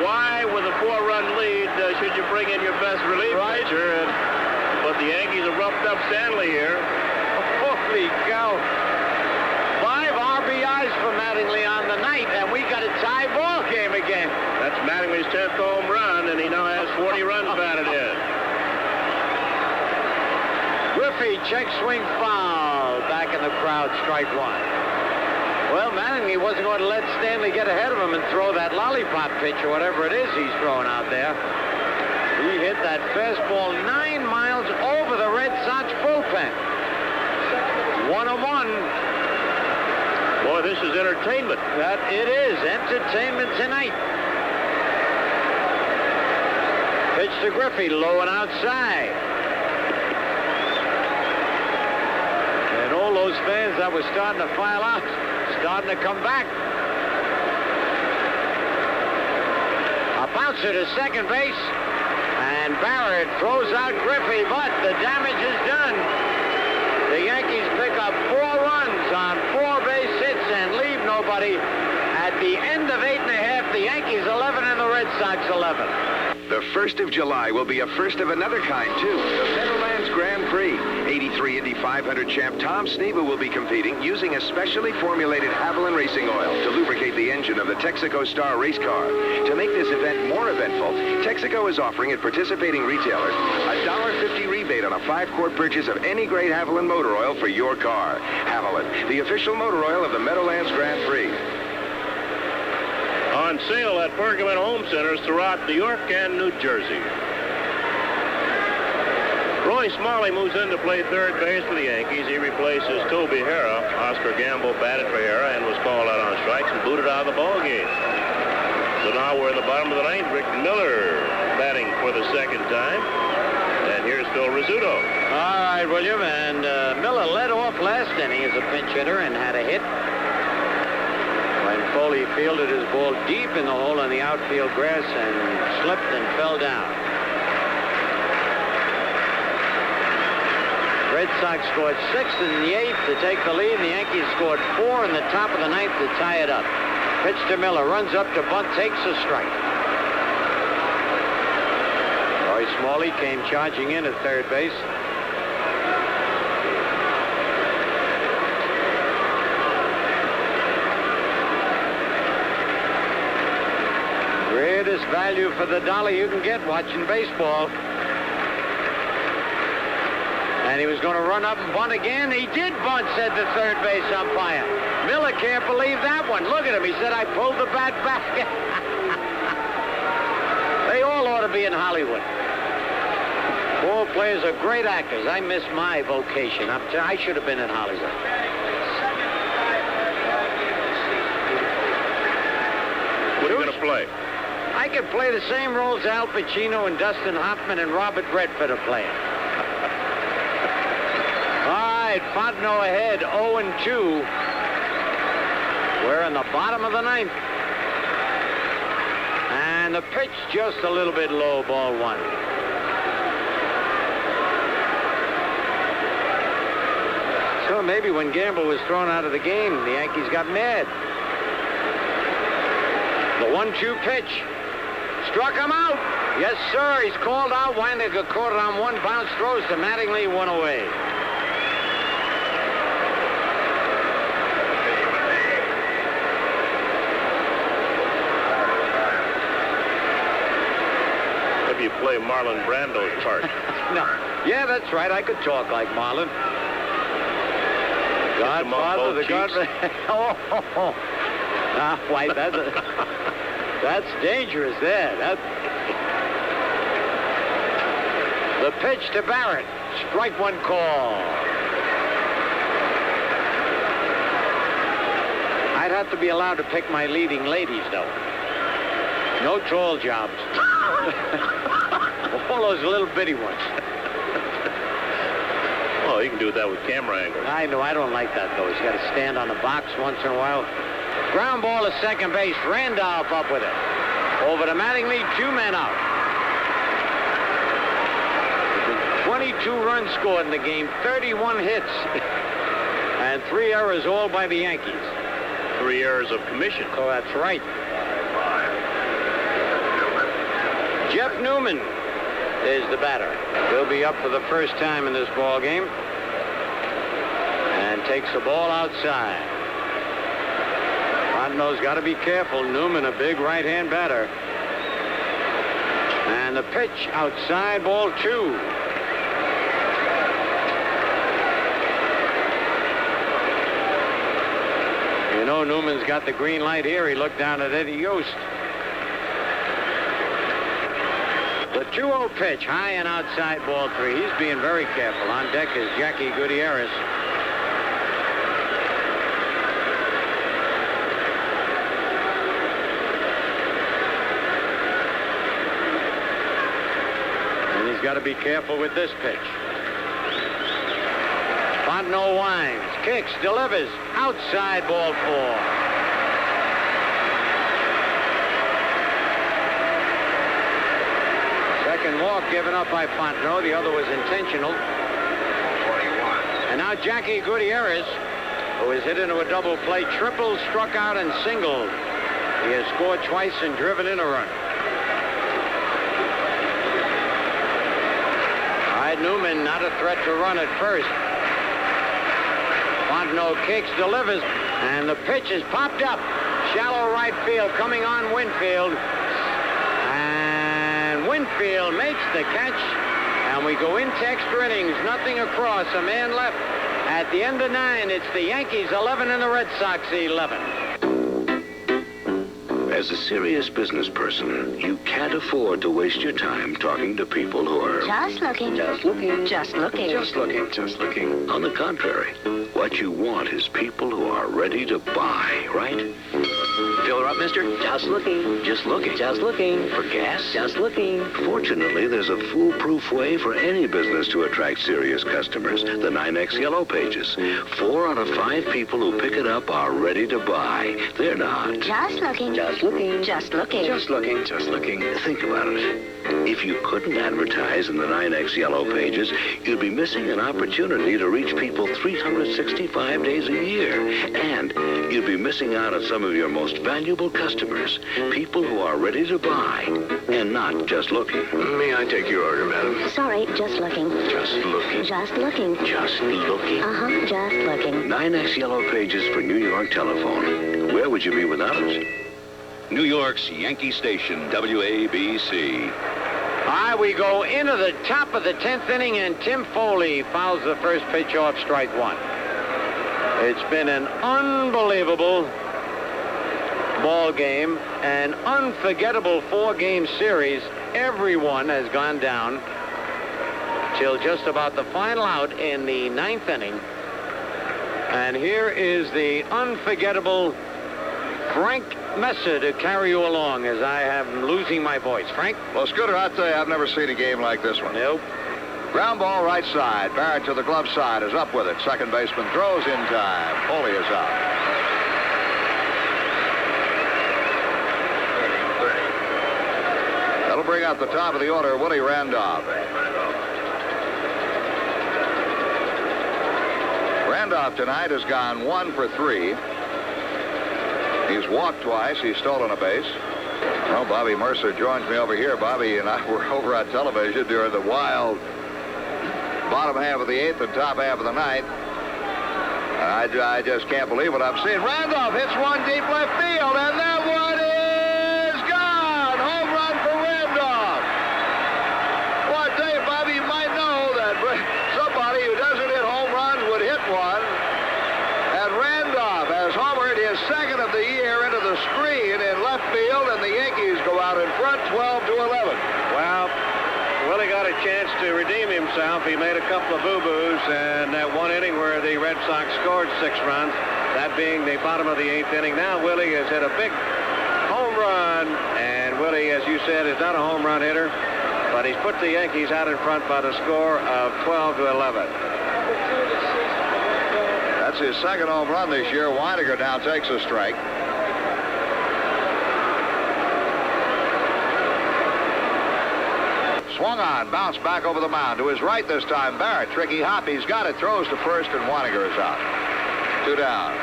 why, with a 4-run lead, should you bring in your best relief pitcher? But the Yankees have roughed up Stanley here. Holy cow. 5 RBIs for Mattingly on the night, and we got a tie ball game again. That's Mattingly's 10th home run, and he now has 40 runs batted in. Griffey, check swing foul. Back in the crowd, strike 1. Well, Mattingly wasn't going to let Stanley get ahead of him and throw that lollipop pitch or whatever it is he's throwing out there. He hit that fastball 9 miles over the Red Sox bullpen. 1-1. Boy, this is entertainment. That it is. Entertainment tonight. Pitch to Griffey, low and outside. And all those fans that were starting to file out, starting to come back. bouncer to second base. And Barrett throws out Griffey, but the damage is done. The Yankees pick up 4 runs on 4 base hits and leave nobody. At the end of 8 1/2, the Yankees 11 and the Red Sox 11. The 1st of July will be a first of another kind, too. The Meadowlands Grand Prix. 83 Indy 500 champ Tom Sneva will be competing using a specially formulated Haviland racing oil to lubricate the engine of the Texaco Star race car. To make this event more eventful, Texaco is offering at participating retailers a $1.50 rebate on a 5-quart purchase of any grade Haviland motor oil for your car. Haviland, the official motor oil of the Meadowlands Grand Prix. On sale at Pergamon Home Centers throughout New York and New Jersey. Roy Smalley moves in to play third base for the Yankees. He replaces Toby Harrah. Oscar Gamble batted for Harrah and was called out on strikes and booted out of the ball game. So now we're in the bottom of the 9th. Rick Miller batting for the 2nd time. And here's Phil Rizzuto. All right, William. And Miller led off last inning as a pinch hitter and had a hit. When Foley fielded his ball deep in the hole on the outfield grass and slipped and fell down. Red Sox scored 6 in the 8th to take the lead. The Yankees scored 4 in the top of the 9th to tie it up. Pitch to Miller, runs up to bunt, takes a strike. Roy Smalley came charging in at third base. Greatest value for the dollar you can get watching baseball. And he was going to run up and bunt again. He did bunt, said the third base umpire. Miller can't believe that one. Look at him. He said, I pulled the bat back. They all ought to be in Hollywood. Ball players are great actors. I miss my vocation. I should have been in Hollywood. What are you going to play? I could play the same roles Al Pacino and Dustin Hoffman and Robert Redford are playing. Fontenot ahead, 0-2. We're in the bottom of the 9th. And the pitch just a little bit low, ball 1. So maybe when Gamble was thrown out of the game, the Yankees got mad. The 1-2 pitch. Struck him out. Yes, sir. He's called out. Weiniger caught it on one bounce, throws to Mattingly, 1 away. You play Marlon Brando's part. No. Yeah, that's right. I could talk like Marlon. Godfather, the Godfather. Oh. Ah, White, that's dangerous there. The pitch to Barrett. Strike 1 call. I'd have to be allowed to pick my leading ladies, though. No tall jobs. All those little bitty ones. Oh, you can do that with camera angles. I know. I don't like that, though. He's got to stand on the box once in a while. Ground ball to second base. Randolph up with it. Over to Mattingly. 2 men out. 22 runs scored in the game. 31 hits. And 3 errors all by the Yankees. 3 errors of commission. Oh, that's right. Jeff Newman is the batter. He'll be up for the first time in this ball game. And takes the ball outside. Fontenot's got to be careful. Newman, a big right-hand batter. And the pitch outside, ball 2. You know, Newman's got the green light here. He looked down at Eddie Yost. The 2-0 pitch, high and outside, ball 3. He's being very careful. On deck is Jackie Gutierrez. And he's got to be careful with this pitch. Fontenot winds, kicks, delivers, outside, ball 4. second walk given up by Fontenot. The other was intentional. And now Jackie Gutierrez, who is hit into a double play, triple, struck out, and singled. He has scored twice and driven in a run. Hyde Newman not a threat to run at first. Fontenot kicks, delivers, and the pitch is popped up. Shallow right field coming on Winfield. And Winfield makes the catch. And we go into extra innings. Nothing across. A man left. At the end of 9, it's the Yankees 11 and the Red Sox 11. As a serious business person, you can't afford to waste your time talking to people who are... Just looking. Just looking. Just looking. Just looking. Just looking. On the contrary, what you want is people who are ready to buy, right? Fill her up, mister? Just looking. Just looking. Just looking. For gas? Just looking. Fortunately, there's a foolproof way for any business to attract serious customers. The 9X Yellow Pages. 4 out of 5 people who pick it up are ready to buy. They're not. Just looking. Just looking. Just looking. Just looking. Just looking. Think about it. If you couldn't advertise in the 9X Yellow Pages, you'd be missing an opportunity to reach people 365 days a year. And you'd be missing out on some of your most valuable customers, people who are ready to buy and not just looking. May I take your order, madam? Sorry, just looking. Just looking. Just looking. Just looking. Uh-huh, just looking. 9X Yellow Pages for New York telephone. Where would you be without it? New York's Yankee station, WABC. All right, we go into the top of the 10th inning, and Tim Foley fouls the first pitch off, strike 1. It's been an unbelievable ball game, an unforgettable 4-game series. Everyone has gone down till just about the final out in the 9th inning. And here is the unforgettable Frank Messer to carry you along as I am losing my voice. Frank? Well, Scooter, I'll tell you, I've never seen a game like this one. Nope. Ground ball right side. Barrett to the glove side is up with it. Second baseman throws in time. Foley is out. That'll bring out the top of the order, Willie Randolph. Randolph tonight has gone 1 for 3. He's walked twice. He's stolen a base. Well, Bobby Mercer joins me over here. Bobby and I were over on television during the wild bottom half of the 8th and top half of the 9th. I just can't believe what I'm seeing. Randolph hits one deep left field, and that one is gone. Home run for Randolph. Well, I tell you, Bobby, you might know that somebody who doesn't hit home runs would hit one. And Randolph has homered his second of the year into the screen in left field, and the Yankees go out in front 12-11. Well, Willie got a chance to redeem himself. He made a couple of boo-boos, and that one inning where the Red Sox scored 6 runs, that being the bottom of the 8th inning. Now Willie has hit a big home run, and Willie, as you said, is not a home run hitter, but he's put the Yankees out in front by the score of 12-11. That's his second home run this year. Weiniger now takes a strike. Swung on, bounced back over the mound. To his right this time, Barrett. Tricky hop, he's got it, throws to first, and Weiniger is out. 2 down.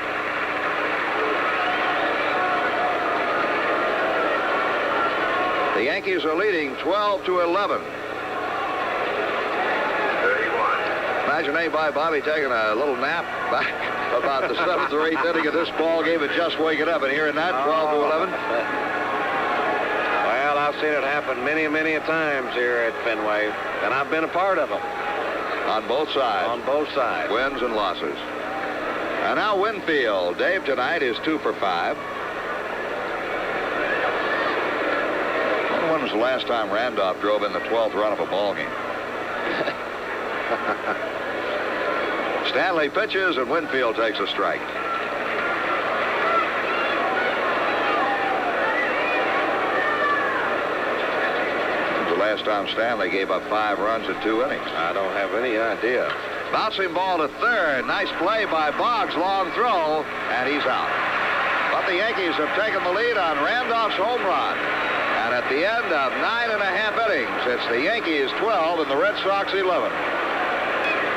The Yankees are leading 12-11. 31. Imagine anybody, Bobby, taking a little nap back about the 7th or 8th inning of this ball game and just waking up and hearing that 12-11. Well, I've seen it happen many, many a times here at Fenway, and I've been a part of them. On both sides. On both sides. Wins and losses. And now Winfield. Dave tonight is 2 for 5. When was the last time Randolph drove in the 12th run of a ball game? Stanley pitches, and Winfield takes a strike. Last time Stanley gave up 5 runs in 2 innings. I don't have any idea. Bouncing ball to third. Nice play by Boggs. Long throw, and he's out. But the Yankees have taken the lead on Randolph's home run. And at the end of 9.5 innings, it's the Yankees 12 and the Red Sox 11.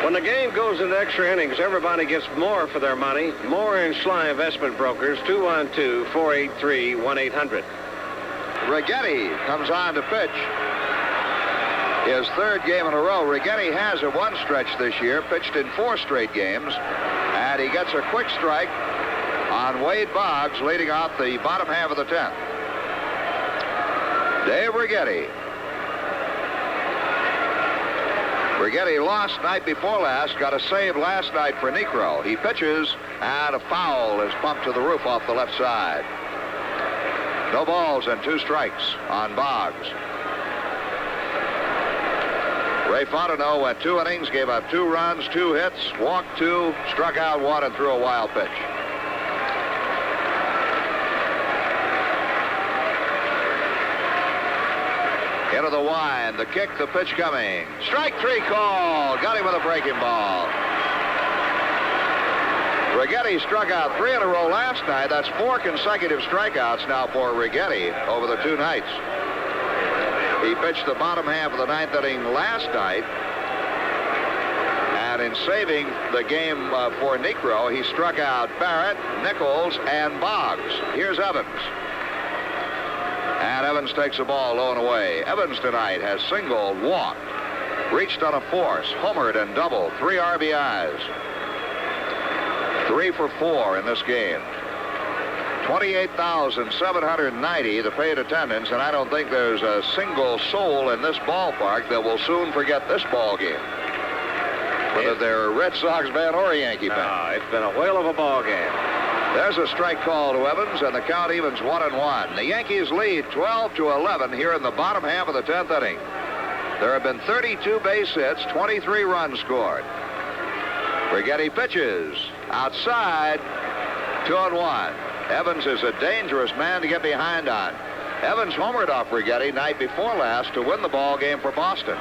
When the game goes into extra innings, everybody gets more for their money. Moore and Schley Investment Brokers, 212-483-1800. Righetti comes on to pitch. His third game in a row. Righetti has at one stretch this year, pitched in 4 straight games, and he gets a quick strike on Wade Boggs, leading off the bottom half of the 10th. Dave Righetti. Righetti lost night before last, got a save last night for Niekro. He pitches, and a foul is pumped to the roof off the left side. No balls and 2 strikes on Boggs. Ray Fontenot went 2 innings, gave up 2 runs, 2 hits, walked 2, struck out 1, and threw a wild pitch. Into the wind, the kick, the pitch coming. Strike 3 call. Got him with a breaking ball. Righetti struck out 3 in a row last night. That's 4 consecutive strikeouts now for Righetti over the 2 nights. He pitched the bottom half of the 9th inning last night. And in saving the game for Niekro, he struck out Barrett, Nichols, and Boggs. Here's Evans. And Evans takes the ball low and away. Evans tonight has singled, walked, reached on a force, homered, and doubled. 3 RBIs. 3 for 4 in this game. 28,790 the paid attendance, and I don't think there's a single soul in this ballpark that will soon forget this ball game, whether they're a Red Sox fan or a Yankee fan. It's been a whale of a ball game. There's a strike call to Evans, and the count evens 1-1. The Yankees lead 12-11 here in the bottom half of the 10th inning. There have been 32 base hits, 23 runs scored. Righetti pitches outside, 2-1. Evans is a dangerous man to get behind on. Evans homered off Righetti night before last to win the ball game for Boston.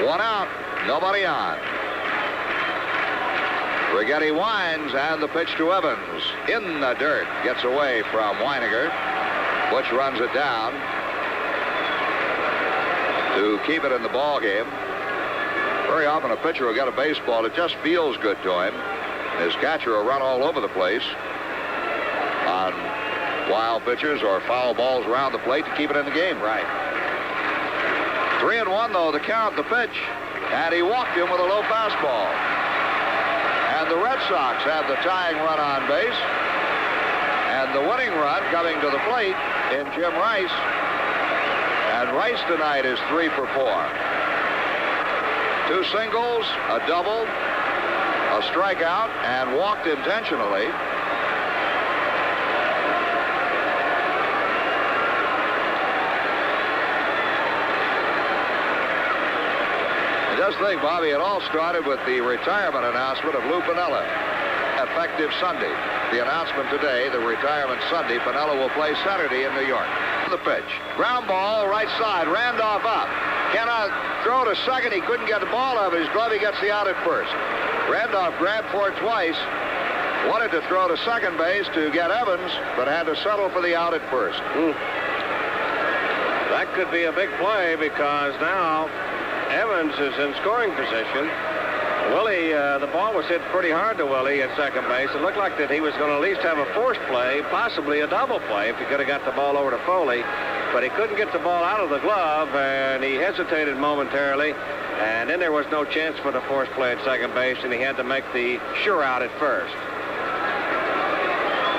One out, nobody on. Righetti winds, and the pitch to Evans. In the dirt, gets away from Weiniger. Butch runs it down to keep it in the ball game. Very often a pitcher will get a baseball that just feels good to him. His catcher will run all over the place on wild pitches or foul balls around the plate to keep it in the game. Right. 3-1, though, the count, the pitch. And he walked him with a low fastball. And the Red Sox have the tying run on base. And the winning run coming to the plate in Jim Rice. And Rice tonight is 3 for 4. 2 singles, a double, a strikeout, and walked intentionally. Just think, Bobby, it all started with the retirement announcement of Lou Piniella, effective Sunday. The announcement today, the retirement Sunday, Piniella will play Saturday in New York. The pitch, ground ball, right side, Randolph up. Cannot throw to second. He couldn't get the ball out of his glove. He gets the out at first. Randolph grabbed for it twice. Wanted to throw to second base to get Evans, but had to settle for the out at first. That could be a big play because now Evans is in scoring position. Willie, the ball was hit pretty hard to Willie at second base. It looked like that he was going to at least have a forced play, possibly a double play if he could have got the ball over to Foley. But he couldn't get the ball out of the glove, and he hesitated momentarily. And then there was no chance for the forced play at second base, and he had to make the sure out at first.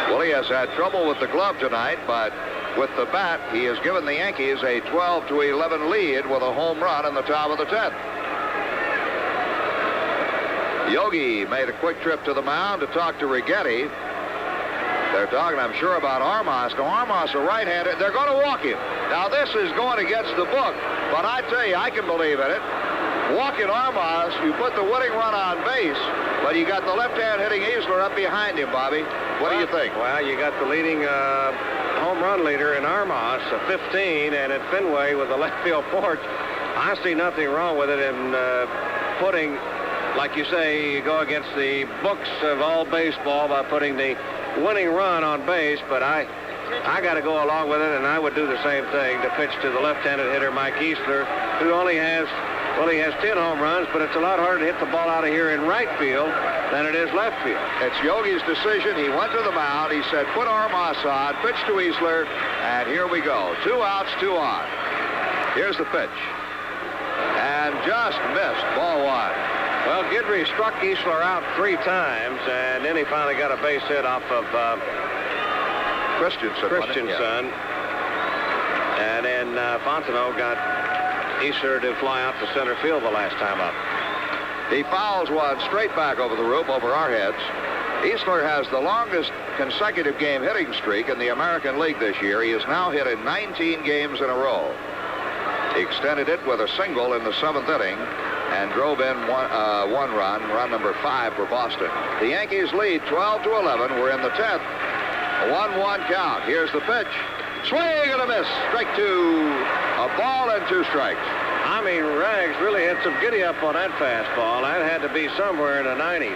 Willie has had trouble with the glove tonight, but with the bat, he has given the Yankees a 12-11 lead with a home run in the top of the 10th. Yogi made a quick trip to the mound to talk to Righetti. They're talking, I'm sure, about Armas. Now, Armas, a right-hander. They're going to walk him. Now, this is going against the book, but I tell you, I can believe in it. Walking Armas, you put the winning run on base, but you got the left hand hitting Eastler up behind him, Bobby. What do you think? Well, you got the leading home run leader in Armas, 15, and at Fenway with the left field porch. I see nothing wrong with it in putting like you say, you go against the books of all baseball by putting the winning run on base, but I got to go along with it, and I would do the same thing to pitch to the left-handed hitter, Mike Eastler, who only has, well, he has 10 home runs, but it's a lot harder to hit the ball out of here in right field than it is left field. It's Yogi's decision. He went to the mound. He said, put Hamas on, pitch to Eastler, and here we go. 2 outs, 2 on. Here's the pitch. And just missed. Ball 1. Well, Guidry struck Eastler out 3 times, and then he finally got a base hit off of Christensen. And then Fontenot got Eastler to fly out to center field the last time up. He fouls one straight back over the roof over our heads. Eastler has the longest consecutive game hitting streak in the American League this year. He has now hit in 19 games in a row. He extended it with a single in the 7th inning and drove in one run number 5 for Boston. The Yankees lead 12-11. We're in the 10th. A 1-1 count. Here's the pitch. Swing and a miss. Strike 2. A ball and 2 strikes. I mean, Rags really had some giddy up on that fastball. That had to be somewhere in the 90s.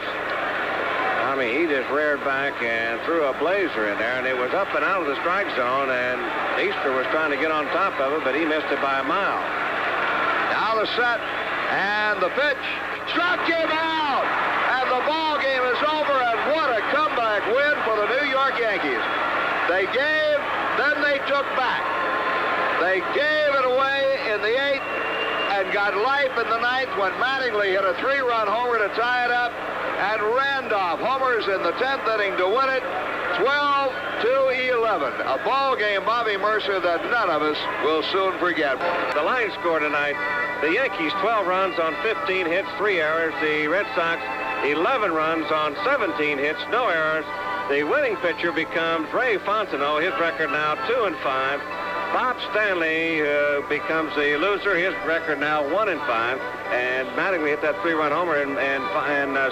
I mean, he just reared back and threw a blazer in there, and it was up and out of the strike zone, and Eastler was trying to get on top of it, but he missed it by a mile. Now the set, and the pitch. Struck him out, and the ball game is over, and what a comeback win for the New York Yankees. They gave, then they took back. They gave it away in the 8th and got life in the 9th when Mattingly hit a 3-run homer to tie it up, and Randolph homers in the 10th inning to win it, 12-11. A ball game, Bobby Mercer, that none of us will soon forget. The line score tonight, the Yankees 12 runs on 15 hits, 3 errors. The Red Sox 11 runs on 17 hits, no errors. The winning pitcher becomes Ray Fontenot, his record now 2-5. Bob Stanley becomes the loser, his record now 1-5. And Mattingly hit that 3-run homer, and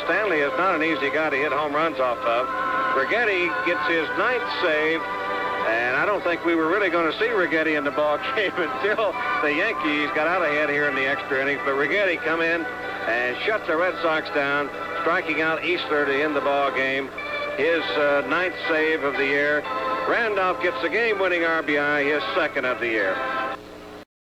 Stanley is not an easy guy to hit home runs off of. Righetti gets his 9th save, and I don't think we were really going to see Righetti in the ball game until the Yankees got out ahead here in the extra innings. But Righetti come in and shut the Red Sox down, striking out Eastler to end the ball game. His 9th save of the year. Randolph gets the game-winning RBI, his 2nd of the year.